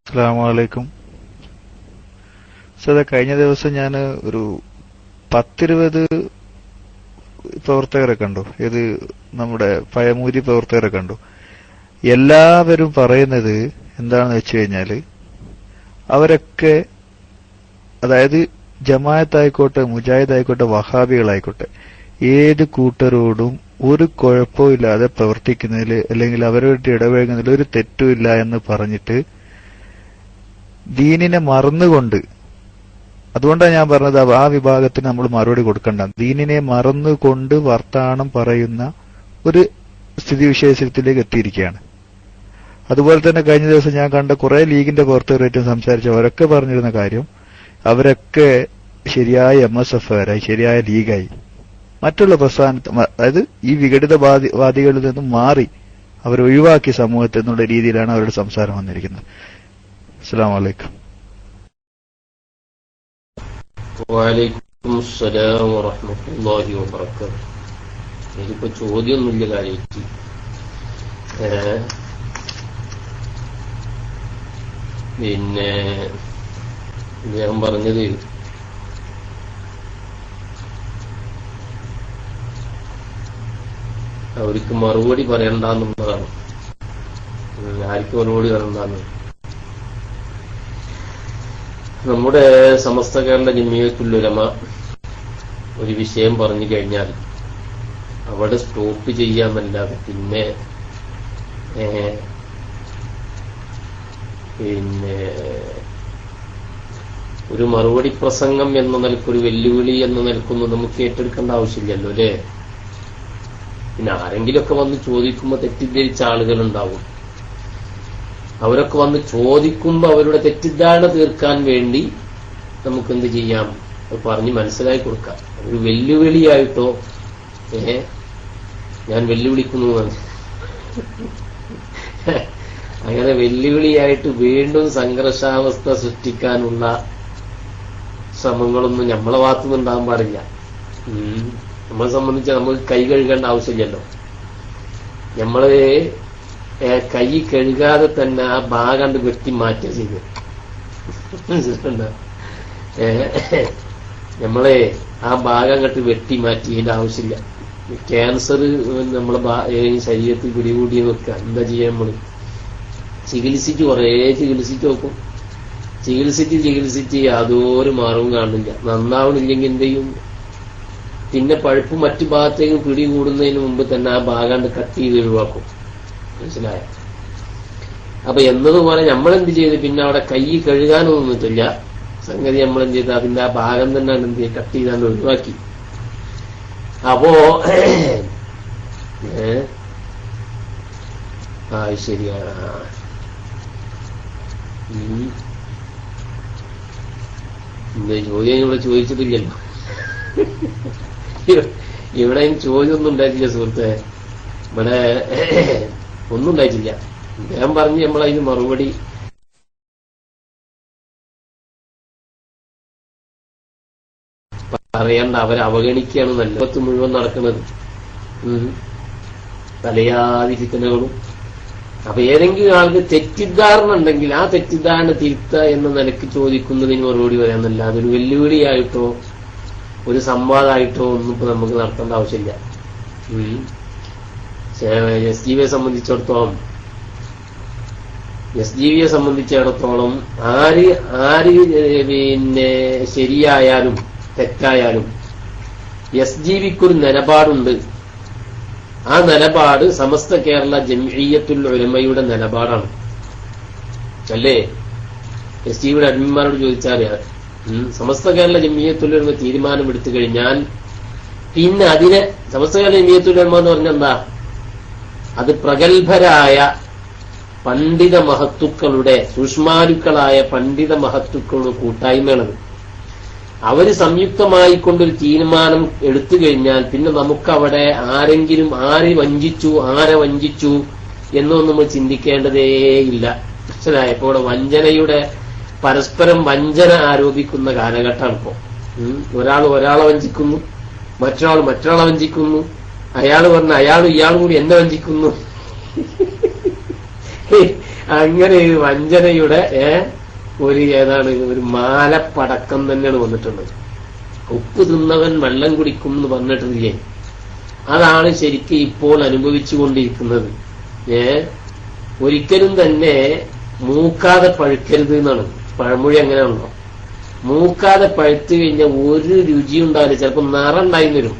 അസ്സലാമു സദാ കഴിഞ്ഞ ദിവസം ഞാൻ ഒരു 10-20 പ്രവർത്തകരെ കണ്ടു. ഇത് നമ്മുടെ പഴമൂരി പ്രവർത്തകരെ കണ്ടു. എല്ലാവരും പറയുന്നത് എന്താണെന്ന് വെച്ച് കഴിഞ്ഞാല് അവരൊക്കെ, അതായത് ജമാഅത്തായിക്കോട്ടെ, മുജാഹിദ് ആയിക്കോട്ടെ, വഹാബികളായിക്കോട്ടെ, ഏത് കൂട്ടരോടും ഒരു കുഴപ്പമില്ലാതെ പ്രവർത്തിക്കുന്നതിൽ അല്ലെങ്കിൽ അവരുമായിട്ട് ഇടപഴകുന്നതിൽ ഒരു തെറ്റുമില്ല എന്ന് പറഞ്ഞിട്ട് ദീനിനെ മറന്നുകൊണ്ട്, അതുകൊണ്ടാണ് ഞാൻ പറഞ്ഞത് ആ വിഭാഗത്തിന് നമ്മൾ മറുപടി കൊടുക്കണ്ട. ദീനിനെ മറന്നുകൊണ്ട് വർത്താനം പറയുന്ന ഒരു സ്ഥിതിവിശേഷത്തിലേക്ക് എത്തിയിരിക്കുകയാണ്. അതുപോലെ തന്നെ കഴിഞ്ഞ ദിവസം ഞാൻ കണ്ട കുറെ ലീഗിന്റെ പ്രവർത്തകരായിട്ടും സംസാരിച്ച അവരൊക്കെ പറഞ്ഞിരുന്ന കാര്യം, അവരൊക്കെ ശരിയായ MSF-കാരായി, ശരിയായ ലീഗായി, മറ്റുള്ള പ്രസ്ഥാനത്ത്, അതായത് ഈ വിഘടിതവാദികളിൽ നിന്നും മാറി അവർ ഒഴിവാക്കി സമൂഹത്തിൽ എന്നുള്ള രീതിയിലാണ് അവരുടെ സംസാരം വന്നിരിക്കുന്നത്. അസ്സലാമു അലൈക്കും. വഅലൈക്കും അസ്സലാം വറഹ്മത്തുള്ളാഹി വബറകാതുഹു. ഇതിപ്പോ ചോദ്യമൊന്നുമില്ല കാര്യമായിട്ട്. പിന്നെ ഞാൻ പറഞ്ഞത് അവർക്ക് മറുപടി പറയണ്ടെന്നുള്ളതാണ്. ആർക്ക് മറുപടി പറയണ്ടെന്ന്? നമ്മുടെ സമസ്ത കേരള ജമിയത്തുൽ ഉലമ ഒരു വിഷയം പറഞ്ഞു കഴിഞ്ഞാൽ അവിടെ സ്റ്റോപ്പ് ചെയ്യാമല്ലാതെ പിന്നെ ഒരു മറുപടി പ്രസംഗം എന്ന നിലക്കൊരു വെല്ലുവിളി എന്ന നിലക്കൊന്നും നമുക്ക് ഏറ്റെടുക്കേണ്ട ആവശ്യമില്ലല്ലോ അല്ലേ? പിന്നെ ആരെങ്കിലുമൊക്കെ വന്ന് ചോദിക്കുമ്പോൾ തെറ്റിദ്ധരിച്ച ആളുകളുണ്ടാവും. അവരൊക്കെ വന്ന് ചോദിക്കുമ്പോൾ അവരുടെ തെറ്റിദ്ധാരണ തീർക്കാൻ വേണ്ടി നമുക്ക് എന്ത് ചെയ്യാം, അത് പറഞ്ഞ് മനസ്സിലാക്കി കൊടുക്കാം. ഒരു വെല്ലുവിളിയായിട്ടോ ഞാൻ വെല്ലുവിളിക്കുന്നു അങ്ങനെ വെല്ലുവിളിയായിട്ട് വീണ്ടും സംഘർഷാവസ്ഥ സൃഷ്ടിക്കാനുള്ള ശ്രമങ്ങളൊന്നും നമ്മളെ ഭാഗത്തുനിന്നുണ്ടാകാൻ പാടില്ല. നമ്മളെ സംബന്ധിച്ച് നമ്മൾ കൈ കഴുകേണ്ട ആവശ്യമില്ലല്ലോ. നമ്മള് കൈ കഴുകാതെ തന്നെ ആ ഭാഗം വെട്ടി മാറ്റുക ചെയ്ത് മനസ്സിലുണ്ടോ? നമ്മളെ ആ ഭാഗം കണ്ട് വെട്ടി മാറ്റിയതിന്റെ ആവശ്യമില്ല. ക്യാൻസർ നമ്മളെ ശരീരത്തിൽ പിടികൂടി വെക്കുക, എന്താ ചെയ്യാൻ? നമ്മള് ചികിത്സിച്ച് കുറേ ചികിത്സിച്ച് നോക്കും. ചികിത്സിച്ച് യാതൊരു മാർഗവും കാണുന്നില്ല. നന്നാവണില്ലെങ്കിൽ എന്ത് ചെയ്യും? പിന്നെ പഴുപ്പ് മറ്റു ഭാഗത്തേക്ക് പിടികൂടുന്നതിന് മുമ്പ് തന്നെ ആ ഭാഗം കട്ട് ചെയ്ത് ഒഴിവാക്കും. മനസ്സിലായ? അപ്പൊ എന്നതുപോലെ നമ്മളെന്ത് ചെയ്ത് പിന്നെ അവിടെ കൈ കഴുകാനൊന്നും നിന്നിട്ടില്ല. സംഗതി നമ്മളെന്ത് ചെയ്ത് അതിന്റെ ആ ഭാഗം തന്നെ എന്ത് ചെയ്ത് കട്ട് ചെയ്താണ്ട് ഒഴിവാക്കി. അപ്പോ ശരിയാണ്. എന്താ ചോദ്യം ഇവിടെ ചോദിച്ചിട്ടില്ലല്ലോ. ഇവിടെ ചോദ്യമൊന്നും ഉണ്ടായിട്ടില്ല സുഹൃത്തെ. ഇവിടെ ഒന്നും ഉണ്ടായിട്ടില്ല. ഞാൻ പറഞ്ഞ് നമ്മളതിന് മറുപടി പറയണ്ട, അവരെ അവഗണിക്കുകയാണ് നല്ലത് മുഴുവൻ നടക്കുന്നത്. തലയാതി ചിന്തകളും. അപ്പൊ ഏതെങ്കിലും ആൾക്ക് തെറ്റിദ്ധാരണ ഉണ്ടെങ്കിൽ ആ തെറ്റിദ്ധാരണ തിരുത്ത എന്ന നിലക്ക് ചോദിക്കുന്നതിന് മറുപടി പറയാന്നല്ല, അതൊരു വെല്ലുവിളിയായിട്ടോ ഒരു സംവാദമായിട്ടോ ഒന്നും ഇപ്പൊ നമുക്ക് നടത്തേണ്ട ആവശ്യമില്ല. SGBയെ സംബന്ധിച്ചിടത്തോളം ആര് പിന്നെ ശരിയായാലും തെറ്റായാലും SGBക്കൊരു നിലപാടുണ്ട്. ആ നിലപാട് സമസ്ത കേരള ജംഇയ്യത്തുൽ ഉലമയുടെ നിലപാടാണ് അല്ലേ? SGBയുടെ അഡ്മിന്മാരോട് ചോദിച്ചാല് സമസ്ത കേരള ജംഇയ്യത്തുൽ ഉലമ തീരുമാനമെടുത്തു കഴിഞ്ഞാൽ പിന്നെ അതിനെ സമസ്ത കേരള ജംഇയ്യത്തുൽ ഉലമ എന്ന് പറഞ്ഞാൽ എന്താ? അത് പ്രഗത്ഭരായ പണ്ഡിത മഹത്തുക്കളുടെ, സൂക്ഷ്മാലുക്കളായ പണ്ഡിത മഹത്തുക്കളുടെ കൂട്ടായ്മയാണത്. അവര് സംയുക്തമായിക്കൊണ്ടൊരു തീരുമാനം എടുത്തു കഴിഞ്ഞാൽ പിന്നെ നമുക്കവിടെ ആരെങ്കിലും ആരെ വഞ്ചിച്ചു എന്നൊന്നും നമ്മൾ ചിന്തിക്കേണ്ടതേയില്ല. മനസ്സിലായ? ഇപ്പോൾ ഇവിടെ വഞ്ചനയുടെ, പരസ്പരം വഞ്ചന ആരോപിക്കുന്ന കാലഘട്ടമാണ് ഇപ്പോ. ഒരാളെ വഞ്ചിക്കുന്നു, മറ്റൊരാളെ വഞ്ചിക്കുന്നു, അയാൾ പറഞ്ഞ ഇയാളും കൂടി എന്നെ വഞ്ചിക്കുന്നു അങ്ങനെ ഒരു വഞ്ചനയുടെ ഒരു ഏതാണ് ഒരു മാലപ്പടക്കം തന്നെയാണ് വന്നിട്ടുള്ളത്. ഉപ്പ് തിന്നവൻ വെള്ളം കുടിക്കും എന്ന് പറഞ്ഞിട്ടില്ലേ, അതാണ് ശരിക്കും ഇപ്പോൾ അനുഭവിച്ചു കൊണ്ടിരിക്കുന്നത്. ഒരിക്കലും തന്നെ മൂക്കാതെ പഴുക്കരുത് എന്നാണ് പഴമൊഴി. അങ്ങനെയാണല്ലോ, മൂക്കാതെ പഴുത്തു കഴിഞ്ഞാൽ ഒരു രുചി ഉണ്ടാവില്ല. ചിലപ്പോൾ നിറം ഉണ്ടായി വരും,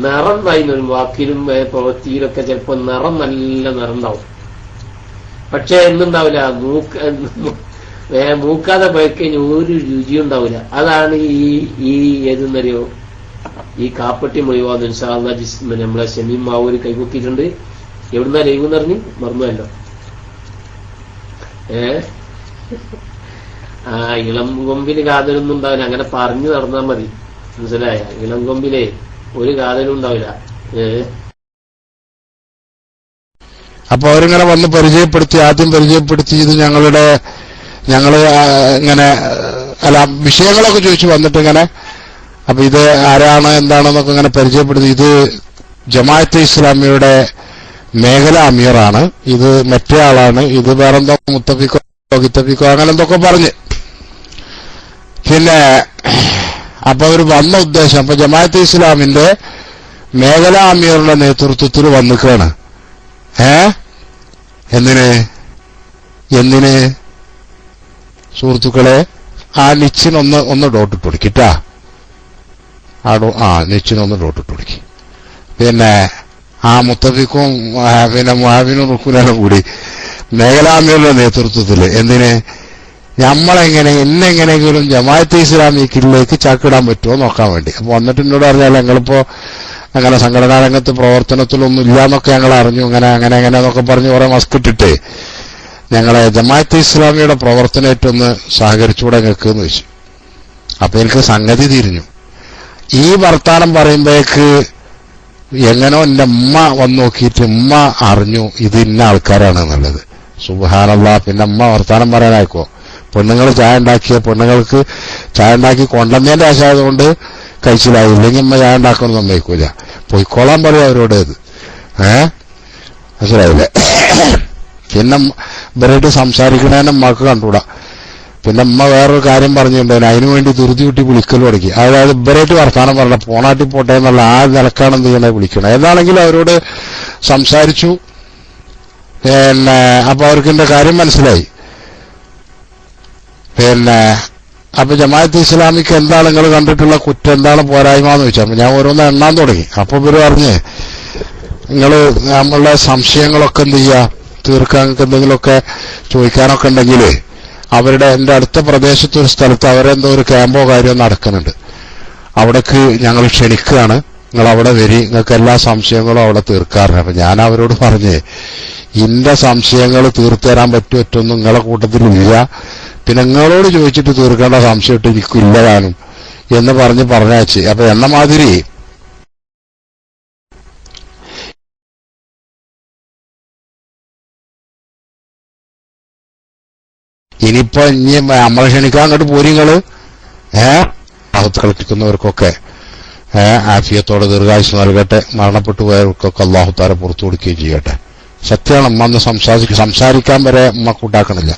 നിറം ഉണ്ടായി വരും. വാക്കിലും പ്രവൃത്തിയിലൊക്കെ ചിലപ്പോൾ നിറം നല്ല നിറം ഉണ്ടാവും. പക്ഷെ എന്തുണ്ടാവില്ല, മൂക്കാതെ പഴുക്കഴിഞ്ഞ ഒരു രുചി ഉണ്ടാവില്ല. അതാണ് ഈ ഏതെന്നറിയോ, ഈ കാപ്പട്ടി മൊഴിവാന്ന്. ഇൻഷാ അല്ലാഹ് നമ്മളെ ഷമീം മാവൂര് കൈപൊക്കിയിട്ടുണ്ട്. എവിടുന്നാ ലൈവ് എന്നറിഞ്ഞ് മറന്നുവല്ലോ. ഇളം കൊമ്പില് കാതലൊന്നും ഉണ്ടാവില്ല. അങ്ങനെ പറഞ്ഞു നടന്നാൽ മതി, മനസ്സിലായ? ഇളം കൊമ്പിലെ ഒരു കാതലും ഉണ്ടാവില്ല. അപ്പൊ അവരിങ്ങനെ വന്ന് ആദ്യം പരിചയപ്പെടുത്തി ഇത് ഞങ്ങള് ഇങ്ങനെ അല്ല വിഷയങ്ങളൊക്കെ ചോദിച്ചു വന്നിട്ട് ഇങ്ങനെ. അപ്പൊ ഇത് ആരാണ് എന്താണെന്നൊക്കെ ഇങ്ങനെ പരിചയപ്പെടുത്തി. ഇത് ജമാഅത്തെ ഇസ്ലാമിയുടെ മേഖല അമീറാണ്, ഇത് മറ്റേ ആളാണ്, ഇത് വേറെന്തോ മുത്തഫിക്കോ അങ്ങനെ എന്തൊക്കെ പറഞ്ഞ്. പിന്നെ അപ്പൊ അവർ വന്ന ഉദ്ദേശം, അപ്പൊ ജമാഅത്തെ ഇസ്ലാമിന്റെ മേഖല അമീറിന്റെ നേതൃത്വത്തിൽ വന്നിക്കാണ്. എന്തിന് സുഹൃത്തുക്കളെ, ആ നിച്ചിനൊന്ന് ഡോട്ടിട്ട് കൊടുക്കിട്ടാ. നിച്ചിനൊന്ന് ഡോട്ടിട്ട് കൊടുക്കി. പിന്നെ ആ മുത്തഫിക്കും പിന്നെ മുഹാബിനും റുക്കുനും കൂടി മേഖലാമിയുടെ നേതൃത്വത്തില് എന്നെങ്ങനെയെങ്കിലും ജമാഅത്തെ ഇസ്ലാമിക്കിലേക്ക് ചാക്കിടാൻ പറ്റുമോ നോക്കാൻ വേണ്ടി. അപ്പൊ വന്നിട്ട് എന്നോട് പറഞ്ഞാൽ ഞങ്ങളിപ്പോ അങ്ങനെ സംഘടനാ രംഗത്ത് പ്രവർത്തനത്തിലൊന്നും ഇല്ലാന്നൊക്കെ ഞങ്ങൾ അറിഞ്ഞു, അങ്ങനെ എന്നൊക്കെ പറഞ്ഞ് കുറെ മസ്കിട്ടിട്ട് ഞങ്ങളെ ജമാഅത്തെ ഇസ്ലാമിയുടെ പ്രവർത്തനമായിട്ടൊന്ന് സഹകരിച്ചുകൂടെ നിൽക്കുമെന്ന് വെച്ചു. അപ്പൊ എനിക്ക് സംഗതി തിരിഞ്ഞു. ഈ വർത്താനം പറയുമ്പോഴേക്ക് എങ്ങനോ എന്റെ ഉമ്മ വന്ന് നോക്കിയിട്ട് ഉമ്മ അറിഞ്ഞു ഇത് ഇന്ന ആൾക്കാരാണ് എന്നുള്ളത്. സുബ്ഹാനല്ലാഹ്. പിന്നെ ഉമ്മ വർത്താനം പറയാനായിക്കോ, പെണ്ണുങ്ങൾ ചായ പെണ്ണുങ്ങൾക്ക് ചായ ഉണ്ടാക്കി കൊണ്ടുവന്നതിന്റെ ആശായതുകൊണ്ട് കഴിച്ചിലായി, ഇല്ലെങ്കിൽ ഉമ്മ ചായ ഉണ്ടാക്കണമെന്ന് സമ്മതിക്കൂല. പൊയ്ക്കോളാൻ പറയും അവരോട്. ഇത് മനസ്സിലായില്ലേ? പിന്നെ ഇവരായിട്ട് സംസാരിക്കണേനെ ഉമ്മക്ക് കണ്ടുകൂടാ. പിന്നെ ഉമ്മ വേറൊരു കാര്യം പറഞ്ഞിട്ടുണ്ടായിരുന്നു, അതിനു വേണ്ടി ധൃതി കൂട്ടി വിളിക്കൽ തുടങ്ങി. അതായത് ഇവരായിട്ട് വർത്താനം പറഞ്ഞ പോണാട്ടി പോട്ടെ എന്നുള്ള ആ നിലക്കാണ് എന്ത് ചെയ്യണേ വിളിക്കണം. എന്നാണെങ്കിലും അവരോട് സംസാരിച്ചു. പിന്നെ അപ്പൊ അവർക്ക് എന്റെ കാര്യം മനസ്സിലായി. പിന്നെ അപ്പൊ ജമാഅത്തെ ഇസ്ലാമിക്ക് എന്താണ് നിങ്ങൾ കണ്ടിട്ടുള്ള കുറ്റം, എന്താണ് പോരായ്മ എന്ന് ചോദിച്ചാൽ അപ്പൊ ഞാൻ ഓരോന്ന് എണ്ണാൻ തുടങ്ങി. അപ്പൊ ഇവര് പറഞ്ഞ് നിങ്ങള് നമ്മളുടെ സംശയങ്ങളൊക്കെ എന്ത് ചെയ്യാ തീർക്കാൻ, എന്തെങ്കിലുമൊക്കെ ചോദിക്കാനൊക്കെ ഉണ്ടെങ്കിൽ അവരുടെ എന്റെ അടുത്ത പ്രദേശത്ത് ഒരു സ്ഥലത്ത് അവരെന്തോ ഒരു ക്യാമ്പോ കാര്യമോ നടക്കുന്നുണ്ട്. അവിടേക്ക് ഞങ്ങൾ ക്ഷണിക്കുകയാണ്, നിങ്ങൾ അവിടെ വരി, നിങ്ങൾക്ക് എല്ലാ സംശയങ്ങളും അവിടെ തീർക്കാറുണ്ട്. അപ്പൊ ഞാൻ അവരോട് പറഞ്ഞ് ഇന്റെ സംശയങ്ങൾ തീർത്തു തരാൻ പറ്റുമൊന്നും നിങ്ങളെ കൂട്ടത്തിലില്ല, പിന്നെ നിങ്ങളോട് ചോദിച്ചിട്ട് തീർക്കേണ്ട സംശയം ഇട്ട് എനിക്കില്ല താനും എന്ന് പറഞ്ഞയച്ച്. അപ്പൊ എന്ന മാതിരി ഇനിയിപ്പോ നമ്മളെ ക്ഷണിക്കാൻ അങ്ങോട്ട് പോരിങ്ങള് കളിക്കുന്നവർക്കൊക്കെ ആഫിയത്തോടെ ദീർഘായുസ് നൽകട്ടെ, മരണപ്പെട്ടു പോയവർക്കൊക്കെ അള്ളാഹു താല പുറത്തു കൊടുക്കുകയും ചെയ്യട്ടെ. സത്യമാണ്, ഉമ്മ ഒന്ന് സംസാരിക്കാൻ വരെ ഉമ്മ കൂട്ടാക്കണില്ല.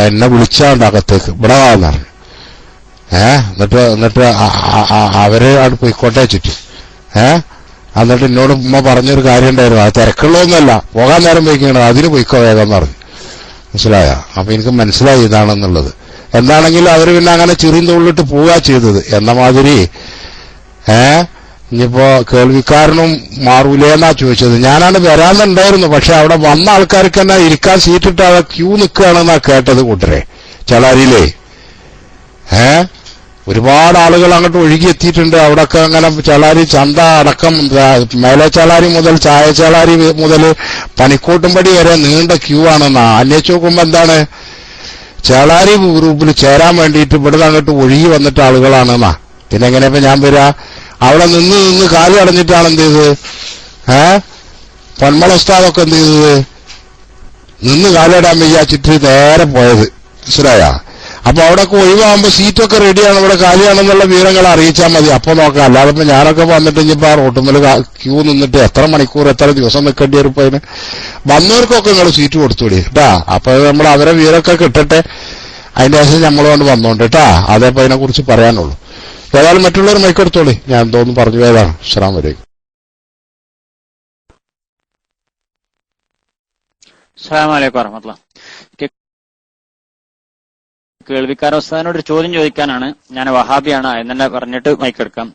എന്നെ വിളിച്ചാണ്ട് അകത്തേക്ക് ഇവിടെ വാന്നാണ്. എന്നിട്ട് അവരെ അവിടെ പോയിക്കോട്ടെ വെച്ചിട്ട് എന്നിട്ട് എന്നോട് ഉമ്മ പറഞ്ഞൊരു കാര്യം ഉണ്ടായിരുന്നു, അത് തിരക്കുള്ളതൊന്നുമല്ല, പോകാൻ നേരം പോയിക്കണം, അതിന് പോയിക്കോ വേഗം പറഞ്ഞു. മനസ്സിലായ? അപ്പൊ എനിക്ക് മനസ്സിലായി ഇതാണെന്നുള്ളത്. എന്താണെങ്കിലും അവര് പിന്നെ അങ്ങനെ ചെറിയ തൊള്ളിട്ട് പോവുക ചെയ്തത്. എന്ന മാതിരി ഇനിയിപ്പോ കേൾവിക്കാരനും മാറൂലേന്നാ ചോദിച്ചത്. ഞാനാണ് വരാന്നുണ്ടായിരുന്നു, പക്ഷെ അവിടെ വന്ന ആൾക്കാർക്ക് തന്നെ ഇരിക്കാൻ സീറ്റിട്ട് അവിടെ ക്യൂ നിൽക്കുകയാണെന്നാ കേട്ടത് കൂട്ടരെ. ചളാരിയിലേ ഒരുപാട് ആളുകൾ അങ്ങോട്ട് ഒഴുകിയെത്തിയിട്ടുണ്ട്. അവിടൊക്കെ അങ്ങനെ ചളാരി ചന്ത അടക്കം മേലെ ചളാരി മുതൽ ചായ ചളാരി മുതൽ പനിക്കോട്ടുംപടി വരെ നീണ്ട ക്യൂ ആണെന്നാ. അന്വേഷിച്ച് നോക്കുമ്പോ എന്താണ്, ചളാരി ഗ്രൂപ്പിൽ ചേരാൻ വേണ്ടിയിട്ട് ഇവിടുന്ന് അങ്ങോട്ട് ഒഴുകി വന്നിട്ട് ആളുകളാണെന്നാ. പിന്നെ എങ്ങനെയപ്പോ ഞാൻ വരാ? അവിടെ നിന്ന് കാല് അടഞ്ഞിട്ടാണ് എന്ത് ചെയ്തത്? പൊന്മള ഉസ്താദൊക്കെ എന്ത് ചെയ്തത്? നിന്ന് കാലിടാൻ വിചാരിച്ചിട്ട് നേരെ പോയത്. മനസ്സിലായ? അപ്പൊ അവിടെയൊക്കെ ഒഴിവാകുമ്പോ സീറ്റൊക്കെ റെഡിയാണ്, ഇവിടെ കാലിയാണെന്നുള്ള വിവരങ്ങൾ അറിയിച്ചാൽ മതി. അപ്പൊ നോക്കാം. അല്ലാതെ ഇപ്പൊ ഞാനൊക്കെ വന്നിട്ട് ഇനിയിപ്പോ ആ റോട്ടുമ്മൽ ക്യൂ നിന്നിട്ട് എത്ര മണിക്കൂർ എത്ര ദിവസം നിൽക്കേണ്ടി വരും. ഇപ്പൊ അതിന് വന്നവർക്കൊക്കെ നിങ്ങൾ സീറ്റ് കൊടുത്തുകൂടി കേട്ടാ. അപ്പൊ നമ്മൾ അവരെ വിവരമൊക്കെ കിട്ടട്ടെ, അതിന്റെ ശേഷം നമ്മളോണ്ട് വന്നോണ്ട് കേട്ടാ. അതേപ്പോ അതിനെ കുറിച്ച് പറയാനുള്ളൂ. ഏതായാലും മറ്റുള്ളവർ മൈക്കെടുത്തോളി. ഞാൻ എന്തോന്ന് പറഞ്ഞു പോയതാണ്. അസ്സലാമു അലൈക്കും. അസ്സലാമു അലൈക്കും വറഹ്മത്തുള്ളാഹി. കേൾവിക്കാർ ഉസ്താദിനോട് ഒരു ചോദ്യം ചോദിക്കാനാണ്. ഞാൻ വഹാബിയാണ് എന്നെ പറഞ്ഞിട്ട് മൈക്കെടുക്കാം.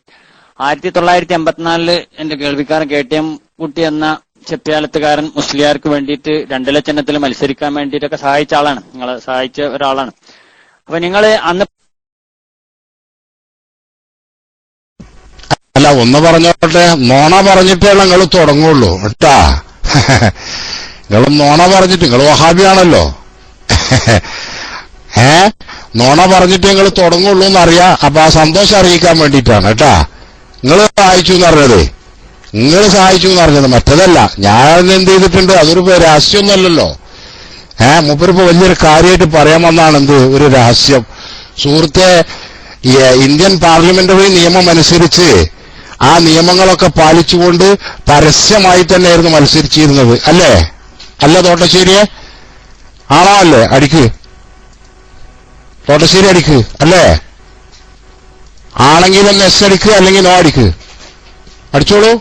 1984 എന്റെ കേൾവിക്കാരൻ KTM കുട്ടി എന്ന ചെപ്പിയാലത്തുകാരൻ മുസ്ലിയാർക്ക് വേണ്ടിയിട്ട് 2 ലക്ഷത്തിൽ മത്സരിക്കാൻ വേണ്ടിയിട്ടൊക്കെ സഹായിച്ച ആളാണ്, നിങ്ങളെ സഹായിച്ച ഒരാളാണ്. അപ്പൊ നിങ്ങൾ അന്ന് അല്ല, ഒന്ന് പറഞ്ഞോട്ടെ, നോണ പറഞ്ഞിട്ടേ നിങ്ങൾ തുടങ്ങുള്ളൂ കേട്ടാ. നിങ്ങൾ നോണ പറഞ്ഞിട്ട്, നിങ്ങൾ വഹാബിയാണല്ലോ, നോണ പറഞ്ഞിട്ട് നിങ്ങൾ തുടങ്ങുള്ളൂ എന്നറിയാം. അപ്പൊ ആ സന്തോഷം അറിയിക്കാൻ വേണ്ടിയിട്ടാണ് കേട്ടാ. നിങ്ങൾ സഹായിച്ചു എന്ന് പറഞ്ഞത്, നിങ്ങൾ സഹായിച്ചു എന്ന് പറഞ്ഞത് മറ്റതല്ല. ഞാൻ എന്ത് ചെയ്തിട്ടുണ്ട്, അതൊരു രഹസ്യമൊന്നുമല്ലല്ലോ. മൂപ്പരിപ്പോ വലിയൊരു കാര്യമായിട്ട് പറയാൻ വന്നാണ് എന്ത് ഒരു രഹസ്യം. സുഹൃത്തെ, ഇന്ത്യൻ പാർലമെന്ററി നിയമം അനുസരിച്ച് ആ നിയമങ്ങളൊക്കെ പാലിച്ചുകൊണ്ട് പരസ്യമായി തന്നെയായിരുന്നു മത്സരിച്ചിരുന്നത്. അല്ലേ? അല്ല തോട്ടശ്ശേരിയെ? ആണോ? അല്ലേ? അടിക്ക് തോട്ടശ്ശേരി, അടിക്ക്. അല്ലേ? ആണെങ്കിൽ ഒന്ന് എസ് അടിക്ക്, അല്ലെങ്കിൽ നോ അടിക്ക്. അടിച്ചോളൂ.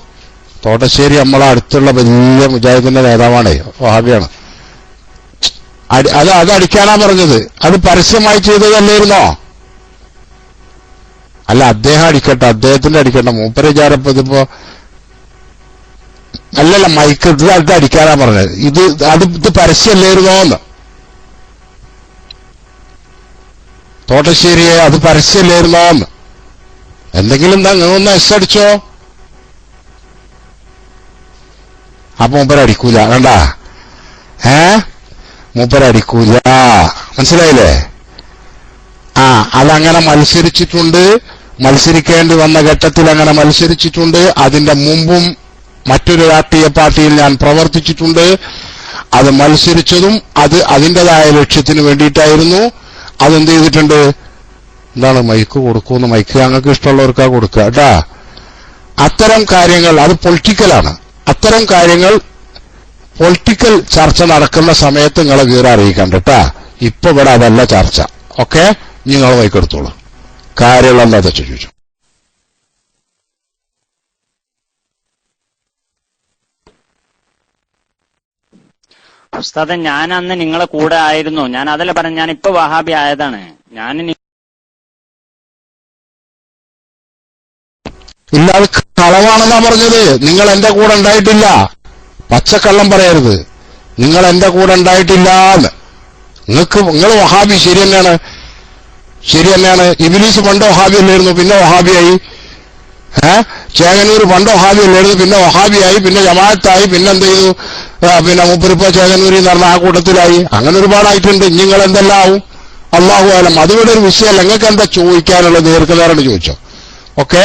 തോട്ടശ്ശേരി നമ്മളെ അടുത്തുള്ള വലിയ മുജാഹിദിന്റെ നേതാവാണ്, വഹാബിയാണ്. അത് അടിക്കാനാ പറഞ്ഞത്. അത് പരസ്യമായി ചെയ്തതല്ലായിരുന്നോ? അല്ല, അദ്ദേഹം അടിക്കട്ടെ, അദ്ദേഹത്തിന്റെ അടിക്കട്ടെ. മൂപ്പര് വിചാരപ്പോ ഇതിപ്പോ അല്ലല്ല, മൈക്ക് ഇത് അടിക്കാനാ പറഞ്ഞത്. ഇത് പരസ്യമല്ലായിരുന്നോന്ന്. തോട്ടശ്ശേരിയെ അത് പരസ്യമല്ലായിരുന്നോന്ന്. എന്തെങ്കിലും ഒന്ന് എസ് അടിച്ചോ. അപ്പൊ മൂപ്പരടിക്കൂല, വേണ്ട. മൂപ്പരടിക്കൂല, മനസ്സിലായില്ലേ? അതങ്ങനെ മത്സരിച്ചിട്ടുണ്ട്. മത്സരിക്കേണ്ടി വന്ന ഘട്ടത്തിൽ അങ്ങനെ മത്സരിച്ചിട്ടുണ്ട്. അതിന്റെ മുമ്പും മറ്റൊരു രാഷ്ട്രീയ പാർട്ടിയിൽ ഞാൻ പ്രവർത്തിച്ചിട്ടുണ്ട്. അത് മത്സരിച്ചതും അതിൻ്റെതായ ലക്ഷ്യത്തിന് വേണ്ടിയിട്ടായിരുന്നു. അതെന്ത് ചെയ്തിട്ടുണ്ട്? എന്താണ് മൈക്ക് കൊടുക്കുമെന്ന്? മൈക്ക് ഞങ്ങൾക്ക് ഇഷ്ടമുള്ളവർക്കാ കൊടുക്കുക കേട്ടാ. അത്തരം കാര്യങ്ങൾ അത് പൊളിറ്റിക്കലാണ്. അത്തരം കാര്യങ്ങൾ പൊളിറ്റിക്കൽ ചർച്ച നടക്കുന്ന സമയത്ത് നിങ്ങളെ വിവരം അറിയിക്കണ്ട കേട്ടാ. ഇപ്പൊ ഇവിടെ അതല്ല ചർച്ച. ഓക്കെ, നിങ്ങൾ മൈക്കെടുത്തോളൂ. കാര്യങ്ങളല്ലാതെ ചോദിച്ചു. ഉസ്താദെ, ഞാൻ അന്ന് നിങ്ങളെ കൂടെ ആയിരുന്നു. ഞാൻ അതല്ല പറഞ്ഞു, ഞാൻ ഇപ്പൊ വഹാബി ആയതാണ്. ഇല്ല, അത് കളവാണെന്നാ പറഞ്ഞത്. നിങ്ങൾ എന്റെ കൂടെ ഉണ്ടായിട്ടില്ല. പച്ചക്കള്ളം പറയരുത്. നിങ്ങൾ എന്റെ കൂടെ ഉണ്ടായിട്ടില്ല. നിങ്ങൾ വഹാബി ശരി തന്നെയാണ്, ശരി തന്നെയാണ്. ഇബ്ലീസ് പണ്ട് വഹാബി അല്ലായിരുന്നു, പിന്നെ വഹാബിയായി. ചേകനൂർ പണ്ട് വഹാബി അല്ലായിരുന്നു, പിന്നെ വഹാബിയായി, പിന്നെ ജമാഅത്തായി, പിന്നെ എന്ത് ചെയ്തു? പിന്നെ മൂപ്പരിപ്പോ ചേകനൂരി എന്ന് പറഞ്ഞ ആ കൂട്ടത്തിലായി. അങ്ങനെ ഒരുപാടായിട്ടുണ്ട്. നിങ്ങൾ എന്തെല്ലാം ആവും? അള്ളാഹു ആലം. അതുകൊണ്ട് ഒരു വിഷയമല്ല. നിങ്ങൾക്ക് എന്താ ചോദിക്കാനുള്ളത്? ദീർഘനേരം ചോദിച്ചോ. ഓക്കെ,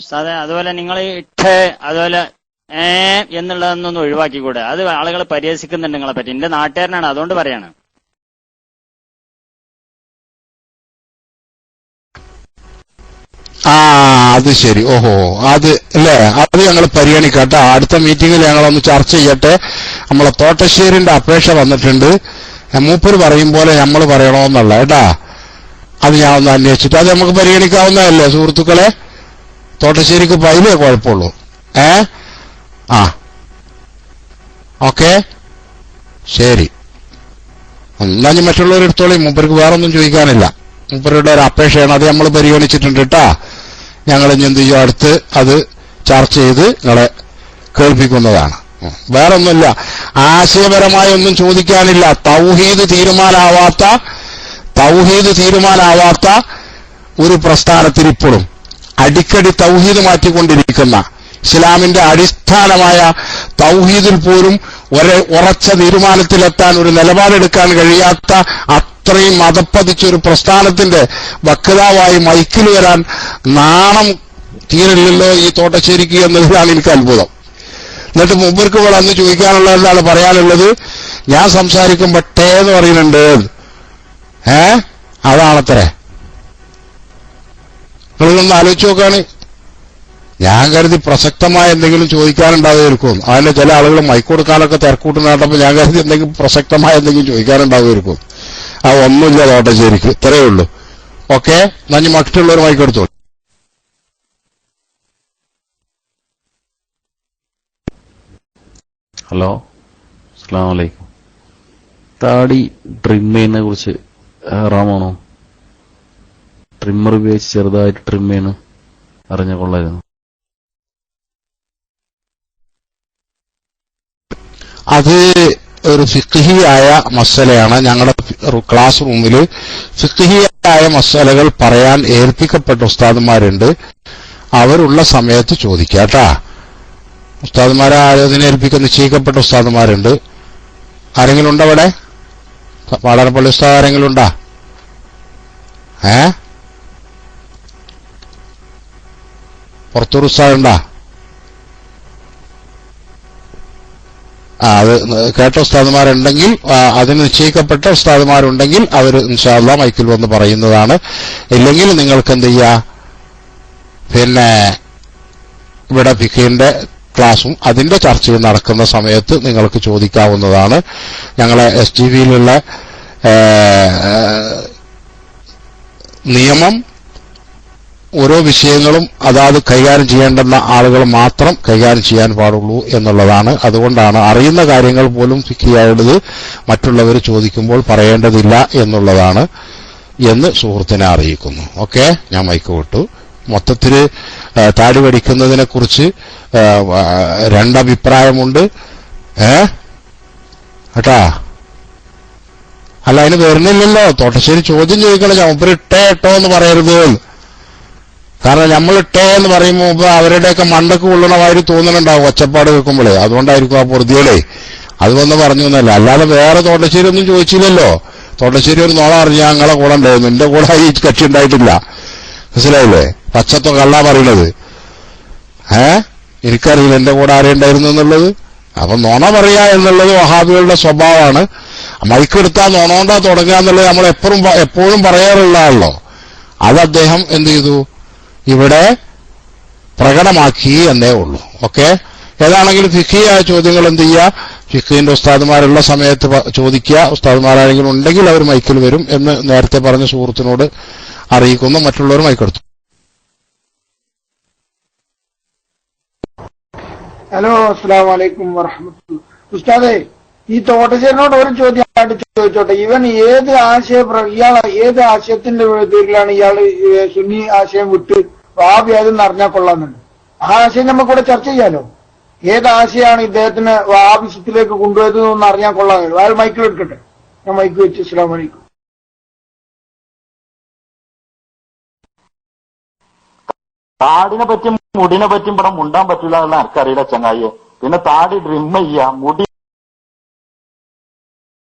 ഉസ്താദെ, അതുപോലെ നിങ്ങൾ അതുപോലെ എന്നുള്ളതൊന്നും ഒഴിവാക്കിക്കൂടെ? അത് ആളുകൾ പരിഹസിക്കുന്നുണ്ട് നിങ്ങളെ പറ്റി. എന്റെ നാട്ടുകാരനാണ്, അതുകൊണ്ട് പറയാണ്. അത് ശരി. ഓഹോ, അത് അല്ലേ? അത് ഞങ്ങൾ പരിഗണിക്കട്ടെ. അടുത്ത മീറ്റിംഗിൽ ഞങ്ങളൊന്ന് ചർച്ച ചെയ്യട്ടെ. നമ്മളെ തോട്ടശ്ശേരിന്റെ അപേക്ഷ വന്നിട്ടുണ്ട്. മൂപ്പര് പറയും പോലെ നമ്മൾ പറയണമെന്നുള്ള കേട്ടാ. അത് ഞാൻ ഒന്ന് അന്വേഷിച്ചിട്ട് അത് നമുക്ക് പരിഗണിക്കാവുന്നതല്ലേ സുഹൃത്തുക്കളെ? തോട്ടശ്ശേരിക്ക് ഇപ്പൊ അതിലേ കുഴപ്പമുള്ളൂ. ഓക്കെ, ശരി. എന്നാ ഞാൻ മറ്റുള്ളവരെടുത്തോളി. മൂപ്പർക്ക് വേറൊന്നും ചോദിക്കാനില്ല. മൂപ്പരുടെ ഒരു അപേക്ഷയാണ്, അത് നമ്മൾ പരിഗണിച്ചിട്ടുണ്ട് കേട്ടാ. ഞങ്ങൾ ഇനി എന്ത് ചെയ്യും, അടുത്ത് അത് ചർച്ച ചെയ്ത് നിങ്ങളെ കേൾപ്പിക്കുന്നതാണ്. വേറൊന്നുമില്ല, ആശയപരമായ ഒന്നും ചോദിക്കാനില്ല. തൗഹീദ് തീരുമാനാവാത്ത ഒരു പ്രസ്ഥാനത്തിൽ ഇപ്പോഴും അടിക്കടി തൗഹീദ് മാറ്റിക്കൊണ്ടിരിക്കുന്ന, ഇസ്ലാമിന്റെ അടിസ്ഥാനമായ തൗഹീദിൽ പോലും ഉറച്ച തീരുമാനത്തിലെത്താൻ, ഒരു നിലപാടെടുക്കാൻ കഴിയാത്ത അത്രയും മതപ്പതിച്ചൊരു പ്രസ്ഥാനത്തിന്റെ വക്താവായി മൈക്കിൽ വരാൻ നാണം തീരില്ലല്ലോ ഈ തോട്ടശ്ശേരിക്ക് എന്നതിലാണ് എനിക്ക് അത്ഭുതം. എന്നിട്ട് മുമ്പർക്ക് ഇവിടെ അന്ന് ചോദിക്കാനുള്ള എന്താണ് പറയാനുള്ളത്? ഞാൻ സംസാരിക്കുമ്പോ ടേ എന്ന് പറയുന്നുണ്ട്. അതാണത്രേ. നിങ്ങളൊന്ന് ആലോചിച്ച് നോക്കാണ്. ഞാൻ കരുതി പ്രസക്തമായ എന്തെങ്കിലും ചോദിക്കാനുണ്ടാവുമായിരിക്കും. അതിന് ചില ആളുകൾ മൈക്ക് കൊടുക്കാനൊക്കെ തിരക്കൂട്ടുന്ന കേട്ടപ്പോൾ ഞാൻ കരുതി എന്തെങ്കിലും പ്രസക്തമായ എന്തെങ്കിലും ചോദിക്കാനുണ്ടാവുമായിരിക്കും. ഒന്നുമില്ല തോട്ടശ്ശേരിക്ക്, ഇത്രയേ ഉള്ളൂ. ഓക്കെ, നഞ്ഞ് മറ്റുള്ളവർ മൈക്ക് എടുത്തോളൂ. ഹലോ, അസ്സലാമു അലൈക്കും. താടി ട്രിം ചെയ്യുന്നതിനെ കുറിച്ച് ഹറാമാണോ? ട്രിമ്മർ ഉപയോഗിച്ച് ചെറുതായിട്ട് ട്രിം ചെയ്യുന്നു അറിഞ്ഞ കൊള്ളായിരുന്നു. അത് ഒരു ഫിഖ്ഹിയായ മസലയാണ്. ഞങ്ങളുടെ ക്ലാസ് റൂമിൽ ഫിഖ്ഹിയായ മസലകൾ പറയാൻ ഏൽപ്പിക്കപ്പെട്ട ഉസ്താദുമാരുണ്ട്. അവരുള്ള സമയത്ത് ചോദിക്കാട്ടാ. ഉസ്താദുമാരെ ആലോചന ഏൽപ്പിക്കാൻ നിശ്ചയിക്കപ്പെട്ട ഉസ്താദുമാരുണ്ട്. ആരെങ്കിലും ഉണ്ടോ അവിടെ? പാടാനപ്പള്ളി ഉസ്താദ് ആരെങ്കിലും ഉണ്ടാ? പുറത്തൂർ ഉസ്താദ് ഉണ്ടാ? അത് കേട്ട ഉസ്താദുമാരുണ്ടെങ്കിൽ, അതിന് നിശ്ചയിക്കപ്പെട്ട ഉസ്താദുമാരുണ്ടെങ്കിൽ അവർ ഇൻഷാ അല്ലാഹ് മൈക്കിൽ വന്ന് പറയുന്നതാണ്. ഇല്ലെങ്കിൽ നിങ്ങൾക്ക് എന്ത് ചെയ്യാ, പിന്നെ ഇവിടെ ഫിഖിന്റെ ക്ലാസും അതിന്റെ ചർച്ചയും നടക്കുന്ന സമയത്ത് നിങ്ങൾക്ക് ചോദിക്കാവുന്നതാണ്. ഞങ്ങളെ STVയിലുള്ള നിയമം ഓരോ വിഷയങ്ങളും അതാത് കൈകാര്യം ചെയ്യേണ്ടുന്ന ആളുകൾ മാത്രം കൈകാര്യം ചെയ്യാൻ പാടുള്ളൂ എന്നുള്ളതാണ്. അതുകൊണ്ടാണ് അറിയുന്ന കാര്യങ്ങൾ പോലും ഫിഖിയായുള്ളത് മറ്റുള്ളവർ ചോദിക്കുമ്പോൾ പറയേണ്ടതില്ല എന്നുള്ളതാണ് എന്ന് സുഹൃത്തിനെ അറിയിക്കുന്നു. ഓക്കെ, ഞാൻ മൈക്ക് വിട്ടു. മൊത്തത്തിൽ താടി വടിക്കുന്നതിനെ കുറിച്ച് രണ്ടഭിപ്രായമുണ്ട്. കേട്ടാ, അല്ല അതിന് വരുന്നില്ലല്ലോ. തോട്ടശ്ശേരി ചോദ്യം ചോദിക്കണം, മുമ്പ് ഇട്ടോ എന്ന് പറയരുത്. കാരണം നമ്മൾ ഇട്ടേ എന്ന് പറയുമ്പോൾ അവരുടെയൊക്കെ മണ്ടക്ക് കൊള്ളണമാതിരി തോന്നണുണ്ടാവും ഒച്ചപ്പാട് കേൾക്കുമ്പോഴേ. അതുകൊണ്ടായിരിക്കും ആ പൊറുതിയോടെ അത് വന്ന് പറഞ്ഞു എന്നല്ല. അല്ലാതെ വേറെ തോട്ടശ്ശേരി ഒന്നും ചോദിച്ചില്ലല്ലോ. തോട്ടശ്ശേരി ഒരു നോള അറിഞ്ഞ ഞങ്ങളെ കൂടെ ഉണ്ടായിരുന്നു. എന്റെ കൂടെ ഈ കക്ഷി ഉണ്ടായിട്ടില്ല. മനസ്സിലായില്ലേ? പച്ചത്തോ കള്ളാ പറയണത്. എനിക്കറിയില്ല എന്റെ കൂടെ ആരെയുണ്ടായിരുന്നു എന്നുള്ളത്. അപ്പൊ നോണ പറയാ എന്നുള്ളത് വഹാബികളുടെ സ്വഭാവമാണ്. മൈക്കെടുത്താൽ നോണോണ്ടാ തുടങ്ങുക എന്നുള്ളത് നമ്മൾ എപ്പോഴും പറയാറുള്ളതാണല്ലോ. അത് അദ്ദേഹം എന്ത് ചെയ്തു, ഇവിടെ പ്രകടമാക്കി എന്നേ ഉള്ളൂ. ഓക്കെ, ഏതാണെങ്കിലും ഫിഖിയായ ചോദ്യങ്ങൾ എന്ത് ചെയ്യുക, ഫിഖിന്റെ ഉസ്താദുമാരുള്ള സമയത്ത് ചോദിക്കുക. ഉസ്താദുമാരാരെങ്കിലും ഉണ്ടെങ്കിൽ അവർ മൈക്കിൽ വരും എന്ന് നേരത്തെ പറഞ്ഞ സുഹൃത്തിനോട് അറിയിക്കുന്നു. മറ്റുള്ളവർ മൈക്കെടുത്തു. ഹലോ, അസ്സലാമു അലൈക്കും വറഹ്മത്തുള്ളാഹി. ഉസ്താദേ, ഈ തോട്ടശ്ശേരിനോട് ഒരു ചോദ്യമായിട്ട് ചോദിച്ചോട്ടെ. ഇവൻ ഇയാൾ ഏത് ആശയത്തിന്റെ പേരിലാണ് ഇയാൾ സുന്നി ആശയം വിട്ട് വാബി അതെന്ന് അറിഞ്ഞാൽ കൊള്ളാമെന്നുണ്ട്. ആ ആശയം നമുക്കിവിടെ ചർച്ച ചെയ്യാലോ. ഏത് ആശയമാണ് ഇദ്ദേഹത്തിന് വാബിസത്തിലേക്ക് കൊണ്ടുപോയതെന്ന് അറിഞ്ഞാൽ കൊള്ളാമല്ലോ. അയാൾ മൈക്കിൽ എടുക്കട്ടെ. ഞാൻ മൈക്ക് വെച്ച്. അസ്സലാമു അലൈക്കും. താടിനെ പറ്റിയും മുടിനെ പറ്റിയും ഇവിടെ മുണ്ടാൻ പറ്റില്ല എന്നുള്ള എനിക്കറിയില്ല ചങ്ങായിയെ. പിന്നെ താടി ഡ്രിം ചെയ്യാ, മുടി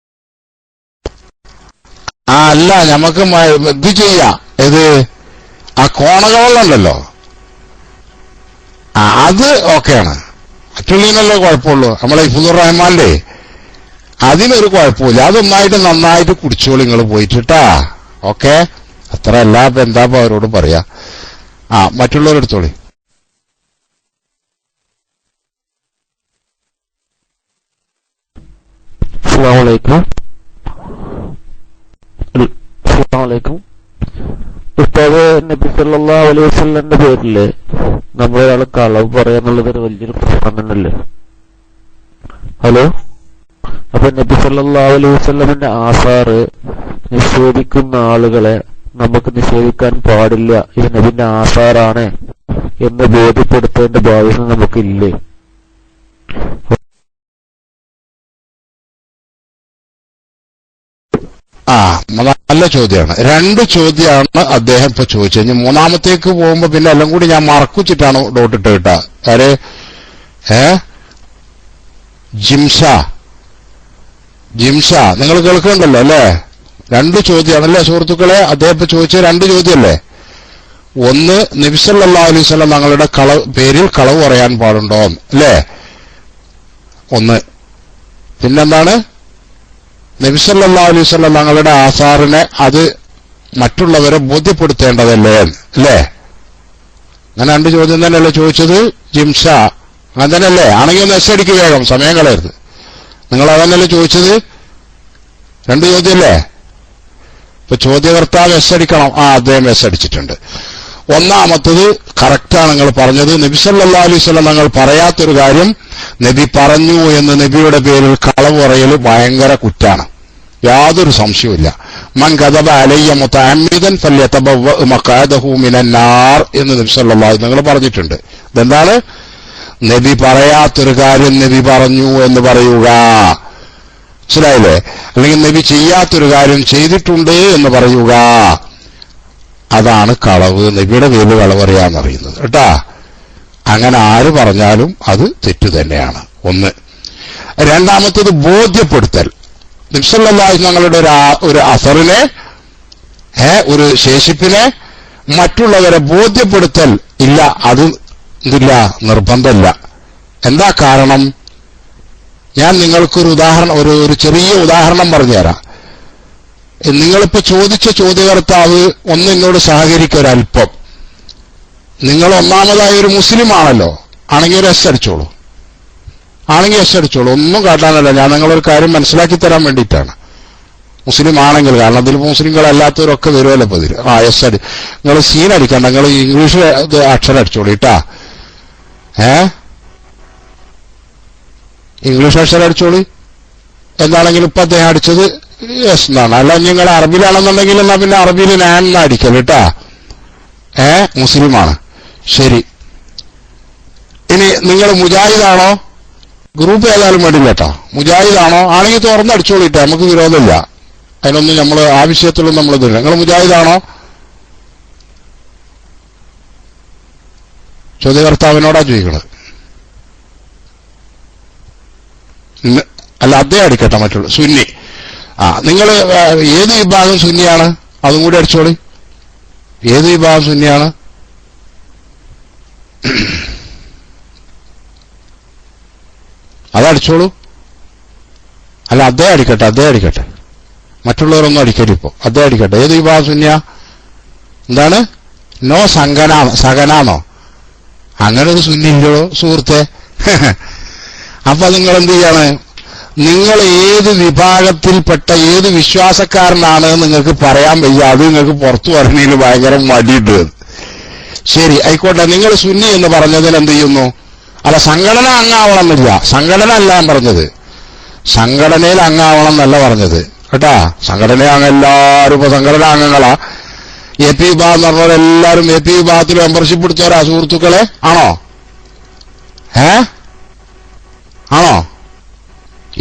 അല്ല, നമുക്ക് ഇത് ചെയ്യാം. ഇത് ആ കോണകളുണ്ടല്ലോ, അത് ഓക്കെയാണ്. മറ്റുള്ളതിനല്ലേ കുഴപ്പമുള്ളൂ. നമ്മളെ ഇഫ്തുർ റഹ്മാന്റെ അതിനൊരു കുഴപ്പമില്ല. അതൊന്നായിട്ട് നന്നായിട്ട് കുടിച്ചോളൂ നിങ്ങൾ പോയിട്ടാ. ഓക്കെ, അത്ര അല്ല. ഇപ്പൊ എന്താ അവരോട് പറയാ. മറ്റുള്ളവരെടുത്തോളി. അസ്സലാമലൈക്കും. ഉസ്താദ്, നബി സല്ലല്ലാഹു അലൈഹി വസല്ലമിന്റെ പേരില് നമ്മളൊരാൾ കളവ് പറയാന്നുള്ളത് ഒരു വലിയൊരു പ്രശ്നം തന്നെയല്ലേ? ഹലോ, അപ്പൊ നബി സല്ലല്ലാഹു അലൈഹി വസല്ലമിന്റെ ആസാറ് നിഷേധിക്കുന്ന ആളുകളെ നമുക്ക് നിഷേധിക്കാൻ പാടില്ല, ഇത് നബിന്റെ ആസാറാണ് എന്ന് ബോധ്യപ്പെടുത്തേണ്ട ബാധ്യത നമുക്കില്ലേ? നല്ല ചോദ്യമാണ്. രണ്ട് ചോദ്യമാണ് അദ്ദേഹം ഇപ്പൊ ചോദിച്ചത്. മൂന്നാമത്തേക്ക് പോകുമ്പോ പിന്നെ എല്ലാം കൂടി ഞാൻ മറക്കുച്ചിട്ടാണ് ഡോട്ടിട്ട് കേട്ടാ. ആരെ ജിംഷ നിങ്ങൾ കേൾക്കുന്നുണ്ടല്ലോ അല്ലേ? രണ്ട് ചോദ്യമാണല്ലേ സുഹൃത്തുക്കളെ? അദ്ദേഹം ഇപ്പൊ ചോദിച്ച രണ്ട് ചോദ്യമല്ലേ? ഒന്ന്, നബി സല്ലല്ലാഹു അലൈഹി വസല്ലം തങ്ങളുടെ പേരിൽ കളവ് പറയാൻ പാടുണ്ടോ അല്ലേ? ഒന്ന്. പിന്നെന്താണ്? നബി സല്ലല്ലാഹു അലൈഹി വസല്ലം തങ്ങളുടെ ആസാറിനെ അത് മറ്റുള്ളവരെ ബോധ്യപ്പെടുത്തേണ്ടതല്ലേ അല്ലേ? അങ്ങനെ 2 ചോദ്യം തന്നെയല്ലേ ചോദിച്ചത് ജിംഷ? അങ്ങനെ തന്നെയല്ലേ? ആണെങ്കിൽ ഒന്ന് എസ് അടിക്ക് വേഗം, സമയം കളയരുത്. നിങ്ങൾ അതന്നെയല്ലേ ചോദിച്ചത്? 2 ചോദ്യമല്ലേ? ഇപ്പൊ ചോദ്യകർത്താവ് എസ് അടിക്കണം. അദ്ദേഹം എസ് അടിച്ചിട്ടുണ്ട്. ഒന്നാമത്തത് കറക്റ്റാണ് നിങ്ങൾ പറഞ്ഞത്. നബി സല്ലല്ലാഹു അലൈഹി വസല്ലം തങ്ങൾ പറയാത്തൊരു കാര്യം നബി പറഞ്ഞു എന്ന് നബിയുടെ പേരിൽ കളവ് പറയൽ ഭയങ്കര കുറ്റാണ്, യാതൊരു സംശയവുമില്ല. മൻ കദബ അലയ്യ മുതഅമ്മിദൻ ഫല്യതബവ്വ മഖഅദഹു മിനൻ നാർ എന്ന് നബി സല്ലല്ലാഹു അലൈഹി നിങ്ങൾ പറഞ്ഞിട്ടുണ്ട്. ഇതെന്താണ്? നബി പറയാത്തൊരു കാര്യം നബി പറഞ്ഞു എന്ന് പറയുക, മനസ്സിലായില്ലേ? അല്ലെങ്കിൽ നബി ചെയ്യാത്തൊരു കാര്യം ചെയ്തിട്ടുണ്ട് എന്ന് പറയുക, അതാണ് കളവ്. നബിയുടെ പേരിൽ കളവ് പറയാന്നറിയുന്നത് കേട്ടാ. അങ്ങനെ ആര് പറഞ്ഞാലും അത് തെറ്റു തന്നെയാണ്. ഒന്ന്. രണ്ടാമത്തത് ബോധ്യപ്പെടുത്തൽ. നബി സല്ലല്ലാഹു അലൈഹി തങ്ങളുടെ ഒരു അസറിനെ, ഒരു ശേഷിപ്പിനെ മറ്റുള്ളവരെ ബോധ്യപ്പെടുത്തൽ ഇല്ല, അത് ഇതില്ല, നിർബന്ധമില്ല. എന്താ കാരണം? ഞാൻ നിങ്ങൾക്കൊരു ഉദാഹരണം, ഒരു ചെറിയ ഉദാഹരണം പറഞ്ഞുതരാം. നിങ്ങളിപ്പോ ചോദിച്ച ചോദ്യകർത്താവ് ഒന്ന് എന്നോട് സഹകരിക്കൊരൽപ്പം. നിങ്ങൾ ഒന്നാമതായ ഒരു മുസ്ലിം ആണല്ലോ, ആണെങ്കിൽ ഒരു എസ് അടിച്ചോളൂ. ആണെങ്കിൽ എസ് അടിച്ചോളൂ, ഒന്നും കാട്ടാനല്ല. ഞാൻ നിങ്ങളൊരു കാര്യം മനസ്സിലാക്കി തരാൻ വേണ്ടിയിട്ടാണ്. മുസ്ലിം ആണെങ്കിൽ, കാരണം അതിൽ മുസ്ലിങ്ങളല്ലാത്തവരൊക്കെ വരുമല്ലോ ഇപ്പൊ ഇതിൽ. എസ് അടി. നിങ്ങൾ സീൻ അടിക്കണ്ട, നിങ്ങൾ ഇംഗ്ലീഷ് അക്ഷരം അടിച്ചോളൂ കേട്ടാ. ഇംഗ്ലീഷ് അക്ഷരം അടിച്ചോളി. എന്താണെങ്കിലും ഇപ്പൊ അദ്ദേഹം അടിച്ചത് എസ് എന്നാണ്. അല്ല നിങ്ങൾ അറബിയിലാണെന്നുണ്ടെങ്കിൽ എന്നാ പിന്നെ അറബിയിൽ ഞാൻ അടിക്കൽ കേട്ടാ. മുസ്ലിമാണ്. ശരി. ഇനി നിങ്ങൾ മുജാഹിദാണോ? ഗ്രൂപ്പ് ഏതായാലും വേണ്ടില്ല കേട്ടോ. മുജാഹിദാണോ? ആണെങ്കിൽ തുറന്നടിച്ചോളിട്ടെ, നമുക്ക് വിരോധമില്ല. അതിനൊന്നും നമ്മൾ ആ വിഷയത്തിലൊന്നും നമ്മളിതില്ല. നിങ്ങൾ മുജാഹിദാണോ? ചോദ്യകർത്താവിനോടാ ചോദിക്കണത്. അല്ല, അദ്ദേഹം അടിക്കട്ടെ. മറ്റുള്ള സുന്നി. നിങ്ങൾ ഏത് വിഭാഗം സുന്നിയാണ്? അതും കൂടി അടിച്ചോളി. ഏത് വിഭാഗം സുന്നിയാണ്? അതടിച്ചോളൂ. അല്ല, അദ്ദേഹം അടിക്കട്ടെ. മറ്റുള്ളവരൊന്നും അടിക്കലിപ്പോ. അദ്ദേഹം അടിക്കട്ടെ. ഏത് വിഭാഗം സുന്നിയാ? എന്താണ്? നോ സകനാണോ? അങ്ങനെ ഒരു സുന്നിയില്ലല്ലോ സുഹൃത്തെ. അപ്പൊ നിങ്ങൾ എന്ത് ചെയ്യാണ്? നിങ്ങൾ ഏത് വിഭാഗത്തിൽപ്പെട്ട ഏത് വിശ്വാസക്കാരനാണ് നിങ്ങൾക്ക് പറയാൻ വയ്യ. അത് നിങ്ങൾക്ക് പുറത്തു പറഞ്ഞതിന് ഭയങ്കര മടിയിട്ട്. ശരി, ആയിക്കോട്ടെ. നിങ്ങൾ സുന്നി എന്ന് പറഞ്ഞതിന് എന്ത് ചെയ്യുന്നു? അല്ല, സംഘടന അംഗാവണം എന്നില്ല. സംഘടന അല്ല ഞാൻ പറഞ്ഞത്. സംഘടനയിൽ അംഗാവണം എന്നല്ല പറഞ്ഞത് കേട്ടാ. സംഘടന എല്ലാവരും ഇപ്പൊ സംഘടന അംഗങ്ങളാ. എ പി വിഭാഗം എന്ന് പറഞ്ഞവരെല്ലാവരും എ പി വിഭാഗത്തിൽ മെമ്പർഷിപ്പ് എടുത്തവരാ സുഹൃത്തുക്കളെ? ആണോ? ആണോ?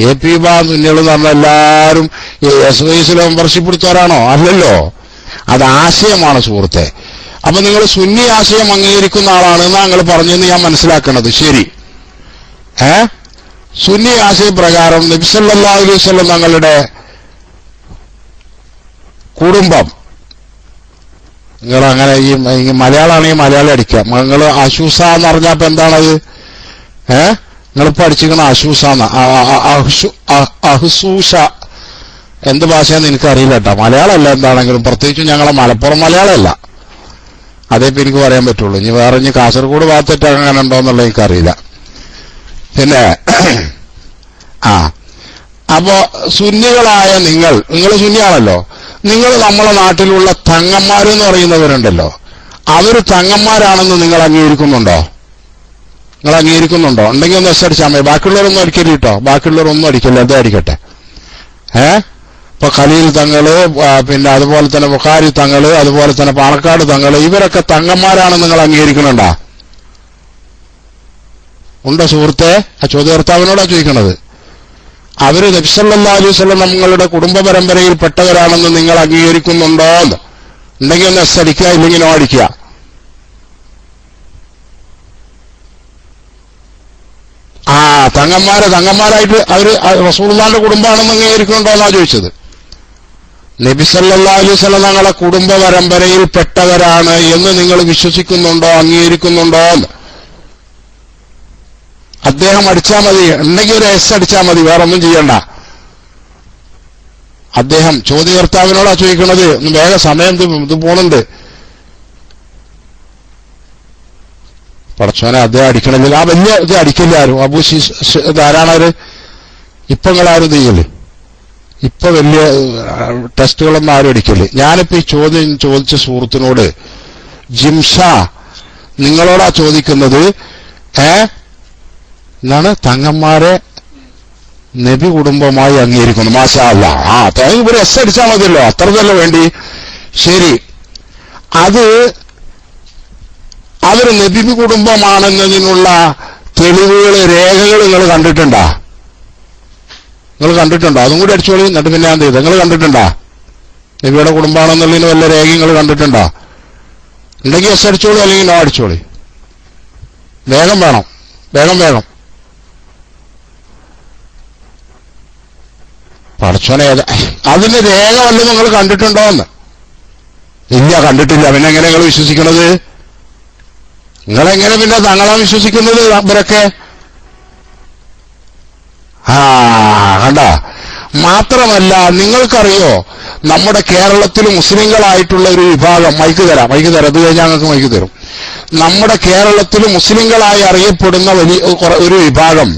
എ പി വിഭാഗം സുന്നികൾ എന്ന് പറഞ്ഞ എല്ലാവരും എസ് വൈസിൽ മെമ്പർഷിപ്പ് എടുത്തവരാണോ? അല്ലല്ലോ. അത് ആശയമാണ് സുഹൃത്തെ. അപ്പൊ നിങ്ങൾ സുന്നി ആശയം അംഗീകരിക്കുന്ന ആളാണെന്ന് നിങ്ങൾ പറഞ്ഞെന്ന് ഞാൻ മനസ്സിലാക്കുന്നത്. ശരി. സുന്നി ആശയപ്രകാരം നബി സല്ലല്ലാഹു അലൈഹി വസല്ലം തങ്ങളുടെ കുടുംബം, നിങ്ങൾ അങ്ങനെ ഈ മലയാളമാണെങ്കിൽ മലയാളം അടിക്കാം. നിങ്ങൾ അശൂസ എന്ന് പറഞ്ഞപ്പോ എന്താണത്? നിങ്ങളിപ്പോ അടിച്ചിരിക്കണ അശൂസാന്ന അഹ്സൂഷ എന്ത് ഭാഷയാന്ന് എനിക്കറിയില്ല കേട്ടോ. മലയാളമല്ല എന്താണെങ്കിലും, പ്രത്യേകിച്ചും ഞങ്ങളെ മലപ്പുറം മലയാളമല്ല. അതേപ്പോ എനിക്ക് പറയാൻ പറ്റുള്ളൂ. ഇനി വേറെ കാസർഗോഡ് ഭാഗത്തേറ്റ് അങ്ങനെ ഉണ്ടോന്നുള്ളത് എനിക്കറിയില്ല. പിന്നെ അപ്പോ സുന്നികളായ നിങ്ങൾ സുന്നിയാണല്ലോ. നിങ്ങൾ നമ്മളെ നാട്ടിലുള്ള തങ്ങന്മാരെന്ന് പറയുന്നവരുണ്ടല്ലോ, അവര് തങ്ങന്മാരാണെന്ന് നിങ്ങൾ അംഗീകരിക്കുന്നുണ്ടോ? നിങ്ങൾ അംഗീകരിക്കുന്നുണ്ടോ? ഉണ്ടെങ്കിൽ ഒന്ന് എസ് അടിച്ചാൽ മതി. ബാക്കിയുള്ളവരൊന്നും അടിക്കല് കേട്ടോ. ബാക്കിയുള്ളവരൊന്നും അടിക്കല്ല, അതേ അടിക്കട്ടെ. ഇപ്പൊ ഖലീൽ തങ്ങള്, പിന്നെ അതുപോലെ തന്നെ ബുഖാരി തങ്ങള്, അതുപോലെ തന്നെ പാണക്കാട് തങ്ങള്, ഇവരൊക്കെ തങ്ങന്മാരാണ് നിങ്ങൾ അംഗീകരിക്കുന്നുണ്ടോ? ഉണ്ടോ സുഹൃത്തെ? ആ ചോദ്യകർത്താവിനോടാ ചോദിക്കണത്. അവര് നബി സല്ലല്ലാഹു അലൈഹി വസല്ലം നമ്മളുടെ കുടുംബ പരമ്പരയിൽ പെട്ടവരാണെന്ന് നിങ്ങൾ അംഗീകരിക്കുന്നുണ്ടോ? ഉണ്ടെങ്കിൽ ഒന്ന് എസ് അടിക്കുക, ഇല്ലെങ്കിൽ നോ അടിക്കുക. തങ്ങന്മാരായിട്ട് അവര് റസൂലുള്ളാഹിന്റെ കുടുംബമാണെന്ന് അംഗീകരിക്കുന്നുണ്ടോ എന്നാ ചോദിച്ചത്. നബി സല്ലല്ലാഹു അലൈഹി വസല്ലം തങ്ങളുടെ കുടുംബ പരമ്പരയിൽ പെട്ടവരാണ് എന്ന് നിങ്ങൾ വിശ്വസിക്കുന്നുണ്ടോ, അംഗീകരിക്കുന്നുണ്ടോ? അദ്ദേഹം അടിച്ചാൽ മതി, ഉണ്ടെങ്കിൽ ഒരു എസ് അടിച്ചാൽ മതി, വേറെ ഒന്നും ചെയ്യണ്ട. അദ്ദേഹം ചോദ്യകർത്താവിനോടാ ചോദിക്കണത്. ഒന്ന് വേഗം സമയം ഇത് പോണുണ്ട്. പടച്ചോനെ അദ്ദേഹം അടിക്കണില്ല. ആ വലിയ ഇത് അടിക്കില്ല ആരും. ആരാണവര്? ഇപ്പൊ നിങ്ങളാരും ചെയ്യല്? ഇപ്പൊ വലിയ ടെസ്റ്റുകളൊന്നും ആരും അടിക്കല്. ഞാനിപ്പോ ഈ ചോദ്യം ചോദിച്ച സുഹൃത്തിനോട്, ജിംഷ നിങ്ങളോടാ ചോദിക്കുന്നത്, എന്നാണ് തങ്ങന്മാരെ നബി കുടുംബമായി അംഗീകരിക്കുന്നു. മാഷാ അല്ലാഹ്. ആ തേങ്ങ ഒരു എസ് അടിച്ചാൽ മതിയല്ലോ, അത്രതല്ലേ വേണ്ടി. ശരി, അത് അവർ നബി കുടുംബമാണെന്നതിനുള്ള തെളിവുകൾ, രേഖകൾ നിങ്ങൾ കണ്ടിട്ടുണ്ടോ? നിങ്ങൾ കണ്ടിട്ടുണ്ടോ? അതും കൂടി അടിച്ചോളി. എന്നിട്ട് പിന്നെ ഞാൻ ചെയ്ത്, നിങ്ങൾ കണ്ടിട്ടുണ്ടോ നബിയുടെ കുടുംബമാണെന്നുള്ളതിന് വല്ല രേഖ നിങ്ങൾ കണ്ടിട്ടുണ്ടോ? ഉണ്ടെങ്കിൽ എസ് അടിച്ചോളി, അല്ലെങ്കിൽ നോ അടിച്ചോളി. വേഗം വേണം, വേഗം വേഗം. പടച്ചോനെ, അതിന് രേഖ വല്ലതും നിങ്ങൾ കണ്ടിട്ടുണ്ടോ എന്ന്? ഇല്ല, കണ്ടിട്ടില്ല. പിന്നെ എങ്ങനെ നിങ്ങൾ വിശ്വസിക്കുന്നത്? നിങ്ങളെങ്ങനെ പിന്നെ തങ്ങളാ വിശ്വസിക്കുന്നത്? ഇവരൊക്കെ കണ്ട. മാത്രമല്ല, നിങ്ങൾക്കറിയോ നമ്മുടെ കേരളത്തിൽ മുസ്ലിങ്ങളായിട്ടുള്ള ഒരു വിഭാഗം, മൈക്ക് തരാം, അത് കഴിഞ്ഞാൽ ഞങ്ങൾക്ക് മൈക്ക് തരും. നമ്മുടെ കേരളത്തിൽ മുസ്ലിങ്ങളായി അറിയപ്പെടുന്ന ഒരു വിഭാഗം,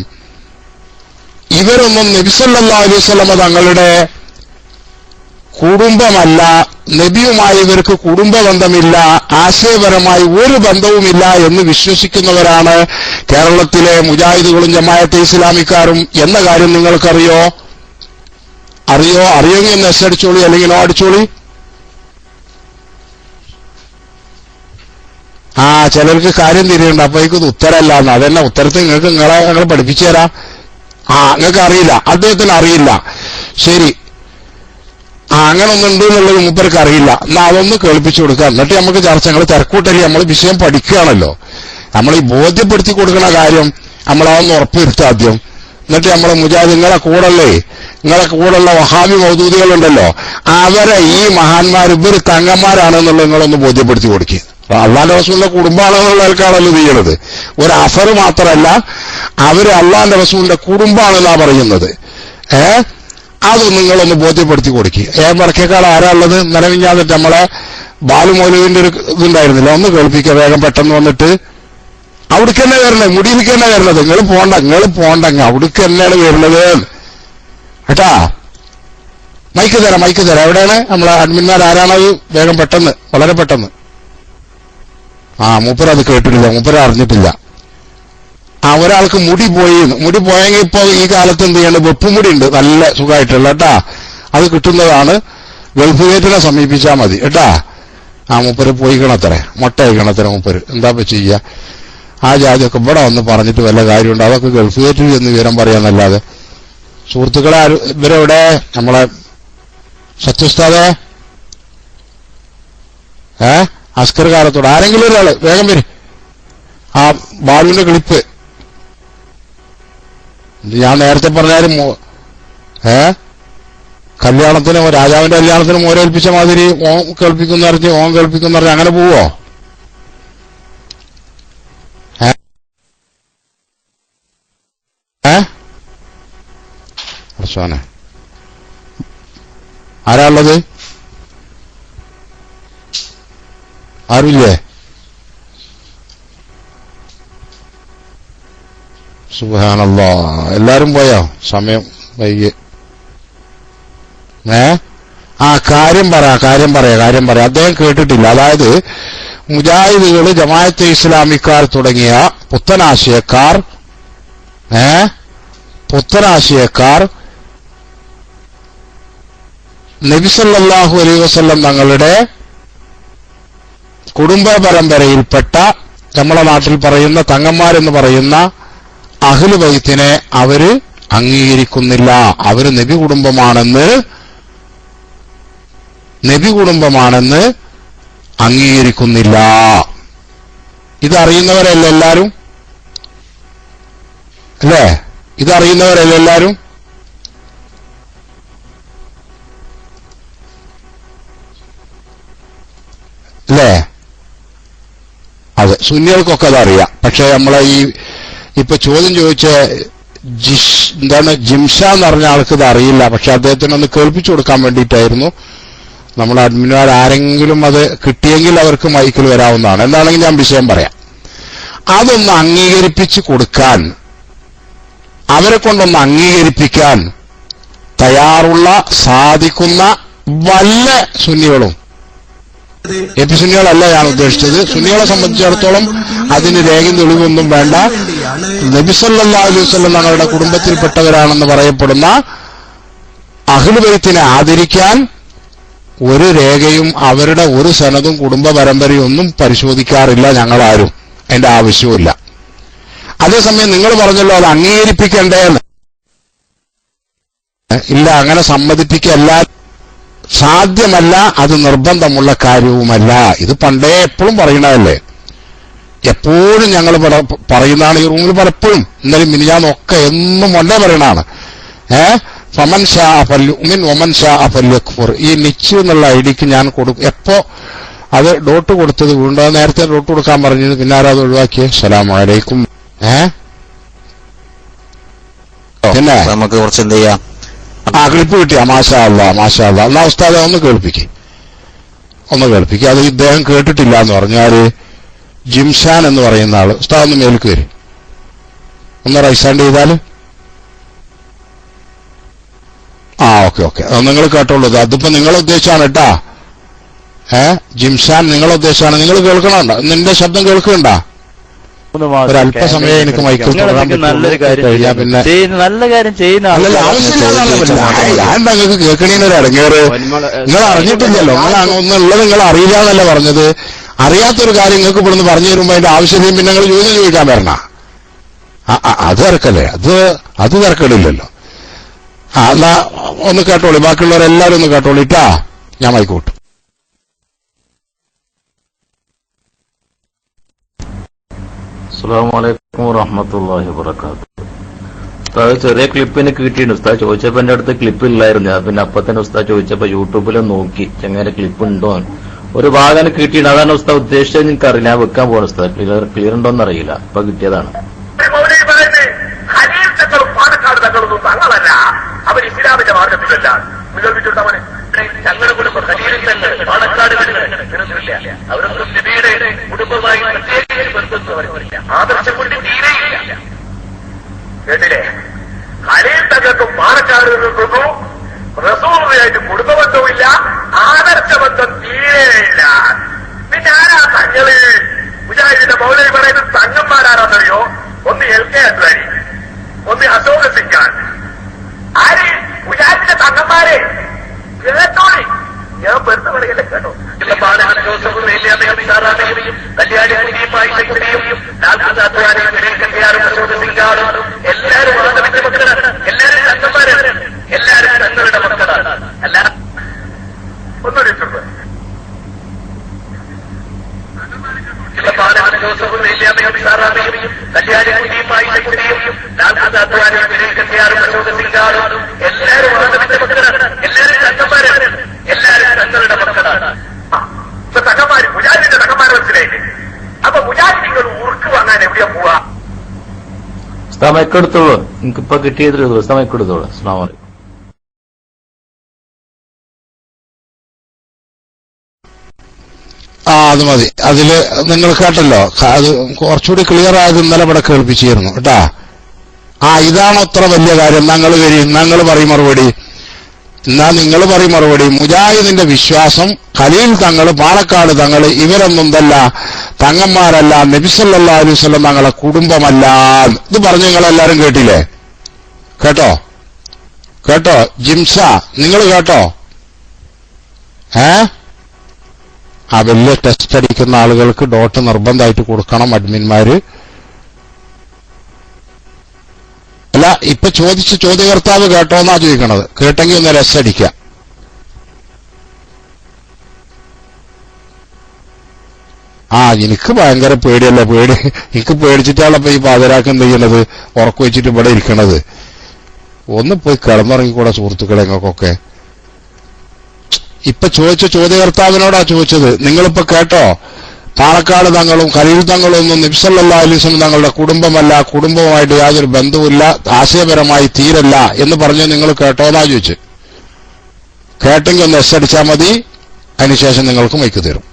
ഇവരൊന്നും നബി സല്ലല്ലാഹു അലൈഹി വസല്ലം തങ്ങളുടെ കുടുംബമല്ല, നബിയുമായി ഇവർക്ക് കുടുംബ ബന്ധമില്ല, ആശയപരമായി ഒരു ബന്ധവുമില്ല എന്ന് വിശ്വസിക്കുന്നവരാണ് കേരളത്തിലെ മുജാഹിദുകളും ജമാഅത്തെ ഇസ്ലാമിക്കാരും എന്ന കാര്യം നിങ്ങൾക്കറിയോ? അറിയോങ്കിൽ ഒന്ന് എസ് അടിച്ചോളി, അല്ലെങ്കിൽ നോ അടിച്ചോളി. ചിലർക്ക് കാര്യം തിരിയുണ്ട്, അപ്പൊ ഇത് ഉത്തരമല്ല എന്ന്. അതെന്നെ ഉത്തരത്തിൽ നിങ്ങളെ പഠിപ്പിച്ചു തരാം. നിങ്ങൾക്ക് അറിയില്ല, അദ്ദേഹത്തിന് അറിയില്ല. ശരി, അങ്ങനെ ഒന്നുണ്ട് എന്നുള്ളത് മൂപ്പർക്ക് അറിയില്ല. എന്നാ അതൊന്ന് കേൾപ്പിച്ചു കൊടുക്കുക. എന്നിട്ട് നമുക്ക് ചർച്ച, ഞങ്ങൾ തിരക്കൂട്ടല്ലേ, നമ്മൾ വിഷയം പഠിക്കുകയാണല്ലോ. നമ്മൾ ഈ ബോധ്യപ്പെടുത്തി കൊടുക്കുന്ന കാര്യം നമ്മളതൊന്ന് ഉറപ്പുവരുത്തുക ആദ്യം. എന്നിട്ട് നമ്മളെ മുജാഹിദ്, നിങ്ങളെ കൂടെയുള്ള വഹാബി മൗദൂദികളുണ്ടല്ലോ, അവരെ ഈ മഹാന്മാർ ഇവർ തങ്ങന്മാരാണെന്നുള്ളത് നിങ്ങളൊന്ന് ബോധ്യപ്പെടുത്തി കൊടുക്കുക. അള്ളാന്റെ റസൂലിന്റെ കുടുംബമാണെന്നുള്ളവർക്കാണല്ലോ ചെയ്യണത്. ഒരു അഫർ മാത്രമല്ല, അവര് അള്ളാന്റെ റസൂലിന്റെ കുടുംബമാണെന്നാ പറയുന്നത്. അതൊന്നും നിങ്ങളൊന്ന് ബോധ്യപ്പെടുത്തി കൊടുക്കുക. വടക്കേക്കാൾ ആരാ ഉള്ളത്? നിലവിഞ്ഞാന്നിട്ട് നമ്മളെ ബാലുമൗലവിന്റെ ഒരു ഇതുണ്ടായിരുന്നില്ല, ഒന്ന് കേൾപ്പിക്കുക വേഗം പെട്ടെന്ന് വന്നിട്ട്. അവിടേക്ക് തന്നെ വരണേ, മുടിയിലേക്ക് തന്നെ വരണത്. നിങ്ങൾ പോണ്ടങ്ങ് അവിടേക്ക് തന്നെയാണ് വരുന്നത് കേട്ടാ. മൈക്ക് തരാം. എവിടെയാണ് നമ്മളെ അഡ്മിന്മാർ? ആരാണത്? വേഗം പെട്ടെന്ന്, വളരെ പെട്ടെന്ന്. മൂപ്പർ അത് കേട്ടിട്ടില്ല, മൂപ്പർ അറിഞ്ഞിട്ടില്ല. ഒരാൾക്ക് മുടി പോയെങ്കിൽ ഇപ്പൊ ഈ കാലത്ത് എന്ത് ചെയ്യണം, വെപ്പുമുടി ഉണ്ട് നല്ല സുഖമായിട്ടുള്ള കേട്ടാ. അത് കിട്ടുന്നതാണ്. ഗൾഫ് ഗേറ്റിനെ സമീപിച്ചാൽ മതി കേട്ടാ. മൂപ്പര് പോയിക്കണത്രേ, മുട്ട അയക്കണത്രേ മൂപ്പര്. എന്താ ചെയ്യുക? ആ ജാതിയൊക്കെ ഇവിടെ വന്ന് പറഞ്ഞിട്ട് വല്ല കാര്യമുണ്ട്? അതൊക്കെ ഗൾഫ് ഗേറ്റിൽ എന്ന് വിവരം പറയാന്നല്ലാതെ. സുഹൃത്തുക്കളെ, ഇവരെവിടെ? നമ്മളെ സത്യുസ്താദെ, അസ്കർ കാലത്തോട് ആരെങ്കിലും ഒരാള് വേഗം വരും. ആ ബാലുവിന്റെ ക്ലിപ്പ് ഞാൻ നേരത്തെ പറഞ്ഞാലും കല്യാണത്തിന്, രാജാവിന്റെ കല്യാണത്തിന് മോരേൽപ്പിച്ച മാതിരി ഓൻ കേൾപ്പിക്കുന്ന പറഞ്ഞ് അങ്ങനെ പോവോ? അർശോനെ ആരാ ഉള്ളത്? ആരുമില്ലേ? സുബ്ഹാനല്ലാഹ്, എല്ലാരും പോയോ? സമയം വൈകി. കാര്യം പറയാ. അദ്ദേഹം കേട്ടിട്ടില്ല. അതായത് മുജാഹിദുകൾ, ജമാഅത്തെ ഇസ്ലാമിക്കാർ തുടങ്ങിയ പുത്തനാശയക്കാർ നബി സല്ലല്ലാഹു അലൈഹി വസല്ലം തങ്ങളുടെ കുടുംബ പരമ്പരയിൽപ്പെട്ട, നമ്മളെ നാട്ടിൽ പറയുന്ന തങ്ങന്മാരെന്ന് പറയുന്ന അഹ്ലു ബൈത്തിനെ അവര് അംഗീകരിക്കുന്നില്ല. അവര് നബി കുടുംബമാണെന്ന് അംഗീകരിക്കുന്നില്ല. ഇതറിയുന്നവരല്ല എല്ലാരും അല്ലേ? ഇതറിയുന്നവരല്ല എല്ലാരും? അല്ലേ? അതെ, സുന്നികൾക്കൊക്കെ അതറിയാം. പക്ഷെ നമ്മളെ ഇപ്പൊ ചോദ്യം ചോദിച്ച എന്താണ് ജിംഷ എന്ന് പറഞ്ഞ ആൾക്ക് ഇത് അറിയില്ല. പക്ഷെ അദ്ദേഹത്തിനൊന്ന് കേൾപ്പിച്ചു കൊടുക്കാൻ വേണ്ടിയിട്ടായിരുന്നു. നമ്മൾ അഡ്മിന്മാർ ആരെങ്കിലും അത് കിട്ടിയെങ്കിൽ അവർക്ക് മൈക്കിൽ വരാവുന്നതാണ്. എന്താണെങ്കിൽ ഞാൻ വിഷയം പറയാം. അതൊന്ന് അംഗീകരിപ്പിച്ച് കൊടുക്കാൻ, അവരെ കൊണ്ടൊന്ന് അംഗീകരിപ്പിക്കാൻ തയ്യാറുള്ള സാധിക്കുന്ന വല്ല സുന്നികളും, എപ്പി സുന്നികളല്ല ഞാൻ ഉദ്ദേശിച്ചത്, സുന്നികളെ സംബന്ധിച്ചിടത്തോളം അതിന് രേഖയും തെളിവൊന്നും വേണ്ട. നബി സല്ലല്ലാഹു അലൈഹി വസല്ലം തങ്ങളുടെ കുടുംബത്തിൽപ്പെട്ടവരാണെന്ന് പറയപ്പെടുന്ന അഹ്ലു ബൈത്തിനെ ആദരിക്കാൻ ഒരു രേഖയും അവരുടെ ഒരു സനദും കുടുംബ പരമ്പരയും ഒന്നും പരിശോധിക്കാറില്ല ഞങ്ങളാരും. അതിന്റെ ആവശ്യവുമില്ല. അതേസമയം നിങ്ങൾ പറഞ്ഞല്ലോ അത് അംഗീകരിപ്പിക്കണ്ടേന്ന്. ഇല്ല, അങ്ങനെ സമ്മതിപ്പിക്കല്ല, സാധ്യമല്ല, അത് നിർബന്ധമുള്ള കാര്യവുമല്ല. ഇത് പണ്ടേ എപ്പോഴും പറയണതല്ലേ, എപ്പോഴും ഞങ്ങൾ പറയുന്നതാണ് ഈ റൂമിൽ പലപ്പോഴും. ഇന്നലെ മിനിഞ്ഞാന്നൊക്കെ എന്നും കൊണ്ടേ പറയണതാണ്. ഫമൻ ഷാ ഫല്യുമിൻ വമൻ ഷാ ഫല്യക്ഫുർ. ഈ നിച്ച് എന്നുള്ള ഐഡിക്ക് ഞാൻ കൊടുക്കും. എപ്പോ അത് ഡോട്ട് കൊടുത്തത് വീണ്ടും നേരത്തെ ഡോട്ട് കൊടുക്കാൻ പറഞ്ഞത്, പിന്നെ ആരാ അത് ഒഴിവാക്കിയേ? അസ്സലാമു അലൈക്കും. പിന്നെ നമുക്ക് കുറച്ച് എന്ത് ചെയ്യാം? ക്ലിപ്പ് കിട്ടിയാ? മാഷാ അല്ലാ, മാഷാ അല്ലാ. എന്നാ ഉസ്താദെ ഒന്ന് കേൾപ്പിക്കും. അത് ഇദ്ദേഹം കേട്ടിട്ടില്ല എന്ന് പറഞ്ഞാല് ജിംഷാൻ എന്ന് പറയുന്ന ആള്. ഉസ്താദ് ഒന്ന് മേലേക്ക് വരും, ഒന്ന് റൈസാൻഡ് ചെയ്താല്. ഓക്കെ, അത് നിങ്ങൾ കേട്ടോളൂ. അതിപ്പോ നിങ്ങളെ ഉദ്ദേശമാണ് കേട്ടാ. ജിംഷാൻ നിങ്ങളെ ഉദ്ദേശമാണ്. നിങ്ങൾ കേൾക്കണുണ്ടോ? നിന്റെ ശബ്ദം കേൾക്കുന്നുണ്ടാ? ഒരല്പസമയം എനിക്ക് മൈക്കിൽ കഴിഞ്ഞാ പിന്നെ നല്ല കാര്യം ചെയ്യുന്ന ഞാൻ നിങ്ങൾക്ക് കേൾക്കണീനൊരു ഇടങ്ങേറ്. നിങ്ങൾ അറിഞ്ഞിട്ടില്ലല്ലോ, ഒന്നുള്ളത് നിങ്ങൾ അറിയില്ല എന്നല്ല പറഞ്ഞത്. അറിയാത്തൊരു കാര്യം നിങ്ങൾക്ക് ഇവിടുന്ന് പറഞ്ഞു തരുമ്പോ അതിന്റെ ആവശ്യമില്ല, പിന്നെ നിങ്ങൾ ചോദ്യം ചോദിക്കാൻ വരണ. അത് തിരക്കല്ലേ? അത് തിരക്കടില്ലല്ലോ. എന്നാ ഒന്ന് കേട്ടോളി, ബാക്കിയുള്ളവരെല്ലാരും ഒന്ന് കേട്ടോളിട്ടാ. ഞാൻ മൈക്കോട്ടും. അസ്സലാമു അലൈക്കും വറഹ്മത്തുള്ളാഹി വബറകാതുഹു. ഉസ്താദ് ചെറിയ ക്ലിപ്പ് എനിക്ക് കിട്ടിയിട്ടുണ്ട്. ഉസ്താദ് ചോദിച്ചപ്പോ എന്റെ അടുത്ത് ക്ലിപ്പ് ഇല്ലായിരുന്നു. ഞാൻ പിന്നെ അപ്പൊ തന്നെ ഉസ്താദ് ചോദിച്ചപ്പോ യൂട്യൂബിൽ നോക്കി ചെങ്ങനെ ക്ലിപ്പ് ഉണ്ടോ. ഒരു ഭാഗം എനിക്ക് കിട്ടിയിട്ടുണ്ട്. അതാണ് ഉസ്താദ് ഉദ്ദേശിച്ചത്. എനിക്കറിയില്ല, ഞാൻ വെക്കാൻ പോകണം ഉസ്താദ്. ക്ലിയർ ഉണ്ടോന്ന് അറിയില്ല. ഇപ്പൊ കിട്ടിയതാണ്. പാലക്കാട് തങ്ങളൊന്നും തങ്ങളല്ല, അവർ ഇസ്ലാമിന്റെ മാർഗത്തിലല്ല. നികൾപ്പിച്ചിട്ടവന് ഞങ്ങളുടെ കുടുംബം പാലക്കാട് അവരൊന്നും നബിയുടെ കുടുംബമായി പ്രത്യേകിച്ച് ബന്ധുന്നവരില്ല. ആദർശം കൊണ്ട് തീരെയില്ല. കേട്ടില്ലേ? ഹലീൽ തങ്ങൾക്കും പാലക്കാട് നിൽക്കുന്നു. റസൂലുള്ളാഹിയായിട്ട് കുടുംബബന്ധവുമില്ല, ആദർശബന്ധം തീരെയില്ല. പിന്നെ ആരാ തങ്ങള്? മുജാഹിദിന്റെ മൗലവി പറയുന്നത് തങ്ങന്മാരാണെന്നറിയോ? ഒന്ന് LK അദ്വാനി, ഒന്ന് അശോക് സിംഗാൻ. ആര്? മുജാഹിദിന്റെ തങ്ങന്മാരെ കേട്ടോളി. ഞാൻ വെറുതെ പറയല്ലേ, കേട്ടോ. ജോസഫ് കല്യാണി കുടിയുമായി അശോക് സിംഗാറും എല്ലാവരും ആദമിന്റെ മക്കളാണ്. എല്ലാവരും തങ്ങന്മാരാണ്. എല്ലാവരും തങ്ങളുടെ മക്കളാണ്. അല്ല ഒന്നൊരു ജോസഫ് കല്യാണി കുടിയുമായി അശോക് സിംഗാറും എല്ലാവരും ആദമിന്റെ മക്കളാണ്. എല്ലാവരും തങ്ങന്മാരാണ്. എല്ലാവരും തങ്ങളുടെ മക്കളാണ്. ഇപ്പൊ തങ്ങന്മാര് മുജാഹിദിന്റെ തങ്ങന്മാരെ മനസ്സിലായില്ലേ? അപ്പൊ മുജാഹിദികൾ ഉറുക്ക് വാങ്ങാൻ എവിടെയാ പോവാ? ഉസ്താദ് മൈക്കെടുത്തോളൂ. എനിക്കിപ്പോ കിട്ടിയതിൽ ഉസ്താദ് മൈക്കെടുത്തോളൂ. അസ്സലാമു അലൈക്കും. അത് മതി. അതില് നിങ്ങൾ കേട്ടല്ലോ, അത് കുറച്ചുകൂടി ക്ലിയർ ആയത് ഇന്നലെ ഇവിടെ കേൾപ്പിച്ചിരുന്നു കേട്ടാ. ഇതാണ് അത്ര വലിയ കാര്യം. ഞങ്ങൾ പറയും മറുപടി. എന്നാ നിങ്ങൾ പറയും മറുപടി. മുജാഹിദിന്റെ വിശ്വാസം ഖലീൽ തങ്ങൾ, പാലക്കാട് തങ്ങൾ ഇവരൊന്നുമല്ല, തങ്ങന്മാരല്ല, നബി സല്ലല്ലാഹു അലൈഹി വസല്ലം തങ്ങളെ കുടുംബമല്ല. ഇത് പറഞ്ഞു നിങ്ങളെല്ലാരും കേട്ടില്ലേ? കേട്ടോ ജിംഷ, നിങ്ങൾ കേട്ടോ? വലിയ ടെസ്റ്റ് അടിക്കുന്ന ആളുകൾക്ക് ഡോട്ട് നിർബന്ധമായിട്ട് കൊടുക്കണം അഡ്മിന്മാര്. അല്ല, ഇപ്പൊ ചോദിച്ച ചോദ്യകർത്താവ് കേട്ടോന്നാ ചോദിക്കണത്. കേട്ടെങ്കിൽ ഒന്ന് രസടിക്കാം. എനിക്ക് ഭയങ്കര പേടിയല്ലേ. എനിക്ക് പേടിച്ചിട്ടാണല്ലോ ഈ പാതിരാക്കം എന്ത് ചെയ്യണത്, ഉറക്കു വെച്ചിട്ട് ഇവിടെ ഇരിക്കണത്. ഒന്ന് പോയി കിടന്നുറങ്ങിക്കൂടെ സുഹൃത്തുക്കളെ? നിങ്ങൾക്കൊക്കെ ഇപ്പൊ ചോദിച്ച ചോദ്യകർത്താവിനോടാ ചോദിച്ചത്. നിങ്ങളിപ്പോ കേട്ടോ, പാണക്കാട് തങ്ങളും ഖലീൽ തങ്ങളും ഒന്നും നബി സല്ലല്ലാഹു അലൈഹി വസല്ലം തങ്ങളുടെ കുടുംബമല്ല, കുടുംബവുമായിട്ട് യാതൊരു ബന്ധവുമില്ല, ആശയപരമായി തീരല്ല എന്ന് പറഞ്ഞ് നിങ്ങൾ കേട്ടോന്നാ ചോദിച്ചു. കേട്ടെങ്കിൽ ഒന്ന് എസ് അടിച്ചാൽ മതി, അതിനുശേഷം നിങ്ങൾക്ക് മൈക്ക് തരും.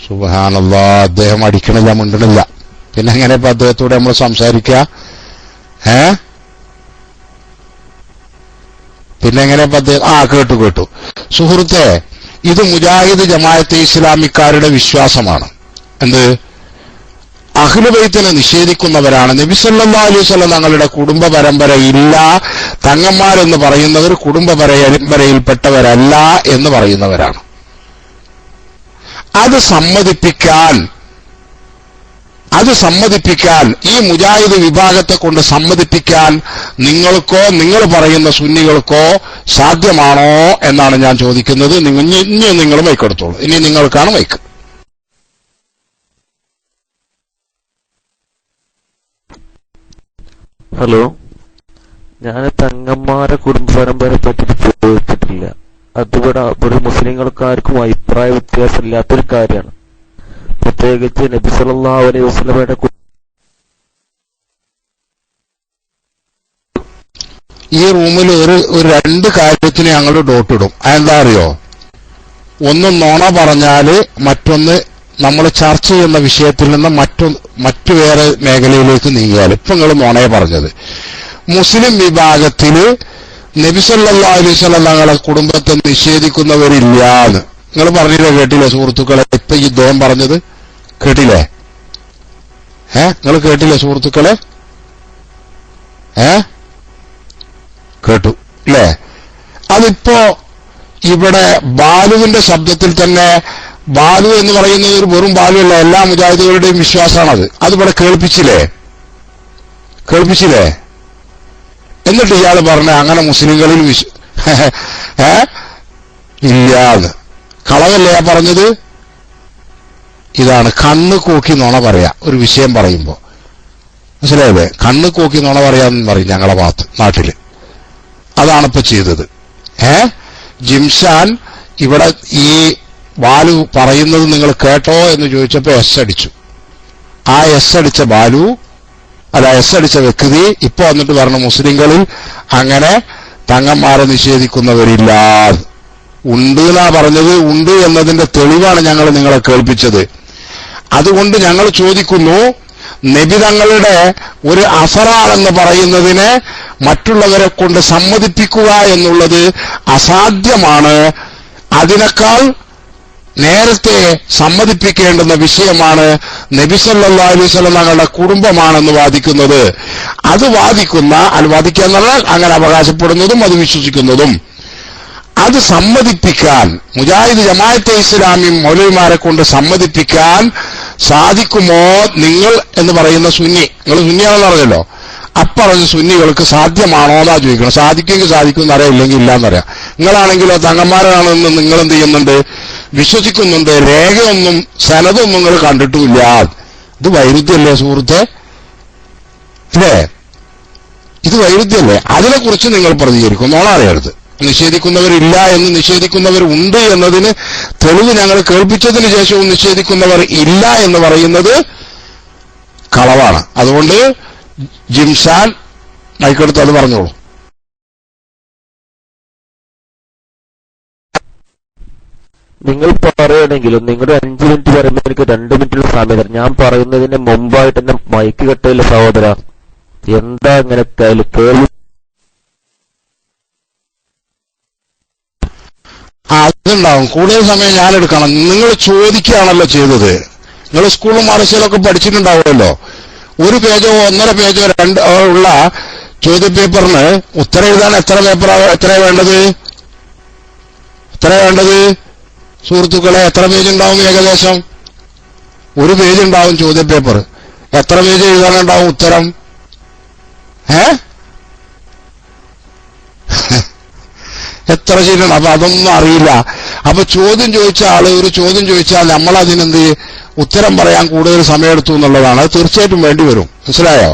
സുബ്ഹാനല്ലാഹ്, അദ്ദേഹം അടിക്കണില്ല, മിണ്ടണില്ല. പിന്നെ എങ്ങനെ ഇപ്പൊ അദ്ദേഹത്തോട് നമ്മൾ സംസാരിക്കുക? പിന്നെ എങ്ങനെ ഇപ്പൊ അദ്ദേഹം കേട്ടു. സുഹൃത്തെ, ഇത് മുജാഹിദ് ജമാഅത്തെ ഇസ്ലാമിക്കാരുടെ വിശ്വാസമാണ്. എന്ത്? അഹ്ലു ബൈത്തിനെ നിഷേധിക്കുന്നവരാണ്. നബി സല്ലല്ലാഹു അലൈഹി വസല്ലം തങ്ങളുടെ കുടുംബ പരമ്പരയില്ല, തങ്ങന്മാരെന്ന് പറയുന്നവർ കുടുംബ പരമ്പരയിൽപ്പെട്ടവരല്ല എന്ന് പറയുന്നവരാണ്. അത് സമ്മതിപ്പിക്കാൻ ഈ മുജാഹിദ് വിഭാഗത്തെ കൊണ്ട് സമ്മതിപ്പിക്കാൻ നിങ്ങൾക്കോ നിങ്ങൾ പറയുന്ന സുന്നികൾക്കോ സാധ്യമാണോ എന്നാണ് ഞാൻ ചോദിക്കുന്നത്. ഇനി നിങ്ങൾ മൈക്കെടുത്തോളൂ. ഇനി നിങ്ങൾക്കാണ് മൈക്ക്. ഹലോ, ഞാൻ തങ്ങന്മാരെ കുടുംബ പരമ്പരയെ പറ്റി ചോദിച്ചിട്ടില്ല. അതിവിടെ ഒരു മുസ്ലിങ്ങൾക്കാർക്കും അഭിപ്രായ വ്യത്യാസമില്ലാത്തൊരു കാര്യമാണ്. പ്രത്യേകിച്ച് നബി സല്ലല്ലാഹു അലൈഹി വസല്ലമയുടെ ഈ റൂമിൽ ഒരു രണ്ട് കാര്യത്തിന് ഞങ്ങൾ ഡോട്ടിടും. അതെന്താ അറിയോ? ഒന്ന് നോണ പറഞ്ഞാല്, മറ്റൊന്ന് നമ്മൾ ചർച്ച ചെയ്യുന്ന വിഷയത്തിൽ നിന്ന് മറ്റു വേറെ മേഖലയിലേക്ക് നീങ്ങിയാൽ. ഇപ്പൊ നിങ്ങൾ നോണയെ പറഞ്ഞത്, മുസ്ലിം വിഭാഗത്തില് നബി സല്ലല്ലാഹു അലൈഹി വസല്ലം തങ്ങളുടെ കുടുംബത്തെ നിഷേധിക്കുന്നവരില്ലാന്ന് നിങ്ങൾ പറഞ്ഞില്ലേ? കേട്ടില്ലേ സുഹൃത്തുക്കളെ? ഇപ്പൊ ഈ ദോം പറഞ്ഞത് കേട്ടില്ലേ? നിങ്ങൾ കേട്ടില്ലേ സുഹൃത്തുക്കളെ? കേട്ടു അല്ലേ? അതിപ്പോ ഇവിടെ ബാലുവിന്റെ ശബ്ദത്തിൽ തന്നെ, ബാലു എന്ന് പറയുന്നത് ഒരു വെറും ബാലുവല്ല, എല്ലാ മുജാഹിദുകളുടെയും വിശ്വാസമാണത്. അതിവിടെ കേൾപ്പിച്ചില്ലേ? എന്നിട്ട് ഇയാൾ പറഞ്ഞ അങ്ങനെ മുസ്ലിങ്ങളിൽ ഇല്ലാന്ന്. കളവല്ലേ ഞാൻ പറഞ്ഞത്? ഇതാണ് കണ്ണ് കോക്കി നുണ പറയാ ഒരു വിഷയം പറയുമ്പോ. മനസ്സിലായല്ലേ? കണ്ണ് കോക്കി നുണ പറയാന്ന് പറയും ഞങ്ങളെ നാട്ടില്. അതാണിപ്പോ ചെയ്തത്. ജിംഷാൻ ഇവിടെ ഈ ബാലു പറയുന്നത് നിങ്ങൾ കേട്ടോ എന്ന് ചോദിച്ചപ്പോ എസ് അടിച്ചു. ആ എസ് അടിച്ച വ്യക്തി ഇപ്പൊ വന്നിട്ട് പറഞ്ഞു മുസ്ലിങ്ങളിൽ അങ്ങനെ തങ്ങന്മാരെ നിഷേധിക്കുന്നവരില്ല. ഉണ്ട് എന്നാ പറഞ്ഞത്. ഉണ്ട് എന്നതിന്റെ തെളിവാണ് ഞങ്ങൾ നിങ്ങളെ കേൾപ്പിച്ചത്. അതുകൊണ്ട് ഞങ്ങൾ ചോദിക്കുന്നു, നബി തങ്ങളുടെ ഒരു അസറാണെന്ന് പറയുന്നതിനെ മറ്റുള്ളവരെ കൊണ്ട് സമ്മതിപ്പിക്കുക എന്നുള്ളത് അസാധ്യമാണ്. അതിനേക്കാൾ നേരത്തെ സമ്മതിപ്പിക്കേണ്ടുന്ന വിഷയമാണ് നബി സല്ലല്ലാഹു അലൈഹി വസല്ലം തങ്ങളുടെ കുടുംബമാണെന്ന് വാദിക്കുന്നത്. അത് വാദിക്കുക എന്നാൽ അങ്ങനെ അവകാശപ്പെടുന്നതും അത് വിശ്വസിക്കുന്നതും. അത് സമ്മതിപ്പിക്കാൻ മുജാഹിദ് ജമാഅത്തെ ഇസ്ലാമി മൗലവിമാരെ കൊണ്ട് സമ്മതിപ്പിക്കാൻ സാധിക്കുമോ? നിങ്ങൾ എന്ന് പറയുന്ന സുന്നി, നിങ്ങൾ സുന്നിയാണെന്ന് പറഞ്ഞല്ലോ, അപ്പറഞ്ഞ സുന്നികൾക്ക് സാധ്യമാണോ എന്നാ ചോദിക്കണം. സാധിക്കുമെങ്കിൽ സാധിക്കും എന്നറിയാം, ഇല്ലെങ്കിൽ ഇല്ലാന്നറിയാം. നിങ്ങളാണെങ്കിലോ തങ്ങന്മാരാണെന്ന് നിങ്ങൾ എന്ത് ചെയ്യുന്നുണ്ട്? വിശ്വസിക്കുന്നുണ്ട്. രേഖയൊന്നും സനതൊന്നും നിങ്ങൾ കണ്ടിട്ടുമില്ല. ഇത് വൈരുദ്ധ്യല്ലേ സുഹൃത്തെ? അല്ലേ? ഇത് വൈരുദ്ധ്യല്ലേ? അതിനെക്കുറിച്ച് നിങ്ങൾ പ്രതികരിക്കും. നോണറിയരുത്. നിഷേധിക്കുന്നവരില്ല എന്ന് നിഷേധിക്കുന്നവരുണ്ട് എന്നതിന് തെളിവ് ഞങ്ങൾ കേൾപ്പിച്ചതിന് ശേഷവും നിഷേധിക്കുന്നവർ ഇല്ല എന്ന് പറയുന്നത് കളവാണ്. അതുകൊണ്ട് ജിംഷാൻ മൈക്കെടുത്ത് അത് പറഞ്ഞോളൂ. നിങ്ങൾ പറയുകയാണെങ്കിലും നിങ്ങളുടെ 5 മിനിറ്റ് പറയുമ്പോൾ എനിക്ക് 2 മിനിറ്റുള്ള സമയം തരാം. ഞാൻ പറയുന്നതിന് മുമ്പായിട്ട് എന്നെ മൈക്ക് കെട്ടില്ല സഹോദര. എന്താ ഇങ്ങനെ കേൾവി? അതുണ്ടാവും. കൂടുതൽ സമയം ഞാൻ എടുക്കണം. നിങ്ങൾ ചോദിക്കുകയാണല്ലോ ചെയ്തത്. നിങ്ങൾ സ്കൂളും മദ്രസയിലൊക്കെ പഠിച്ചിട്ടുണ്ടാവുമല്ലോ. 1 പേജോ 1.5 പേജോ 2 ഉള്ള ചോദ്യപേപ്പറിന് ഉത്തരം എഴുതാൻ എത്ര വേണ്ടത് സുഹൃത്തുക്കളെ? എത്ര പേജ് ഉണ്ടാവും? ഏകദേശം 1 പേജ് ഉണ്ടാവും ചോദ്യപേപ്പർ. എത്ര പേജ് എഴുതാനുണ്ടാവും ഉത്തരം? എത്ര ശരിയാണ്? അപ്പൊ അതൊന്നും അറിയില്ല. അപ്പൊ ചോദ്യം ചോദിച്ച ആള് ഒരു ചോദ്യം ചോദിച്ചാൽ നമ്മൾ അതിനെന്ത് ഉത്തരം പറയാൻ കൂടുതൽ സമയമെടുത്തു എന്നുള്ളതാണ്. അത് തീർച്ചയായിട്ടും വേണ്ടി വരും. മനസ്സിലായോ?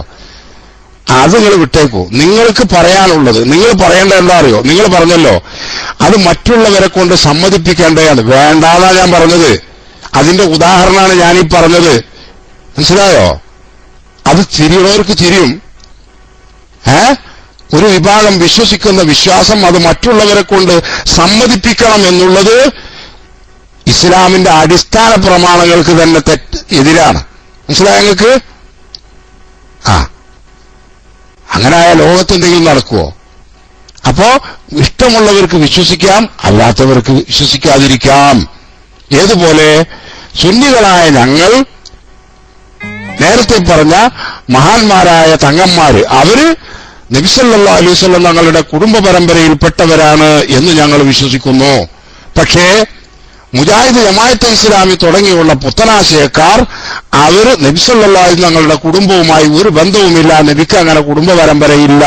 അത് നിങ്ങൾ വിട്ടേക്കൂ. നിങ്ങൾക്ക് പറയാനുള്ളത് നിങ്ങൾ പറയേണ്ടത് എന്താ അറിയോ? നിങ്ങൾ പറഞ്ഞല്ലോ അത് മറ്റുള്ളവരെ കൊണ്ട് സമ്മതിപ്പിക്കേണ്ടതാണ്. വേണ്ടാന്നാ ഞാൻ പറഞ്ഞത്. അതിന്റെ ഉദാഹരണമാണ് ഞാനീ പറഞ്ഞത്. മനസ്സിലായോ? അത് ചിരിയുള്ളവർക്ക് ചിരിയും. ഒരു വിഭാഗം വിശ്വസിക്കുന്ന വിശ്വാസം അത് മറ്റുള്ളവരെ കൊണ്ട് സമ്മതിപ്പിക്കണം എന്നുള്ളത് ഇസ്ലാമിന്റെ അടിസ്ഥാന പ്രമാണങ്ങൾക്ക് തന്നെ എതിരാണ്. മനസ്സിലായോ നിങ്ങൾക്ക്? അങ്ങനെ ആയ ലോകത്ത് എന്തെങ്കിലും നടക്കുവോ? അപ്പോ ഇഷ്ടമുള്ളവർക്ക് വിശ്വസിക്കാം, അല്ലാത്തവർക്ക് വിശ്വസിക്കാതിരിക്കാം. ഏതുപോലെ സുന്നികളായ ഞങ്ങൾ നേരത്തെ പറഞ്ഞ മഹാന്മാരായ തങ്ങന്മാര് അവര് നബി സല്ലല്ലാഹു അലൈഹി വസല്ലം തങ്ങളുടെ കുടുംബ പരമ്പരയിൽപ്പെട്ടവരാണ് എന്ന് ഞങ്ങൾ വിശ്വസിക്കുന്നു. പക്ഷേ മുജാഹിദ് ജമാഅത്തെ ഇസ്ലാമി തുടങ്ങിയുള്ള പുത്തനാശയക്കാർ അവര് നബി സല്ലല്ലാഹു അലൈഹി തങ്ങളുടെ കുടുംബവുമായി ഒരു ബന്ധവുമില്ല, നബിക്ക് അങ്ങനെ കുടുംബ പരമ്പരയില്ല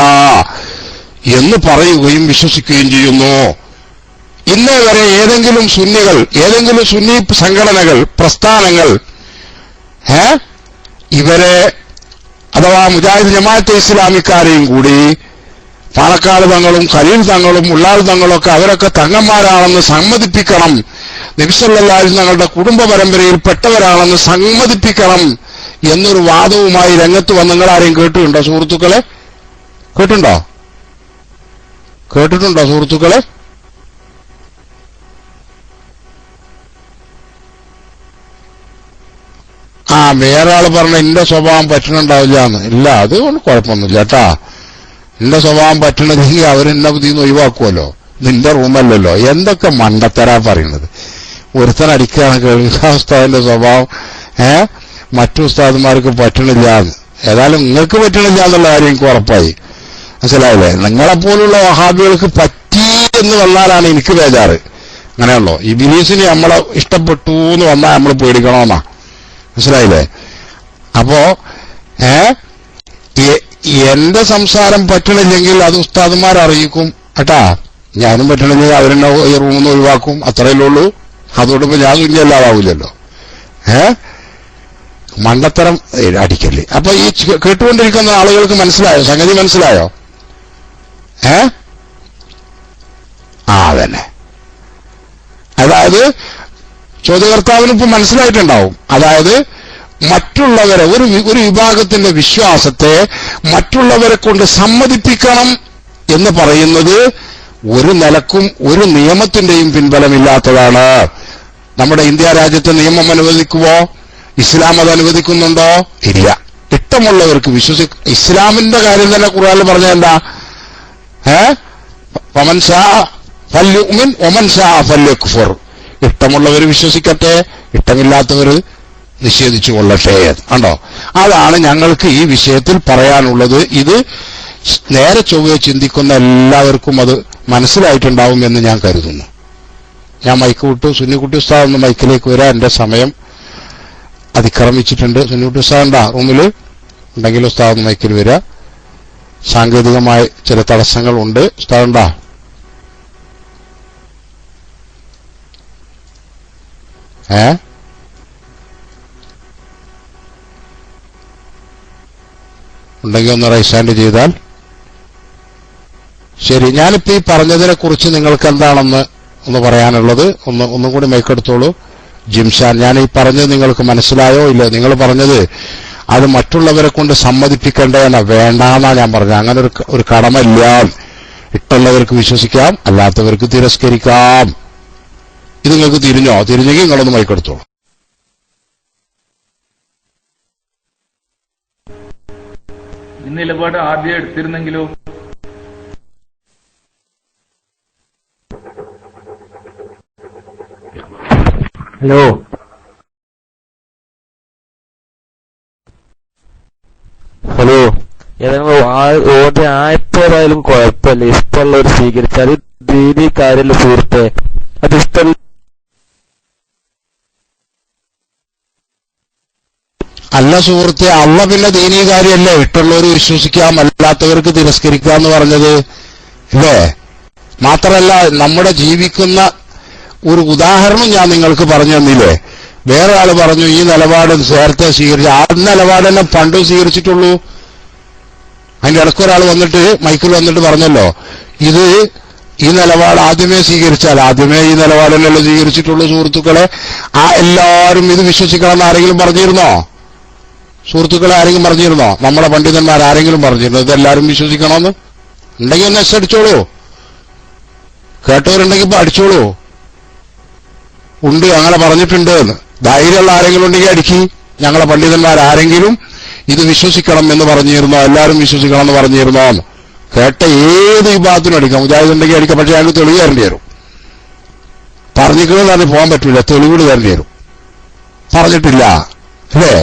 എന്ന് പറയുകയും വിശ്വസിക്കുകയും ചെയ്യുന്നു. ഇന്നേ വരെ ഏതെങ്കിലും സുന്നികൾ, ഏതെങ്കിലും സുന്നി സംഘടനകൾ, പ്രസ്ഥാനങ്ങൾ ഇവരെ അഥവാ മുജാഹിദ് ജമാഅത്തെ ഇസ്ലാമിക്കാരെയും കൂടി പാണക്കാട് തങ്ങളും ഖലീൽ തങ്ങളും ഉള്ളാൾ തങ്ങളും ഒക്കെ അവരൊക്കെ തങ്ങന്മാരാണെന്ന് സമ്മതിപ്പിക്കണം, നബി സല്ലല്ലാഹു അലൈഹി തങ്ങളുടെ കുടുംബ പരമ്പരയിൽപ്പെട്ടവരാണെന്ന് സമ്മതിപ്പിക്കണം എന്നൊരു വാദവുമായി രംഗത്ത് വന്ന് നിങ്ങൾ ആരെയും കേട്ടിട്ടുണ്ടോ സുഹൃത്തുക്കളെ? കേട്ടിട്ടുണ്ടോ സുഹൃത്തുക്കളെ? വേറെ ആള് പറഞ്ഞ എന്റെ സ്വഭാവം പറ്റണുണ്ടാവില്ല എന്ന്. ഇല്ല, അതുകൊണ്ട് കുഴപ്പമൊന്നുമില്ല കേട്ടാ. എന്റെ സ്വഭാവം പറ്റണമെങ്കിൽ അവരെന്നെ ബുദ്ധിന്ന് ഒഴിവാക്കുമല്ലോ. നിന്റെ റൂമല്ലല്ലോ. എന്തൊക്കെ മണ്ടത്തരാ പറയുന്നത്. ഒരുത്തൻ അടിക്കുകയാണ് കേൾവിക്കാസ്താവിന്റെ സ്വഭാവം മറ്റു ഉസ്താദുമാർക്ക് പറ്റണില്ല എന്ന്. ഏതായാലും നിങ്ങൾക്ക് പറ്റണില്ല എന്നുള്ള കാര്യം എനിക്ക് ഉറപ്പായി. മനസ്സിലായില്ലേ? നിങ്ങളെപ്പോലുള്ള വഹാബികൾക്ക് പറ്റി എന്ന് വന്നാലാണ് എനിക്ക് ബേജാറ്. അങ്ങനെയുള്ളോ ഇബ്ലീസിന് നമ്മളെ ഇഷ്ടപ്പെട്ടു എന്ന് വന്നാൽ നമ്മൾ പേടിക്കണമെന്നാ. മനസ്സിലായില്ലേ? അപ്പോ എന്റെ സംസാരം പറ്റണില്ലെങ്കിൽ അത് ഉസ്താദുമാർ അറിയിക്കും കേട്ടാ. ഞാനും പറ്റണില്ലെങ്കിൽ അവരെന്നെ ഈ റൂമിൽ നിന്ന് ഒഴിവാക്കും. അത്രയല്ലേ ഉള്ളൂ. അതോടൊപ്പം ഞാൻ സുന്നിയല്ലാതാവില്ലല്ലോ. മണ്ടത്തരം അടിക്കല്ലേ. അപ്പൊ ഈ കേട്ടുകൊണ്ടിരിക്കുന്ന ആളുകൾക്ക് മനസ്സിലായോ? സംഗതി മനസ്സിലായോ? അതന്നെ. അതായത് ചോദ്യകർത്താവിന് ഇപ്പൊ മനസ്സിലായിട്ടുണ്ടാവും. അതായത് മറ്റുള്ളവരെ ഒരു വിഭാഗത്തിന്റെ വിശ്വാസത്തെ മറ്റുള്ളവരെ കൊണ്ട് സമ്മതിപ്പിക്കണം എന്ന് പറയുന്നത് ഒരു നിലക്കും ഒരു നിയമത്തിന്റെയും പിൻബലമില്ലാത്തതാണ്. നമ്മുടെ ഇന്ത്യ രാജ്യത്തെ നിയമം അനുവദിക്കുവോ? ഇസ്ലാം അത് അനുവദിക്കുന്നുണ്ടോ? ഇല്ല. ഇഷ്ടമുള്ളവർക്ക് ഇസ്ലാമിന്റെ കാര്യം തന്നെ ഖുർആനിൽ പറഞ്ഞ എന്താ? വമൻ ശാ ഫല്യുമിൻ വമൻ ശാ ഫല്യക്ഫുർ. ഇഷ്ടമുള്ളവർ വിശ്വസിക്കട്ടെ, ഇഷ്ടമില്ലാത്തവർ നിഷേധിച്ചു കൊള്ളട്ടെ. കണ്ടോ? അതാണ് ഞങ്ങൾക്ക് ഈ വിഷയത്തിൽ പറയാനുള്ളത്. ഇത് നേരെ ചൊവ്വയെ ചിന്തിക്കുന്ന എല്ലാവർക്കും അത് മനസ്സിലായിട്ടുണ്ടാവും എന്ന് ഞാൻ കരുതുന്നു. ഞാൻ മൈക്ക് വിട്ടു. സുന്നിക്കുട്ടി ഉസ്താദ് ഒന്ന് മൈക്കിലേക്ക് വരാൻ എന്റെ സമയം അതിക്രമിച്ചിട്ടുണ്ട്. സുന്നിക്കുട്ടി ഉസ്താദ് ഉണ്ടാ റൂമിൽ? ഉണ്ടെങ്കിൽ ഉസ്താദ് മൈക്കിൽ വരിക. സാങ്കേതികമായ ചില തടസ്സങ്ങളുണ്ട്. ഉസ്താദ് ഉണ്ടാ? ഉണ്ടെങ്കിൽ ഒന്ന് റൈസ് ഹാൻഡ് ചെയ്താൽ ശരി. ഞാനിപ്പോ ഈ പറഞ്ഞതിനെ കുറിച്ച് നിങ്ങൾക്ക് എന്താണെന്ന് ഒന്ന് പറയാനുള്ളത്? ഒന്നും കൂടി മൈക്കെടുത്തോളൂ. ജിംഷാൻ, ഞാൻ ഈ പറഞ്ഞത് നിങ്ങൾക്ക് മനസ്സിലായോ ഇല്ല? നിങ്ങൾ പറഞ്ഞത് അത് മറ്റുള്ളവരെ കൊണ്ട് സമ്മതിപ്പിക്കേണ്ടതെന്നാ, വേണ്ടാന്നാ ഞാൻ പറഞ്ഞത്. അങ്ങനെ ഒരു കടമയില്ല. ഇട്ടുള്ളവർക്ക് വിശ്വസിക്കാം, അല്ലാത്തവർക്ക് തിരസ്കരിക്കാം. ഇത് നിങ്ങൾക്ക് തിരിഞ്ഞോ? തിരിഞ്ഞെങ്കിൽ നിങ്ങളൊന്ന് മൈക്കെടുത്തോളൂ. ഈ നിലപാട് ആദ്യം എടുത്തിരുന്നെങ്കിലോ? ഹലോ, ഏതായാലും ഓടി ആയപ്പോഴായാലും കുഴപ്പമില്ല. ഇഷ്ടമുള്ളവർ സ്വീകരിച്ചാൽ ദീനി കാര്യമില്ല സുഹൃത്തെ. അത് ഇഷ്ടം അല്ല സുഹൃത്തെ. അള്ള പിന്നെ ദീനീ കാര്യമല്ലേ ഇട്ടുള്ളവർ വിശ്വസിക്കാം, അല്ലാത്തവർക്ക് തിരസ്കരിക്കാം എന്ന് പറഞ്ഞത് അല്ലേ? മാത്രമല്ല നമ്മുടെ ജീവിക്കുന്ന ഒരു ഉദാഹരണം ഞാൻ നിങ്ങൾക്ക് പറഞ്ഞു തന്നില്ലേ? വേറെ ആള് പറഞ്ഞു ഈ നിലപാട് നേരത്തെ സ്വീകരിച്ചു. ആ നിലപാട് തന്നെ പണ്ടും സ്വീകരിച്ചിട്ടുള്ളൂ. അതിന്റെ ഇടയ്ക്ക് ഒരാൾ വന്നിട്ട് മൈക്കിൽ വന്നിട്ട് പറഞ്ഞല്ലോ, ഇത് ഈ നിലപാട് ആദ്യമേ സ്വീകരിച്ചാൽ, ആദ്യമേ ഈ നിലപാടിനല്ലോ സ്വീകരിച്ചിട്ടുള്ള സുഹൃത്തുക്കളെ, എല്ലാവരും ഇത് വിശ്വസിക്കണമെന്ന് ആരെങ്കിലും പറഞ്ഞിരുന്നോ? സുഹൃത്തുക്കളെ ആരെങ്കിലും പറഞ്ഞിരുന്നോ? നമ്മുടെ പണ്ഡിതന്മാർ ആരെങ്കിലും പറഞ്ഞിരുന്നോ ഇതെല്ലാവരും വിശ്വസിക്കണമെന്ന്? ഉണ്ടെങ്കിൽ ഒന്ന് എസ് അടിച്ചോളൂ, കേട്ടവരുണ്ടെങ്കിൽ ഇപ്പൊ അടിച്ചോളൂ. ഉണ്ട്, അങ്ങനെ പറഞ്ഞിട്ടുണ്ട് എന്ന്. ധൈര്യമുള്ള ആരെങ്കിലും ഉണ്ടെങ്കിൽ അടിക്കി. ഞങ്ങളെ പണ്ഡിതന്മാർ ആരെങ്കിലും ഇത് വിശ്വസിക്കണം എന്ന് പറഞ്ഞിരുന്നോ? എല്ലാവരും വിശ്വസിക്കണം എന്ന് പറഞ്ഞിരുന്നോ എന്ന്? കേട്ട ഏത് വിഭാഗത്തിനും അടിക്കാം, മുജാഹിദ് ഉണ്ടെങ്കിൽ അടിക്കാം. പക്ഷെ ഞങ്ങൾക്ക് തെളിവ് തരേണ്ടി വരും. പറഞ്ഞിരിക്കുന്നത് തന്നെ പോകാൻ പറ്റില്ല, തെളിവുകൾ തരേണ്ടി വരും. പറഞ്ഞിട്ടില്ല അല്ലേ?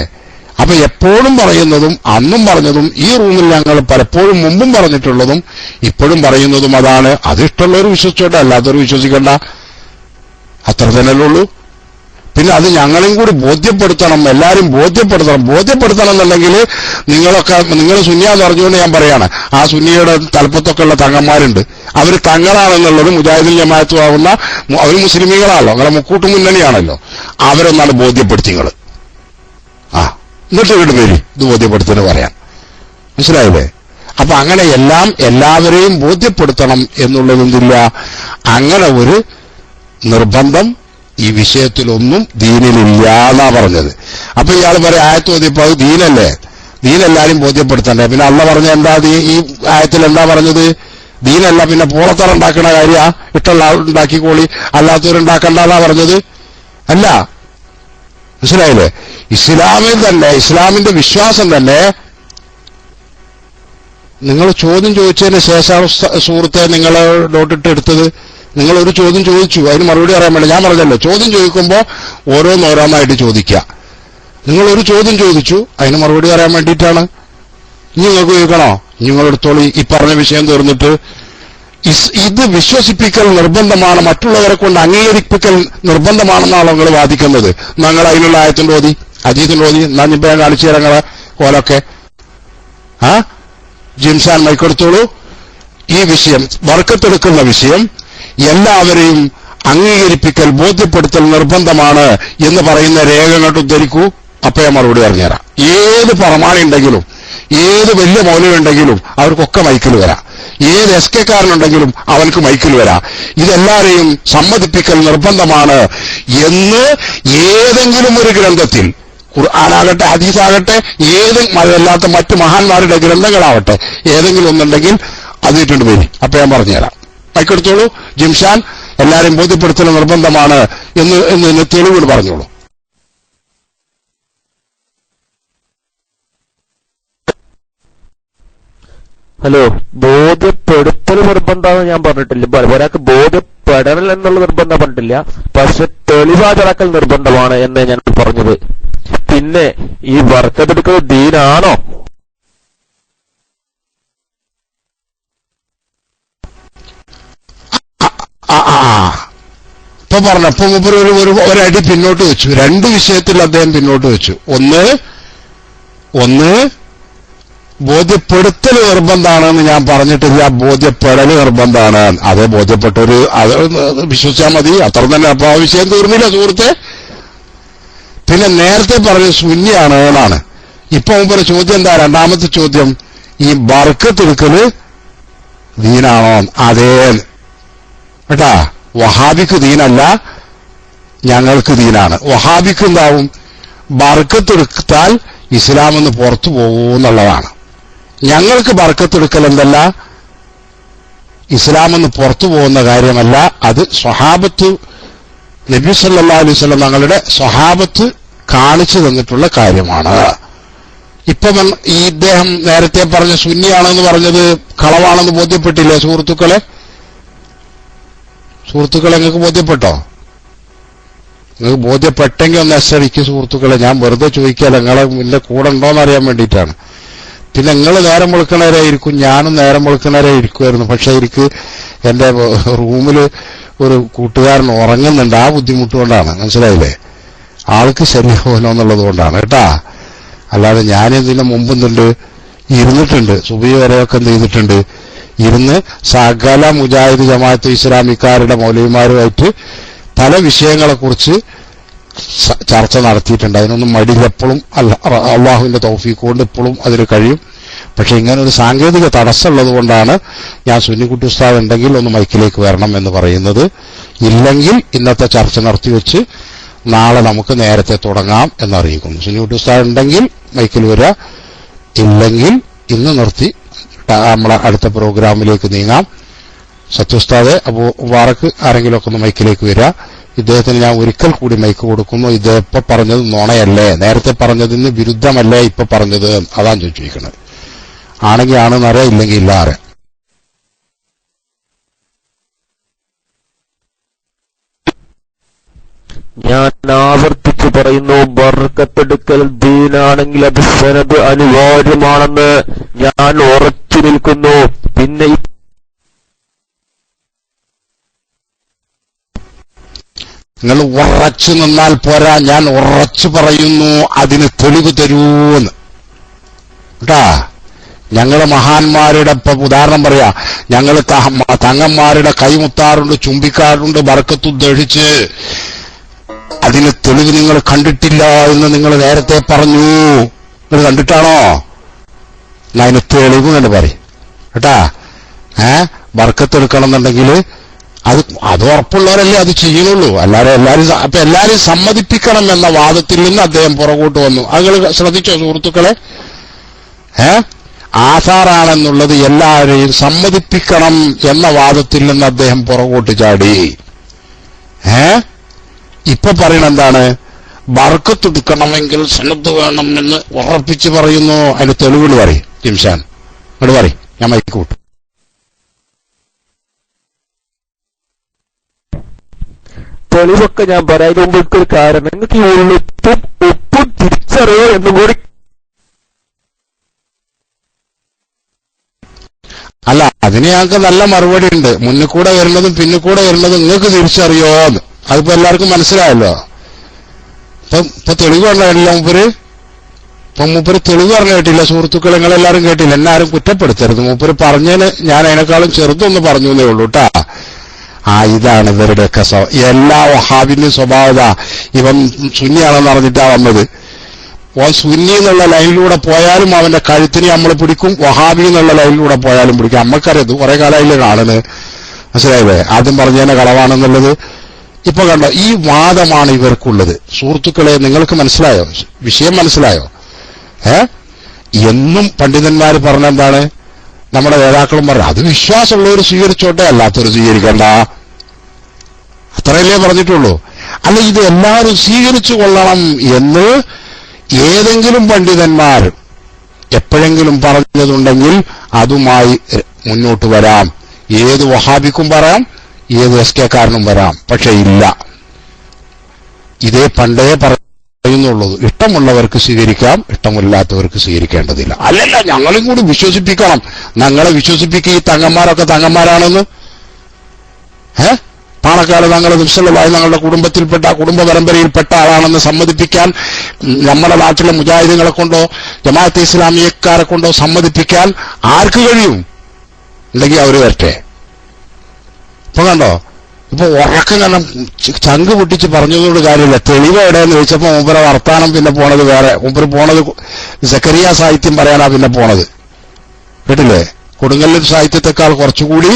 അപ്പൊ എപ്പോഴും പറയുന്നതും അന്നും പറഞ്ഞതും ഈ റൂമിൽ ഞങ്ങൾ പലപ്പോഴും മുമ്പും പറഞ്ഞിട്ടുള്ളതും ഇപ്പോഴും പറയുന്നതും അതാണ്. അതിഷ്ടമുള്ളവർ വിശ്വസിച്ചോട്ടെ, അല്ലാത്തവർ വിശ്വസിക്കണ്ട, അത്ര തന്നെയല്ലേ ഉള്ളൂ. പിന്നെ അത് ഞങ്ങളെയും കൂടി ബോധ്യപ്പെടുത്തണം, എല്ലാവരും ബോധ്യപ്പെടുത്തണം എന്നുണ്ടെങ്കിൽ നിങ്ങൾ സുന്നിയാന്ന് പറഞ്ഞുകൊണ്ട് ഞാൻ പറയാണ്, ആ സുന്നിയുടെ തലപ്പത്തൊക്കെ ഉള്ള തങ്ങന്മാരുണ്ട്, അവർ തങ്ങളാണെന്നുള്ളത് മുജാഹിദുൽ ജമാഅത്തും ആവുന്ന അവർ മുസ്ലിമീങ്ങളാണല്ലോ, നിങ്ങളെ മുക്കൂട്ട് മുന്നണിയാണല്ലോ, അവരൊന്നാണ് ബോധ്യപ്പെടുത്തി നിങ്ങൾ. എന്നിട്ട് വീണ്ടും വരും ഇത് ബോധ്യപ്പെടുത്തുന്നത് പറയാൻ. മനസ്സിലായില്ലേ? അപ്പൊ അങ്ങനെ എല്ലാവരെയും ബോധ്യപ്പെടുത്തണം എന്നുള്ളതൊന്നില്ല. അങ്ങനെ ഒരു നിർബന്ധം ഈ വിഷയത്തിലൊന്നും ദീനിലില്ല എന്നാ പറഞ്ഞത്. അപ്പൊ ഇയാൾ പറയാം ആയത്ത് ഓതിയപ്പോ അത് ദീനല്ലേ, ദീനെല്ലാരും ബോധ്യപ്പെടുത്തണ്ടേ? പിന്നെ അള്ള പറഞ്ഞ എന്താ ഈ ആയത്തിൽ എന്താ പറഞ്ഞത്? ദീനല്ല, പിന്നെ പോളത്തറ ഉണ്ടാക്കണ കാര്യ, ഇട്ടുള്ള ഉണ്ടാക്കിക്കോളി, അല്ലാത്തവരുണ്ടാക്കണ്ടെന്നാ പറഞ്ഞത് അല്ല. മനസ്സിലായില്ലേ? ഇസ്ലാമിൽ തന്നെ, ഇസ്ലാമിന്റെ വിശ്വാസം തന്നെ, നിങ്ങൾ ചോദ്യം ചോദിച്ചതിന് ശേഷം സുഹൃത്തെ നിങ്ങൾ ഡോട്ടിട്ട് എടുത്തത്, നിങ്ങൾ ഒരു ചോദ്യം ചോദിച്ചു, അതിന് മറുപടി പറയാൻ വേണ്ടി. ഞാൻ പറഞ്ഞല്ലോ, ചോദ്യം ചോദിക്കുമ്പോൾ ഓരോന്നോരോന്നായിട്ട് ചോദിക്കുക. നിങ്ങൾ ഒരു ചോദ്യം ചോദിച്ചു, അതിന് മറുപടി പറയാൻ വേണ്ടിയിട്ടാണ്. ഇനി നിങ്ങൾക്ക് ചോദിക്കണോ? നിങ്ങളെടുത്തോളി, ഈ പറഞ്ഞ വിഷയം തീർന്നിട്ട്. ഇത് വിശ്വസിപ്പിക്കൽ നിർബന്ധമാണ്, മറ്റുള്ളവരെ കൊണ്ട് അംഗീകരിപ്പിക്കൽ നിർബന്ധമാണെന്നാണോ നിങ്ങൾ വാദിക്കുന്നത്? ഞങ്ങൾ അതിനുള്ള ആയത്തിന്റെ ഓതി, അജീത്തിന്റെ ഓതി, എന്നാ ഇപ്പൊ ഞാൻ കാണിച്ചു തരാം നിങ്ങളെ കോലൊക്കെ. ജിംസാൻ മൈക്കെടുത്തോളൂ. ഈ വിഷയം, ബർക്കത്തെടുക്കുന്ന വിഷയം, എല്ലാവരെയും അംഗീകരിപ്പിക്കൽ, ബോധ്യപ്പെടുത്തൽ നിർബന്ധമാണ് എന്ന് പറയുന്ന രേഖ അങ്ങോട്ട് ഉദ്ധരിക്കൂ. അപ്പൊ ഞാൻ മറുപടി പറഞ്ഞുതരാം. ഏത് പ്രമാണി ഉണ്ടെങ്കിലും, ഏത് വലിയ മൗലവി അവർക്കൊക്കെ മൈക്കിൽ വരാം. ഏത് എസ് കെ കാരനുണ്ടെങ്കിലും അവർക്ക് മൈക്കിൽ വരാം. ഇതെല്ലാവരെയും സമ്മതിപ്പിക്കൽ നിർബന്ധമാണ് എന്ന് ഏതെങ്കിലും ഒരു ഗ്രന്ഥത്തിൽ, ഖുർആനാകട്ടെ ഹദീസാകട്ടെ, അതല്ലാത്ത മറ്റു മഹാന്മാരുടെ ഗ്രന്ഥങ്ങളാവട്ടെ, ഏതെങ്കിലും ഒന്നുണ്ടെങ്കിൽ അത് ഇട്ടുണ്ട് വരും. അപ്പൊ ഞാൻ പറഞ്ഞുതരാം. മൈക്കെടുത്തോളൂ. ജിംഷാൻ, എല്ലാവരെയും ബോധ്യപ്പെടുത്തൽ നിർബന്ധമാണ് എന്ന് തെളിവുകൾ പറഞ്ഞോളൂ. ഹലോ, ബോധ്യപ്പെടുത്തൽ നിർബന്ധമാണെന്ന് ഞാൻ പറഞ്ഞിട്ടില്ല. ഒരാൾക്ക് ബോധ്യപ്പെടൽ എന്നുള്ള നിർബന്ധം പറഞ്ഞിട്ടില്ല, പക്ഷെ തെളിവാചാക്കൽ നിർബന്ധമാണ് എന്നേ ഞാൻ പറഞ്ഞത്. പിന്നെ ഈ ബർക്കത്തെടുക്കുന്നത് ദീനാണോ? ഇപ്പൊ പറഞ്ഞു. അപ്പൊ മുമ്പ് ഒരടി പിന്നോട്ട് വെച്ചു. രണ്ട് വിഷയത്തിൽ അദ്ദേഹം പിന്നോട്ട് വെച്ചു. ഒന്ന് ബോധ്യപ്പെടുത്തൽ നിർബന്ധമാണെന്ന് ഞാൻ പറഞ്ഞിട്ടില്ല, ബോധ്യപ്പെടൽ നിർബന്ധമാണ്. അതേ ബോധ്യപ്പെട്ടൊരു അത് വിശ്വസിച്ചാൽ മതി, അത്ര തന്നെ. അപ്പൊ ആ വിഷയം തീർന്നില്ല സുഹൃത്തെ. പിന്നെ നേരത്തെ പറഞ്ഞത് ശൂന്യാണ് എന്നാണ്. ഇപ്പൊ മുമ്പ് ചോദ്യം എന്താ? രണ്ടാമത്തെ ചോദ്യം, ഈ ബർക്കത്തെടുക്കല് ദീനാണോ? അതേ കേട്ടാ. വഹാബിക്ക് ദീനല്ല, ഞങ്ങൾക്ക് ദീനാണ്. വഹാബിക്ക് എന്താവും? ബർക്കത്തെടുത്താൽ ഇസ്ലാമെന്ന് പുറത്തു പോകുമെന്നുള്ളതാണ്. ഞങ്ങൾക്ക് ബർക്കത്തെടുക്കൽ എന്തല്ല, ഇസ്ലാമെന്ന് പുറത്തു പോകുന്ന കാര്യമല്ല. അത് സ്വഹാബത്ത്, നബി സല്ലല്ലാഹു അലൈഹി വസല്ലം തങ്ങളുടെ സ്വഹാബത്ത് കാണിച്ചു തന്നിട്ടുള്ള കാര്യമാണ്. ഇപ്പം ഈ ഇദ്ദേഹം നേരത്തെ പറഞ്ഞ സുന്നിയാണെന്ന് പറഞ്ഞത് കളവാണെന്ന് ബോധ്യപ്പെട്ടില്ലേ സുഹൃത്തുക്കളെ? നിങ്ങൾക്ക് ബോധ്യപ്പെട്ടോ? നിങ്ങൾക്ക് ബോധ്യപ്പെട്ടെങ്കിൽ ഒന്ന് എസ്സടിക്കും സുഹൃത്തുക്കളെ. ഞാൻ വെറുതെ ചോദിക്കാല്ല, നിങ്ങളെ മുന്നേ കൂടെ ഉണ്ടോന്ന് അറിയാൻ വേണ്ടിയിട്ടാണ്. പിന്നെ നിങ്ങൾ നേരം വെളുക്കണവരെ ഇരിക്കും, ഞാനും നേരം വെളുക്കണവരെ ഇരിക്കുമായിരുന്നു. പക്ഷെ എനിക്ക് എന്റെ റൂമിൽ ഒരു കൂട്ടുകാരൻ ഉറങ്ങുന്നുണ്ട്, ആ ബുദ്ധിമുട്ട് കൊണ്ടാണ്. മനസ്സിലായില്ലേ? ആൾക്ക് ശരിയാവുമല്ലോ എന്നുള്ളത് കൊണ്ടാണ് കേട്ടാ. അല്ലാതെ ഞാനിതിന് മുമ്പെന്തുണ്ട് ഇരുന്നിട്ടുണ്ട്, സുബഹി വരെയൊക്കെ എന്ത് ചെയ്തിട്ടുണ്ട്, ഇരുന്ന് സകല മുജാഹിദ് ജമാഅത്ത് ഇസ്ലാമിക്കാരുടെ മൗലവിമാരുമായിട്ട് പല വിഷയങ്ങളെക്കുറിച്ച് ചർച്ച നടത്തിയിട്ടുണ്ട്. അതിനൊന്നും മടിയില്ല. എപ്പോഴും അള്ളാഹുവിന്റെ തൗഫീഖ് കൊണ്ട് ഇപ്പോഴും അതിന് കഴിയും. പക്ഷെ ഇങ്ങനെ ഒരു സാങ്കേതിക തടസ്സമുള്ളത് കൊണ്ടാണ് ഞാൻ സുന്നിക്കുട്ടി ഉസ്താദ് ഉണ്ടെങ്കിൽ ഒന്ന് മൈക്കിലേക്ക് വരണം എന്ന് പറയുന്നത്. ഇല്ലെങ്കിൽ ഇന്നത്തെ ചർച്ച നിർത്തിവെച്ച് നാളെ നമുക്ക് നേരത്തെ തുടങ്ങാം എന്നറിയിക്കുന്നു. സുന്നിക്കുട്ടി ഉസ്താദ് ഉണ്ടെങ്കിൽ മൈക്കിൽ വരിക, ഇല്ലെങ്കിൽ ഇന്ന് നിർത്തി നമ്മളെ അടുത്ത പ്രോഗ്രാമിലേക്ക് നീങ്ങാം. സത്യുസ്താദെ അബൂ മുബാറക്ക് ആരെങ്കിലുമൊക്കെ ഒന്ന് മൈക്കിലേക്ക് വരിക. ഇദ്ദേഹത്തിന് ഞാൻ ഒരിക്കൽ കൂടി മൈക്ക് കൊടുക്കുന്നു. ഇദ്ദേഹം ഇപ്പൊ പറഞ്ഞത് നുണയല്ലേ, നേരത്തെ പറഞ്ഞതിന് വിരുദ്ധമല്ലേ ഇപ്പൊ പറഞ്ഞത്, അതാണ് ചോദിച്ചിരിക്കുന്നത്. ആണെങ്കിൽ ആണെന്നറിയാം, ഇല്ലെങ്കിൽ ഇല്ല അറിയാം. ഞാൻ ആവർത്തിച്ചു പറയുന്നു, ബർക്കത്തെടുക്കൽ ദീനാണെങ്കിൽ അത് സനദ് അനിവാര്യമാണെന്ന് ഞാൻ ഉറച്ചു നിൽക്കുന്നു. പിന്നെ നിങ്ങൾ ഉറച്ചു നിന്നാൽ പോരാ, ഞാൻ ഉറച്ചു പറയുന്നു, അതിന് തെളിവ് തരൂന്ന് കേട്ടാ. ഞങ്ങള് മഹാന്മാരുടെ ഇപ്പൊ ഉദാഹരണം പറയാ, ഞങ്ങൾ തങ്ങന്മാരുടെ കൈമുത്താറുണ്ട്, ചുംബിക്കാറുണ്ട്, ബർക്കത്തുദ്ധരിച്ച്. അതിന് തെളിവ് നിങ്ങൾ കണ്ടിട്ടില്ല എന്ന് നിങ്ങൾ നേരത്തെ പറഞ്ഞു. നിങ്ങൾ കണ്ടിട്ടാണോ? അതിന് തെളിവ് എന്ന് പറയും കേട്ടാ. ബർക്കത്തെടുക്കണം എന്നുണ്ടെങ്കിൽ അത് ഉറപ്പുള്ളവരല്ലേ അത് ചെയ്യുന്നുള്ളൂ. എല്ലാരും സമ്മതിപ്പിക്കണം എന്ന വാദത്തിൽ നിന്ന് അദ്ദേഹം പുറകോട്ട് വന്നു. അത് ശ്രദ്ധിച്ചോ സുഹൃത്തുക്കളെ? ആധാറാണെന്നുള്ളത് എല്ലാവരെയും സമ്മതിപ്പിക്കണം എന്ന വാദത്തിൽ നിന്ന് അദ്ദേഹം പുറകോട്ട് ചാടി. ഇപ്പൊ പറയണ എന്താണ്? ബർക്കത്തെടുക്കണമെങ്കിൽ സനദ് വേണം എന്ന് ഉറപ്പിച്ച് പറയുന്നു. അതിന് തെളിവുകൾ പറയും. ജിംഷാൻ ഇങ്ങോട്ട് പറയും, ഞാൻ മൈക്ക് കൂട്ടും. തെളിവൊക്കെ ഞാൻ പറയാൻ മുമ്പ് ഒരു കാരണം, നിങ്ങൾക്ക് ഈ ഉപ്പും തിരിച്ചറിയോ എന്നും കൂടി. അല്ല, അതിന് ഞങ്ങൾക്ക് നല്ല മറുപടി ഉണ്ട്. മുന്നിൽ കൂടെ വരുന്നതും പിന്നിൽ കൂടെ വരുന്നതും നിങ്ങൾക്ക് തിരിച്ചറിയോന്ന്. അതിപ്പോ എല്ലാവർക്കും മനസ്സിലായല്ലോ. ഇപ്പൊ തെളിവ് പറഞ്ഞില്ല മൂപ്പര്. ഇപ്പൊ മൂപ്പര് തെളിവ് പറഞ്ഞു കേട്ടില്ല. സുഹൃത്തുക്കളെ, നിങ്ങളെല്ലാരും കേട്ടില്ല. എന്നെ ആരും കുറ്റപ്പെടുത്തരുത്. മൂപ്പര് പറഞ്ഞതിന് ഞാൻ അതിനേക്കാളും ചെറുതൊന്ന് പറഞ്ഞു എന്നേ ഉള്ളൂ കേട്ടാ. ഇതാണ് ഇവരുടെയൊക്കെ എല്ലാ വഹാബിന്റെയും സ്വഭാവത. ഇവൻ സുന്നിയാണെന്ന് അറിഞ്ഞിട്ടാ വന്നത്. ഓൻ സുന്നി എന്നുള്ള ലൈനിലൂടെ പോയാലും അവന്റെ കഴുത്തിന് നമ്മൾ പിടിക്കും, വഹാബി എന്നുള്ള ലൈനിലൂടെ പോയാലും പിടിക്കും. നമ്മക്കറിയത് കുറെ കാലമായില്ലേ കാണുന്നത്. മനസ്സിലായില്ലേ? ആദ്യം പറഞ്ഞതിന്റെ കളവാണെന്നുള്ളത്. ഇപ്പൊ കണ്ടോ, ഈ വാദമാണ് ഇവർക്കുള്ളത്. സുഹൃത്തുക്കളെ, നിങ്ങൾക്ക് മനസ്സിലായോ? വിഷയം മനസ്സിലായോ? എന്നും പണ്ഡിതന്മാർ പറഞ്ഞെന്താണ്? നമ്മുടെ നേതാക്കളും പറഞ്ഞു, അത് വിശ്വാസമുള്ളവർ സ്വീകരിച്ചോട്ടെ, അല്ലാത്തവർ സ്വീകരിക്കണ്ട. അത്രയല്ലേ പറഞ്ഞിട്ടുള്ളൂ. അല്ല, ഇത് എല്ലാവരും സ്വീകരിച്ചു കൊള്ളണം എന്ന് ഏതെങ്കിലും പണ്ഡിതന്മാർ എപ്പോഴെങ്കിലും പറഞ്ഞതുണ്ടെങ്കിൽ അതുമായി മുന്നോട്ട് വരാം. ഏത് വഹാബിക്കും പറയാം, ഏത് എസ് കെക്കാരനും വരാം. പക്ഷെ ഇല്ല, ഇതേ പണ്ടേ പറയുന്നുള്ളൂ. ഇഷ്ടമുള്ളവർക്ക് സ്വീകരിക്കാം, ഇഷ്ടമില്ലാത്തവർക്ക് സ്വീകരിക്കേണ്ടതില്ല. അല്ലല്ല, ഞങ്ങളും കൂടി വിശ്വസിപ്പിക്കണം. ഞങ്ങളെ വിശ്വസിപ്പിക്കുക ഈ തങ്ങന്മാരൊക്കെ തങ്ങന്മാരാണെന്ന്. പാണക്കാട് തങ്ങളുടെ നിശ്ചലമായി ഞങ്ങളുടെ കുടുംബത്തിൽപ്പെട്ട കുടുംബ പരമ്പരയിൽപ്പെട്ട ആളാണെന്ന് സമ്മതിപ്പിക്കാൻ നമ്മുടെ നാട്ടിലെ മുജാഹിദുകളെ കൊണ്ടോ ജമാഅത്തെ ഇസ്ലാമിയക്കാരെ കൊണ്ടോ സമ്മതിപ്പിക്കാൻ ആർക്ക് കഴിയും? ഉണ്ടെങ്കിൽ അവര് വരട്ടെ. ഇപ്പൊ കണ്ടോ, ഇപ്പൊ ഉറക്കം കാരണം ചങ്ക് പൊട്ടിച്ച് പറഞ്ഞതോട് കാര്യമില്ല. തെളിവ് എവിടെയെന്ന് ചോദിച്ചപ്പോ മൂപ്പര വർത്താനം പിന്നെ പോണത് വേറെ. മൂപ്പര് പോണത് സക്കരിയ സാഹിത്യം പറയാനാ പിന്നെ പോണത്. കേട്ടില്ലേ? കൊടുങ്ങല്ലൂർ സാഹിത്യത്തെക്കാൾ കുറച്ചുകൂടി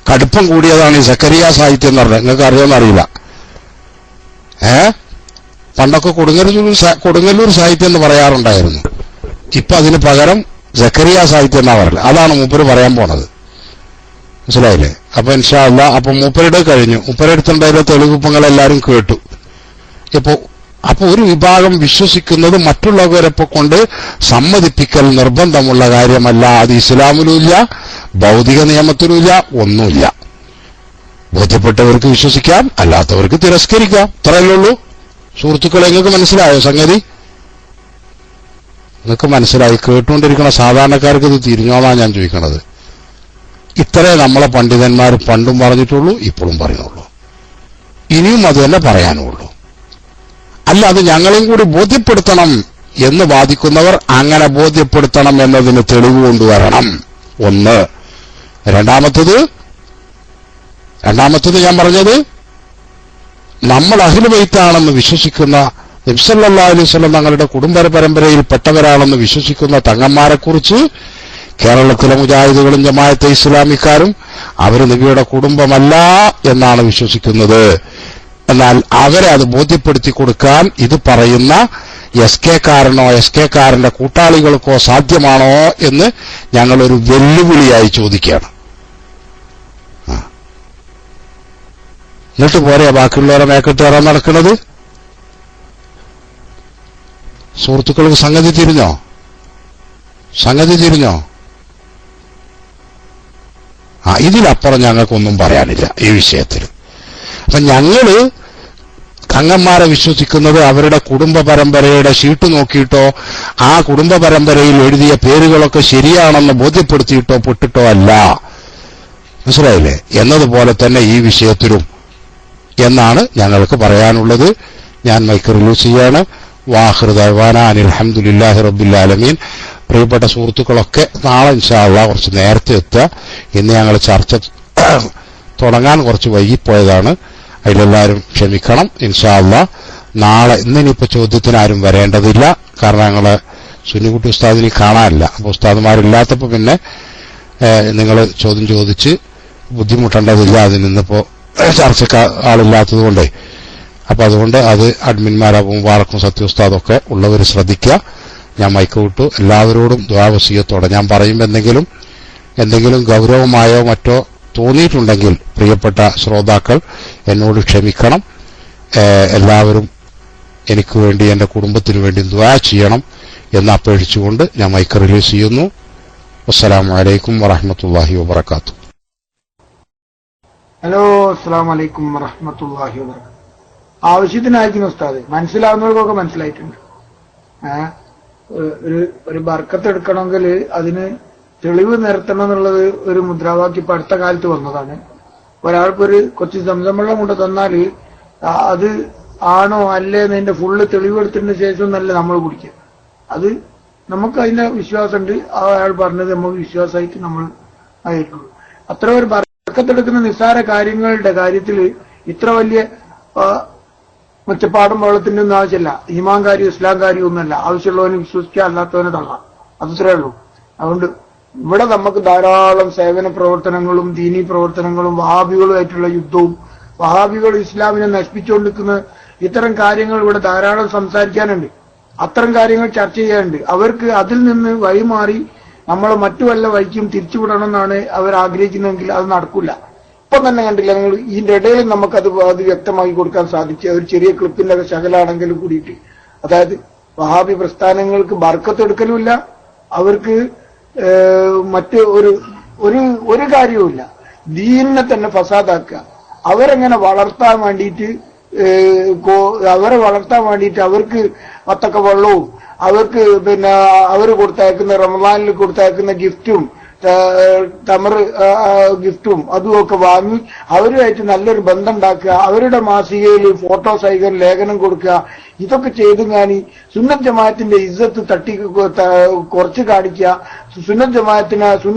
കടുപ്പം കൂടിയതാണ് ഈ സക്കരിയ സാഹിത്യം എന്ന് പറഞ്ഞത്. നിങ്ങൾക്ക് അറിയാമെന്ന് അറിയില്ല. പണ്ടൊക്കെ കൊടുങ്ങല്ലൂർ സാഹിത്യം എന്ന് പറയാറുണ്ടായിരുന്നു. ഇപ്പൊ അതിന് പകരം സക്കരിയ സാഹിത്യം എന്നാ പറയല്. അതാണ് മൂപ്പര് പറയാൻ പോണത്. മനസ്സിലായില്ലേ? അപ്പൊ ഇൻഷാ അല്ലാഹ് അപ്പൊ മൂപ്പരുടെ കഴിഞ്ഞു. മൂപ്പരെടുത്തുണ്ടായിരുന്ന തെളിവുപ്പങ്ങളെല്ലാരും കേട്ടു. അപ്പൊ ഒരു വിഭാഗം വിശ്വസിക്കുന്നത് മറ്റുള്ളവരെപ്പോ കൊണ്ട് സമ്മതിപ്പിക്കൽ നിർബന്ധമുള്ള കാര്യമല്ല. അത് ഇസ്ലാമിലുമില്ല, ഭൗതിക നിയമത്തിലുമില്ല, ഒന്നുമില്ല. ബോധ്യപ്പെട്ടവർക്ക് വിശ്വസിക്കാം, അല്ലാത്തവർക്ക് തിരസ്കരിക്കാം. ഇത്രയല്ലേ ഉള്ളൂ. സുഹൃത്തുക്കളെ, നിങ്ങൾക്ക് മനസ്സിലായോ സംഗതി? നിങ്ങൾക്ക് മനസ്സിലായി? കേട്ടുകൊണ്ടിരിക്കുന്ന സാധാരണക്കാർക്ക് ഇത് തിരിഞ്ഞോളാ ഞാൻ ചോദിക്കണത്. ഇത്രേ നമ്മളെ പണ്ഡിതന്മാർ പണ്ടും പറഞ്ഞിട്ടുള്ളൂ, ഇപ്പോഴും പറയുന്നുള്ളൂ, ഇനിയും അത് തന്നെ പറയാനുള്ളൂ. അല്ല, അത് ഞങ്ങളെയും കൂടി ബോധ്യപ്പെടുത്തണം എന്ന് വാദിക്കുന്നവർ അങ്ങനെ ബോധ്യപ്പെടുത്തണം എന്നതിന് തെളിവ് കൊണ്ടുവരണം. ഒന്ന്. രണ്ടാമത്തത് ഞാൻ പറഞ്ഞത്, നമ്മൾ അഹ്ലുൽ ബൈത്താണെന്ന് വിശ്വസിക്കുന്ന നബി സല്ലല്ലാഹു അലൈഹി വസല്ലം തങ്ങളുടെ കുടുംബ പരമ്പരയിൽ പെട്ടവരാണെന്ന് വിശ്വസിക്കുന്ന തങ്ങന്മാരെക്കുറിച്ച് കേരളത്തിലെ മുജാഹിദുകളും ജമാഅത്തെ ഇസ്ലാമിക്കാരും അവർ നബിയുടെ കുടുംബമല്ല എന്നാണ് വിശ്വസിക്കുന്നത്. എന്നാൽ അവരെ അത് ബോധ്യപ്പെടുത്തി കൊടുക്കാൻ ഇത് പറയുന്ന എസ് കെ കാരന്റെ കൂട്ടാളികൾക്കോ സാധ്യമാണോ എന്ന് ഞങ്ങളൊരു വെല്ലുവിളിയായി ചോദിക്കുകയാണ്. എന്നിട്ട് പോരെ ബാക്കിയുള്ളവരെ മേക്കെട്ട് കയറാൻ നടക്കുന്നത്? സുഹൃത്തുക്കൾക്ക് സംഗതി തിരിഞ്ഞോ? ഇതിലപ്പുറം ഞങ്ങൾക്കൊന്നും പറയാനില്ല ഈ വിഷയത്തിൽ. അപ്പൊ ഞങ്ങള് തങ്ങന്മാരെ വിശ്വസിക്കുന്നത് അവരുടെ കുടുംബ പരമ്പരയുടെ ഷീട്ട് നോക്കിയിട്ടോ ആ കുടുംബ പരമ്പരയിൽ എഴുതിയ പേരുകളൊക്കെ ശരിയാണെന്ന് ബോധ്യപ്പെടുത്തിയിട്ടോ പൊട്ടിട്ടോ അല്ല. മനസ്സിലായില്ലേ? എന്നതുപോലെ തന്നെ ഈ വിഷയത്തിലും എന്നാണ് ഞങ്ങൾക്ക് പറയാനുള്ളത്. ഞാൻ മൈക്ക് റിലീസ് ചെയ്യാണ്. വാഖിറു ദഅ്വാനാ അനിൽ ഹംദുലില്ലാഹി റബ്ബിൽ ആലമീൻ. പ്രിയപ്പെട്ട സുഹൃത്തുക്കളൊക്കെ നാളെ ഇൻഷാ അല്ലാഹ് കുറച്ച് നേരത്തെ എത്തുക. ഇന്ന് ഞങ്ങൾ ചർച്ച തുടങ്ങാൻ കുറച്ച് വൈകിപ്പോയതാണ്, അതിലെല്ലാവരും ക്ഷമിക്കണം. ഇൻഷാ അല്ലാഹ് നാളെ ഇന്നിനിപ്പോ ചോദ്യത്തിന് ആരും വരേണ്ടതില്ല, കാരണം ഞങ്ങളെ സുന്നിക്കുട്ടി ഉസ്താദിനെ കാണാനില്ല. അപ്പൊ ഉസ്താദുമാരില്ലാത്തപ്പോ പിന്നെ നിങ്ങൾ ചോദ്യം ചോദിച്ച് ബുദ്ധിമുട്ടേണ്ടതില്ല. അതിൽ നിന്നിപ്പോ ചർച്ചക്ക് ആളില്ലാത്തത് കൊണ്ടേ. അപ്പൊ അതുകൊണ്ട് അത് അഡ്മിന്മാർ മുബാറക്കും സത്യോസ്താദൊക്കെ ഉള്ളവർ ശ്രദ്ധിക്കുക. ഞാൻ മൈക്ക് വിട്ടു. എല്ലാവരോടും ദുആ വസിയത്തോടെ ഞാൻ പറയുമ്പോൾ എന്തെങ്കിലും ഗൗരവമായോ മറ്റോ തോന്നിയിട്ടുണ്ടെങ്കിൽ പ്രിയപ്പെട്ട ശ്രോതാക്കൾ എന്നോട് ക്ഷമിക്കണം. എല്ലാവരും എനിക്ക് വേണ്ടി എന്റെ കുടുംബത്തിനു വേണ്ടി ദുആ ചെയ്യണം എന്ന് അപേക്ഷിച്ചുകൊണ്ട് ഞാൻ മൈക്ക് റിലീസ് ചെയ്യുന്നു. അസ്സലാമു അലൈക്കും വറഹ്മത്തുള്ളാഹി വബറകാതുഹു. ഹലോ, അസ്സലാമു അലൈക്കും വറഹ്മത്തുള്ളാഹി വബറകാതുഹു. ആവശ്യത്തിനായിരിക്കുന്നു ഉസ്താദ്, മനസ്സിലാവുന്നവർക്കൊക്കെ മനസ്സിലായിട്ടുണ്ട്. ഒരു ബർക്കത്ത് എടുക്കണമെങ്കിൽ അതിന് തെളിവ് നിരത്തണം എന്നുള്ളത് ഒരു മുദ്രാവാക്യം ഇപ്പൊ അടുത്ത കാലത്ത് വന്നതാണ്. ഒരാൾക്കൊരു കുറച്ച് സംസംവെള്ളം കൊണ്ട് തന്നാല് അത് ആണോ അല്ലേ എന്നതിന്റെ ഫുള്ള് തെളിവെടുത്തതിന് ശേഷം നല്ല നമ്മൾ കുടിക്കുക. അത് നമുക്ക് അതിന്റെ വിശ്വാസമുണ്ട്. അയാൾ പറഞ്ഞത് നമുക്ക് വിശ്വാസമായിട്ട് നമ്മൾ ആയിരിക്കും. അത്ര ഒരു ബർക്കത്തെടുക്കുന്ന നിസ്സാര കാര്യങ്ങളുടെ കാര്യത്തിൽ ഇത്ര വലിയ മെച്ചപ്പാടും വെള്ളത്തിന്റെ ഒന്നും ആവശ്യമില്ല. ഈമാൻ കാര്യം ഇസ്ലാം കാര്യം ഒന്നുമല്ല. ആവശ്യമുള്ളവന് വിശ്വസിക്കുക, അല്ലാത്തവനെ തള്ളാം. അത്രേ ഉള്ളൂ. അതുകൊണ്ട് ഇവിടെ നമുക്ക് ധാരാളം സേവന പ്രവർത്തനങ്ങളും ദീനീ പ്രവർത്തനങ്ങളും വഹാബികളുമായിട്ടുള്ള യുദ്ധവും വഹാബികൾ ഇസ്ലാമിനെ നശിപ്പിച്ചുകൊണ്ടിരിക്കുന്ന ഇത്തരം കാര്യങ്ങൾ ഇവിടെ ധാരാളം സംസാരിക്കാനുണ്ട്. അത്തരം കാര്യങ്ങൾ ചർച്ച ചെയ്യാനുണ്ട്. അവർക്ക് അതിൽ നിന്ന് വഴിമാറി നമ്മളെ മറ്റു വല്ല വഴിക്കും തിരിച്ചുവിടണമെന്നാണ് അവർ ആഗ്രഹിക്കുന്നതെങ്കിൽ അത് നടക്കില്ല. ഇപ്പം തന്നെ കണ്ടില്ല നിങ്ങൾ, ഇതിന്റെ ഇടയിൽ നമുക്കത് വ്യക്തമാക്കി കൊടുക്കാൻ സാധിച്ചു. ഒരു ചെറിയ ക്ലിപ്പിന്റെ ശകലാണെങ്കിലും കൂടിയിട്ട്. അതായത് വഹാബി പ്രസ്ഥാനങ്ങൾക്ക് ബർക്കത്ത് എടുക്കലുമില്ല, അവർക്ക് മറ്റ് ഒരു കാര്യവുമില്ല. ദീനിനെ തന്നെ ഫസാദാക്കുക. അവരെങ്ങനെ വളർത്താൻ വേണ്ടിയിട്ട് അവർക്ക് പത്തക്ക വെള്ളവും അവർക്ക് പിന്നെ അവർ കൊടുത്തയക്കുന്ന റമദാനിൽ കൊടുത്തയക്കുന്ന ഗിഫ്റ്റും തമറ് ഗിഫ്റ്റും അതുമൊക്കെ വാങ്ങി അവരുമായിട്ട് നല്ലൊരു ബന്ധം ഉണ്ടാക്കുക. അവരുടെ മാസികയിൽ ഫോട്ടോ സഹിതം ലേഖനം കൊടുക്കുക. ഇതൊക്കെ ചെയ്ത് ഞാൻ സുന്നത്ത് ജമാഅത്തിന്റെ ഇസ്സത്ത് കുറച്ച് കാണിക്കുക. സുന്നത്ത് ജമാഅത്തിന്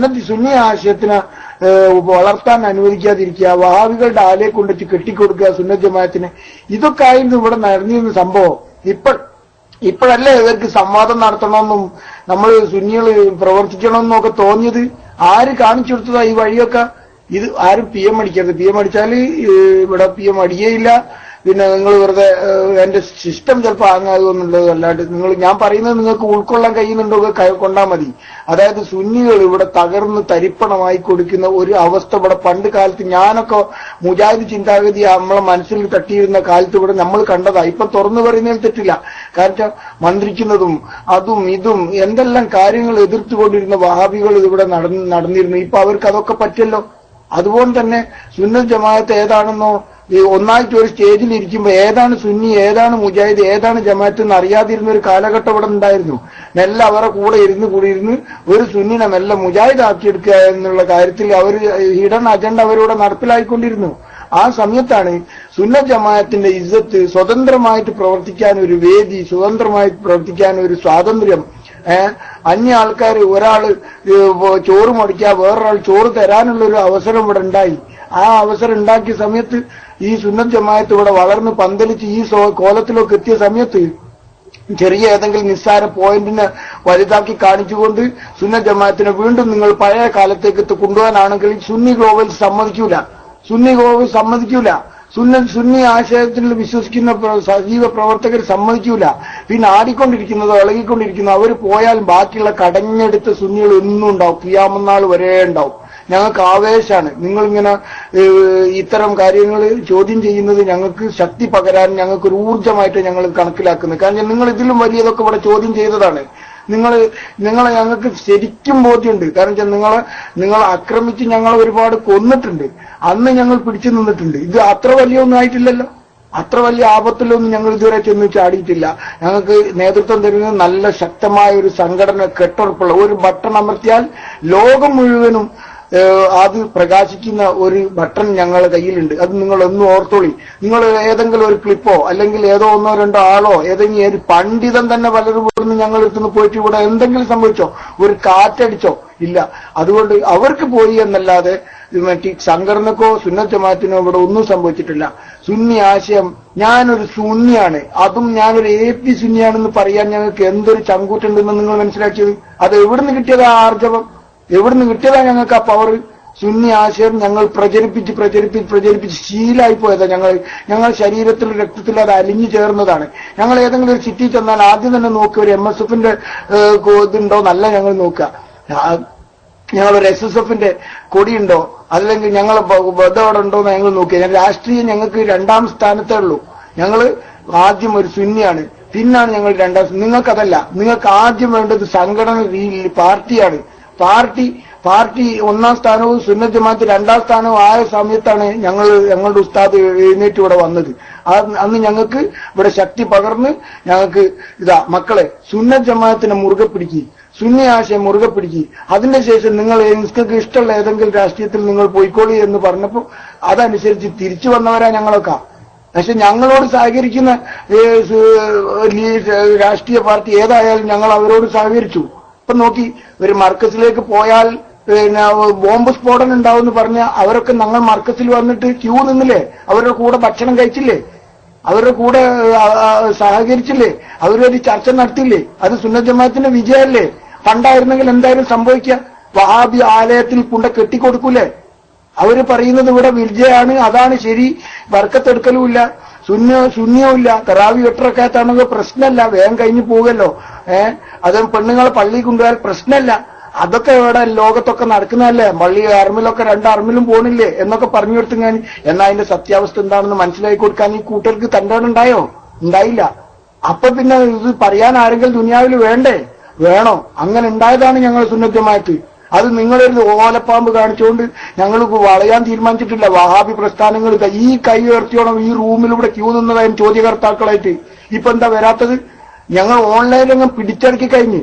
സുന്നി ആശയത്തിന് വളർത്താൻ അനുവദിക്കാതിരിക്കുക. വഹാബികളുടെ ആലയെ കൊണ്ടിട്ട് കെട്ടിക്കൊടുക്കുക സുന്നത്ത് ജമാഅത്തിന്. ഇതൊക്കെ ആയിരുന്നു ഇവിടെ നടന്നിരുന്ന സംഭവം. ഇപ്പോഴല്ലേ ഇവർക്ക് സംവാദം നടത്തണമെന്നും നമ്മൾ സുന്നികൾ പ്രവർത്തിക്കണമെന്നും ഒക്കെ തോന്നിയത്? ആര് കാണിച്ചു കൊടുത്തതാ ഈ വഴിയൊക്കെ? ഇത് ആരും PM അടിക്കരുത്. PM അടിച്ചാൽ ഇവിടെ PM അടിയേയില്ല. പിന്നെ നിങ്ങൾ വെറുതെ എന്റെ സിസ്റ്റം ചിലപ്പോൾ ആങ്ങാകുന്നുള്ളത് അല്ലാണ്ട് ഞാൻ പറയുന്നത് നിങ്ങൾക്ക് ഉൾക്കൊള്ളാൻ കഴിയുന്നുണ്ടോ കൊണ്ടാൽ മതി. അതായത് സുന്നികൾ ഇവിടെ തകർന്ന് തരിപ്പണമായി കൊടുക്കുന്ന ഒരു അവസ്ഥ ഇവിടെ പണ്ട് കാലത്ത് ഞാനൊക്കെ മുജാഹിദ് ചിന്താഗതി നമ്മളെ മനസ്സിൽ തട്ടിയിരുന്ന കാലത്ത് ഇവിടെ നമ്മൾ കണ്ടതാ. ഇപ്പൊ തുറന്നു പറയുന്നതിൽ തെറ്റില്ല. കാരണം മന്ത്രിക്കുന്നതും അതും ഇതും എന്തെല്ലാം കാര്യങ്ങൾ എതിർത്തുകൊണ്ടിരുന്ന വഹാബികൾ ഇവിടെ നടന്നിരുന്നു. ഇപ്പൊ അവർക്ക് അതൊക്കെ പറ്റല്ലോ. അതുപോലെ തന്നെ സുന്നത്ത് ജമാഅത്ത് ഏതാണെന്നോ ഒന്നായിട്ട് ഒരു സ്റ്റേജിൽ ഇരിക്കുമ്പോൾ ഏതാണ് സുന്നി, ഏതാണ് മുജാഹിദ്, ഏതാണ് ജമാഅത്ത് എന്ന് അറിയാതിരുന്ന ഒരു കാലഘട്ടം ഇവിടെ ഉണ്ടായിരുന്നു. മെല്ലെ അവരെ കൂടെ ഇരുന്ന് ഒരു സുന്നിനെ മെല്ലെ മുജാഹിദ് ആക്കിയെടുക്കുക എന്നുള്ള കാര്യത്തിൽ അവർ ഹിഡൻ അജണ്ട അവരിവിടെ നടപ്പിലായിക്കൊണ്ടിരുന്നു. ആ സമയത്താണ് സുന്നത്ത് ജമാഅത്തിന്റെ ഇസ്സത്ത് സ്വതന്ത്രമായിട്ട് പ്രവർത്തിക്കാൻ ഒരു വേദി, സ്വതന്ത്രമായിട്ട് പ്രവർത്തിക്കാൻ ഒരു സ്വാതന്ത്ര്യം അന്യ ആൾക്കാർ ഒരാള് ചോറ് മുടിക്കുക, വേറൊരാൾ ചോറ് തരാനുള്ള ഒരു അവസരം ഇവിടെ ഉണ്ടായി. ആ അവസരം ഉണ്ടാക്കിയ സമയത്ത് ഈ സുന്നത്ത് ജമാഅത്ത് ഇവിടെ വളർന്ന് പന്തലിച്ച് ഈ കോലത്തിലൊക്കെ എത്തിയ സമയത്ത് ചെറിയ ഏതെങ്കിലും നിസ്സാര പോയിന്റിനെ വലുതാക്കി കാണിച്ചുകൊണ്ട് സുന്നത്ത് ജമാഅത്തിനെ വീണ്ടും നിങ്ങൾ പഴയ കാലത്തേക്ക് കൊണ്ടുപോകാനാണെങ്കിൽ സുന്നി ഗ്ലോബൽ സമ്മതിക്കൂല. സുന്നി ആശയത്തിൽ വിശ്വസിക്കുന്ന സജീവ പ്രവർത്തകർ സമ്മതിക്കൂല. പിന്നെ ആടിക്കൊണ്ടിരിക്കുന്നതോ ഇളകിക്കൊണ്ടിരിക്കുന്നതോ അവർ പോയാൽ ബാക്കിയുള്ള കടഞ്ഞെടുത്ത സുന്നികൾ എന്നും ഉണ്ടാവും, ഖിയാമത്ത് വരെ ഉണ്ടാവും. ഞങ്ങൾക്ക് ആവേശമാണ് നിങ്ങളിങ്ങനെ ഇത്തരം കാര്യങ്ങൾ ചോദ്യം ചെയ്യുന്നത്. ഞങ്ങൾക്ക് ശക്തി പകരാൻ ഞങ്ങൾക്കൊരു ഊർജ്ജമായിട്ട് ഞങ്ങൾ കണക്കിലാക്കുന്നത്. കാരണം നിങ്ങൾ ഇതിലും വലിയതൊക്കെ ഇവിടെ ചോദ്യം ചെയ്തതാണ്. നിങ്ങളെ ഞങ്ങൾക്ക് ശരിക്കും ബോധ്യമുണ്ട്. കാരണം വെച്ചാൽ നിങ്ങളെ ആക്രമിച്ച് ഞങ്ങൾ ഒരുപാട് കൊന്നിട്ടുണ്ട്. അന്ന് ഞങ്ങൾ പിടിച്ചു നിന്നിട്ടുണ്ട്. ഇത് അത്ര വലിയൊന്നും ആയിട്ടില്ലല്ലോ. അത്ര വലിയ ആപത്തിലൊന്നും ഞങ്ങൾ ഇതുവരെ ചെന്ന് ചാടിയിട്ടില്ല. ഞങ്ങൾക്ക് നേതൃത്വം തരുന്നത് നല്ല ശക്തമായ ഒരു സംഘടന, കെട്ടുറപ്പുള്ള ഒരു ബട്ടൺ അമർത്തിയാൽ ലോകം മുഴുവനും അത് പ്രകാശിക്കുന്ന ഒരു ബട്ടൺ ഞങ്ങളുടെ കയ്യിലുണ്ട്. അത് നിങ്ങൾ ഒന്നും ഓർത്തോളി. നിങ്ങൾ ഏതെങ്കിലും ഒരു ക്ലിപ്പോ അല്ലെങ്കിൽ ഏതോ ഒന്നോ രണ്ടോ ആളോ ഏതെങ്കിലും ഒരു പണ്ഡിതൻ തന്നെ പലരും ഇവിടുന്ന് ഞങ്ങൾ എടുത്തുനിന്ന് പോയിട്ട് ഇവിടെ എന്തെങ്കിലും സംഭവിച്ചോ, ഒരു കാറ്റടിച്ചോ? ഇല്ല. അതുകൊണ്ട് അവർക്ക് പോയി എന്നല്ലാതെ മറ്റേ സംഘടനക്കോ സുന്നത്ത് ജമാഅത്തിനോ ഇവിടെ ഒന്നും സംഭവിച്ചിട്ടില്ല. സുന്നി ആശയം, ഞാനൊരു സുന്നിയാണ്, അതും ഞാനൊരു AP സുന്നിയാണെന്ന് പറയാൻ ഞങ്ങൾക്ക് എന്തൊരു ചങ്കൂറ്റുണ്ടെന്ന് നിങ്ങൾ മനസ്സിലാക്കിയത്? അത് എവിടുന്ന് കിട്ടിയതാ ആർജവം? എവിടുന്ന് കിട്ടിയതാ ഞങ്ങൾക്ക് ആ പവർ? സുന്നി ആശയം ഞങ്ങൾ പ്രചരിപ്പിച്ച് ശീലായി പോയതാ. ഞങ്ങൾ ശരീരത്തിൽ രക്തത്തിൽ അത് അലിഞ്ഞു ചേർന്നതാണ്. ഞങ്ങൾ ഏതെങ്കിലും ഒരു സിറ്റി ചെന്നാൽ ആദ്യം തന്നെ നോക്കുക ഒരു MSFന്റെ ഇതുണ്ടോ എന്നല്ല ഞങ്ങൾ നോക്കുക. ഞങ്ങളൊരു SSFന്റെ കൊടിയുണ്ടോ അല്ലെങ്കിൽ ഞങ്ങൾ ബന്ധവിടെ ഉണ്ടോ എന്ന് ഞങ്ങൾ നോക്കിയ. രാഷ്ട്രീയം ഞങ്ങൾക്ക് 2ാം സ്ഥാനത്തേ ഉള്ളൂ. ഞങ്ങൾ ആദ്യം ഒരു സുന്നിയാണ്, പിന്നാണ് ഞങ്ങൾ 2ാം. നിങ്ങൾക്കതല്ല. നിങ്ങൾക്ക് ആദ്യം വേണ്ടത് സംഘടന, പാർട്ടിയാണ്. പാർട്ടി 1ാം സ്ഥാനവും സുന്നത്ത് ജമാഅത്ത് 2ാം സ്ഥാനവും ആയ സമയത്താണ് ഞങ്ങളുടെ ഉസ്താദ് എഴുന്നേറ്റ് ഇവിടെ വന്നത്. അന്ന് ഞങ്ങൾക്ക് ഇവിടെ ശക്തി പകർന്ന് ഞങ്ങൾക്ക് മക്കളെ സുന്നത്ത് ജമാഅത്തിനെ മുറുകെ പിടിക്കുക, സുന്നി ആശയം മുറുകെ പിടിക്കുക. അതിന്റെ ശേഷം നിങ്ങൾക്ക് ഇഷ്ടമുള്ള ഏതെങ്കിലും രാഷ്ട്രീയത്തിൽ നിങ്ങൾ പോയിക്കോളി എന്ന് പറഞ്ഞപ്പോൾ അതനുസരിച്ച് തിരിച്ചു വന്നവരാ ഞങ്ങളൊക്കെ. പക്ഷെ ഞങ്ങളോട് സഹകരിക്കുന്ന രാഷ്ട്രീയ പാർട്ടി ഏതായാലും ഞങ്ങൾ അവരോട് സഹകരിച്ചു. ഇപ്പൊ നോക്കി, ഒരു മർക്കസിലേക്ക് പോയാൽ പിന്നെ ബോംബ് സ്ഫോടനം ഉണ്ടാവും എന്ന് പറഞ്ഞ അവരൊക്കെ ഞങ്ങൾ മർക്കസിൽ വന്നിട്ട് ക്യൂ നിന്നില്ലേ? അവരുടെ കൂടെ ഭക്ഷണം കഴിച്ചില്ലേ? അവരുടെ കൂടെ സഹകരിച്ചില്ലേ? അവരൊരു ചർച്ച നടത്തിയില്ലേ? അത് സുന്നത്ത് ജമാഅത്തിന്റെ വിജയമല്ലേ? പണ്ടായിരുന്നെങ്കിൽ എന്തായാലും സംഭവിക്കുക, വഹാബി ആലയത്തിൽ കൊണ്ട കെട്ടിക്കൊടുക്കൂലേ? അവര് പറയുന്നത് ഇവിടെ വിജയാണ്, അതാണ് ശരി, ബർക്കത്തെടുക്കലുമില്ല, ശൂന്യവുമില്ല, തറാവി 8 റക്അത്താണെങ്കിൽ പ്രശ്നമല്ല, വേഗം കഴിഞ്ഞു പോകല്ലോ. അത് പെണ്ണുങ്ങളെ പള്ളിയിൽ കൊണ്ടുപോയാൽ പ്രശ്നമല്ല. അതൊക്കെ ഇവിടെ ലോകത്തൊക്കെ നടക്കുന്നതല്ലേ? പള്ളി അർമിലൊക്കെ 2 അർമിലും പോണില്ലേ എന്നൊക്കെ പറഞ്ഞു കൊടുത്തു. ഞാൻ എന്നാ അതിന്റെ സത്യാവസ്ഥ എന്താണെന്ന് മനസ്സിലാക്കി കൊടുക്കാൻ ഈ കൂട്ടർക്ക് തന്നോടുണ്ടായോ? ഉണ്ടായില്ല. അപ്പൊ പിന്നെ ഇത് പറയാൻ ആരെങ്കിലും ദുനിയാവിൽ വേണ്ടേ? വേണോ? അങ്ങനെ ഉണ്ടായതാണ് ഞങ്ങൾ സുന്നത്ത് ജമാഅത്ത്. അത് നിങ്ങളൊരു ഓലപ്പാമ്പ് കാണിച്ചുകൊണ്ട് ഞങ്ങൾ വളയാൻ തീരുമാനിച്ചിട്ടില്ല. വഹാബി പ്രസ്ഥാനങ്ങൾ ഈ കൈ ഉയർത്തിയോണം ഈ റൂമിലൂടെ ക്യൂ നിന്നതായും ചോദ്യകർത്താക്കളായിട്ട്. ഇപ്പൊ എന്താ വരാത്തത്? ഞങ്ങൾ ഓൺലൈനിൽ പിടിച്ചടക്കി കഴിഞ്ഞ്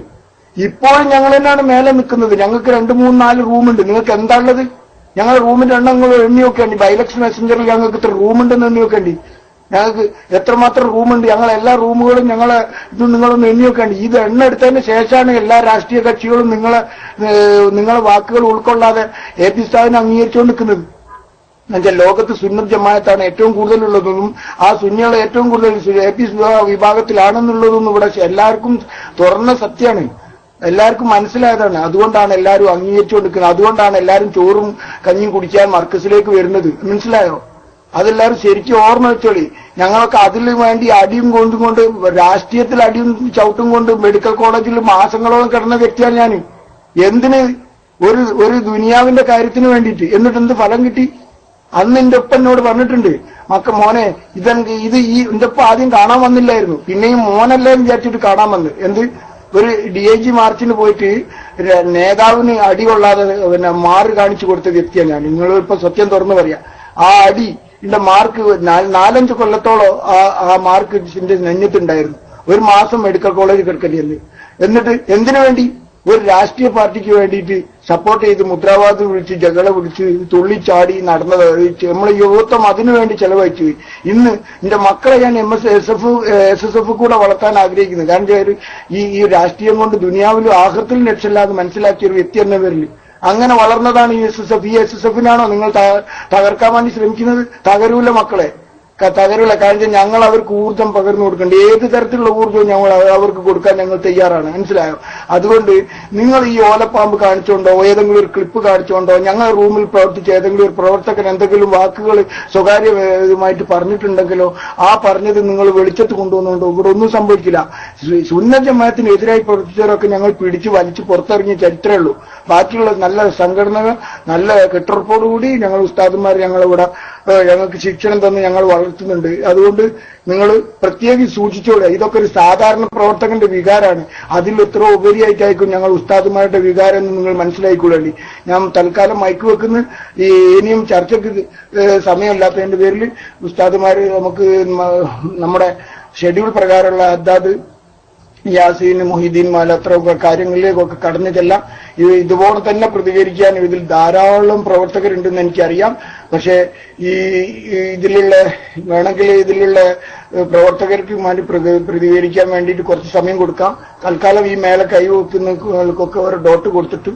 ഇപ്പോഴും ഞങ്ങൾ തന്നെയാണ് മേലെ നിൽക്കുന്നത്. ഞങ്ങൾക്ക് 2, 3, 4 റൂമുണ്ട്. നിങ്ങൾക്ക് എന്താ ഉള്ളത്? ഞങ്ങളുടെ റൂമിന്റെ എണ്ണം നിങ്ങൾ എണ്ണി നോക്കേണ്ടി. ബൈലക്സ് മെസ്സഞ്ചറിൽ ഞങ്ങൾക്ക് ഇത്ര റൂമുണ്ടെന്ന് എണ്ണി നോക്കേണ്ടി. ഞങ്ങൾക്ക് എത്രമാത്രം റൂമുണ്ട്? ഞങ്ങൾ എല്ലാ റൂമുകളും ഇത് നിങ്ങളൊന്ന് എണ്ണി നോക്കേണ്ടി. ഇത് എണ്ണ എടുത്തതിന് ശേഷമാണ് എല്ലാ രാഷ്ട്രീയ കക്ഷികളും നിങ്ങളെ വാക്കുകൾ ഉൾക്കൊള്ളാതെ AP ഉസ്താദിനെ അംഗീകരിച്ചുകൊണ്ട് നിൽക്കുന്നത്. എന്നുവെച്ചാൽ ലോകത്ത് സുന്നത്ത് ജമാഅത്താണ് ഏറ്റവും കൂടുതലുള്ളതെന്നും ആ സുന്നികളെ ഏറ്റവും കൂടുതൽ AP വിഭാഗത്തിലാണെന്നുള്ളതൊന്നും ഇവിടെ എല്ലാവർക്കും തുറന്ന സത്യമാണ്. എല്ലാവർക്കും മനസ്സിലായതാണ്. അതുകൊണ്ടാണ് എല്ലാവരും അംഗീകരിച്ചുകൊണ്ടിരിക്കുന്നത്. അതുകൊണ്ടാണ് എല്ലാവരും ചോറും കഞ്ഞിയും കുടിക്കാൻ മർക്കസിലേക്ക് വരുന്നത്. മനസ്സിലായോ? അതെല്ലാവരും ശരിക്കും ഓർമ്മ വെച്ചോളി. ഞങ്ങളൊക്കെ അതിന് വേണ്ടി അടിയും കൊണ്ട് രാഷ്ട്രീയത്തിൽ അടിയും ചവിട്ടും കൊണ്ട് മെഡിക്കൽ കോളേജിൽ മാസങ്ങളോളം കിടന്ന വ്യക്തിയാണ് ഞാൻ. എന്തിന്? ഒരു ദുനിയാവിന്റെ കാര്യത്തിന് വേണ്ടിയിട്ട്. എന്നിട്ട് എന്ത് ഫലം കിട്ടി? അന്ന് എന്റെ ഒപ്പം എന്നോട് പറഞ്ഞിട്ടുണ്ട്, മോനെ എന്റെ ഒപ്പം ആദ്യം കാണാൻ വന്നില്ലായിരുന്നു, പിന്നെയും മോനല്ലേ വിചാരിച്ചിട്ട് കാണാൻ വന്ന്. എന്ത്? ഒരു DIG മാർച്ചിന് പോയിട്ട് നേതാവിന് അടി കൊള്ളാതെ മാർക്ക് കാണിച്ചു കൊടുത്ത വ്യക്തിയാണ് ഞാൻ. നിങ്ങളിപ്പോ സത്യം തുറന്നു പറയാ. ആ അടി എന്റെ മാർക്ക് 4-5 കൊല്ലത്തോളം ആ മാർക്ക് എന്റെ നെഞ്ഞത്തുണ്ടായിരുന്നു. 1 മാസം മെഡിക്കൽ കോളേജിൽ കിടക്കേണ്ടി. എന്നിട്ട് എന്തിനു വേണ്ടി? ഒരു രാഷ്ട്രീയ പാർട്ടിക്ക് വേണ്ടിയിട്ട് സപ്പോർട്ട് ചെയ്ത് മുദ്രാവാദം വിളിച്ച് ജകള വിളിച്ച് തുള്ളിച്ചാടി നടന്നത് നമ്മളെ യുവത്വം അതിനുവേണ്ടി ചെലവഴിച്ചു. ഇന്ന് എന്റെ മക്കളെ ഞാൻ SSF കൂടെ വളർത്താൻ ആഗ്രഹിക്കുന്നു. കാരണം ഈ രാഷ്ട്രീയം കൊണ്ട് ദുനിയാവിലും ആഖിറത്തിലും രക്ഷയില്ലാതെ മനസ്സിലാക്കിയ ഒരു വ്യക്തി എന്ന പേരിൽ അങ്ങനെ വളർന്നതാണ് ഈ SSF. ഈ SSFനാണോ നിങ്ങൾ തകർക്കാൻ വേണ്ടി ശ്രമിക്കുന്നത്? തകരൂല മക്കളെ, തകരൂല. കാരണം ഞങ്ങൾ അവർക്ക് ഊർജ്ജം പകർന്നു കൊടുക്കേണ്ട ഏത് തരത്തിലുള്ള ഊർജ്ജവും ഞങ്ങൾ അവർക്ക് കൊടുക്കാൻ ഞങ്ങൾ തയ്യാറാണ്. മനസ്സിലായോ? അതുകൊണ്ട് നിങ്ങൾ ഈ ഓലപ്പാമ്പ് കാണിച്ചുകൊണ്ടോ ഏതെങ്കിലും ഒരു ക്ലിപ്പ് കാണിച്ചുകൊണ്ടോ ഞങ്ങൾ റൂമിൽ പ്രവർത്തിച്ച ഏതെങ്കിലും ഒരു പ്രവർത്തകൻ എന്തെങ്കിലും വാക്കുകൾ സ്വകാര്യമായിട്ട് പറഞ്ഞിട്ടുണ്ടെങ്കിലോ ആ പറഞ്ഞത് നിങ്ങൾ വെളിച്ചത്ത് കൊണ്ടുവന്നുകൊണ്ടോ ഇവിടെ ഒന്നും സംഭവിക്കില്ല. സുന്നത്ത് ജമാഅത്തിന് എതിരായി പ്രവർത്തിച്ചവരൊക്കെ ഞങ്ങൾ പിടിച്ച് വലിച്ച് പുറത്തിറങ്ങിയ ചരിത്രമേ ഉള്ളൂ. ബാക്കിയുള്ള നല്ല സംഘടനകൾ നല്ല കെട്ടുറപ്പോടുകൂടി ഞങ്ങൾ ഉസ്താദന്മാർ ഞങ്ങളിവിടെ ഞങ്ങൾക്ക് ശിക്ഷണം തന്ന് ഞങ്ങൾ വളർത്തുന്നുണ്ട്. അതുകൊണ്ട് നിങ്ങൾ പ്രത്യേകിച്ച് സൂക്ഷിച്ചോളൂ. ഇതൊക്കെ ഒരു സാധാരണ പ്രവർത്തകന്റെ വികാരമാണ്. അതിൽ എത്ര ഉപരിയായിട്ടായിരിക്കും ഞങ്ങൾ ഉസ്താദുമാരുടെ വികാരം എന്ന് നിങ്ങൾ മനസ്സിലായിക്കൊള്ളി. ഞാൻ തൽക്കാലം മൈക്ക് വെക്കുന്ന ഇനിയും ചർച്ചയ്ക്ക് സമയമില്ലാത്തതിന്റെ പേരിൽ ഉസ്താദുമാര് നമുക്ക് നമ്മുടെ ഷെഡ്യൂൾ പ്രകാരമുള്ള അദ്ദാദ് യാസീൻ മൊഹീദ്ദീൻ മാല അത്ര കാര്യങ്ങളിലേക്കൊക്കെ കടന്നു ചെല്ലാം. ഇതുപോലെ തന്നെ പ്രതികരിക്കാൻ ഇതിൽ ധാരാളം പ്രവർത്തകരുണ്ടെന്ന് എനിക്കറിയാം. പക്ഷെ ഇതിലുള്ള വേണമെങ്കിൽ ഇതിലുള്ള പ്രവർത്തകർക്ക് വേണ്ടി പ്രതികരിക്കാൻ വേണ്ടിയിട്ട് കുറച്ച് സമയം കൊടുക്കാം. തൽക്കാലം ഈ മേലെ കൈവെക്കുന്നവർക്കൊക്കെ ഒരു ഡോട്ട് കൊടുത്തിട്ട്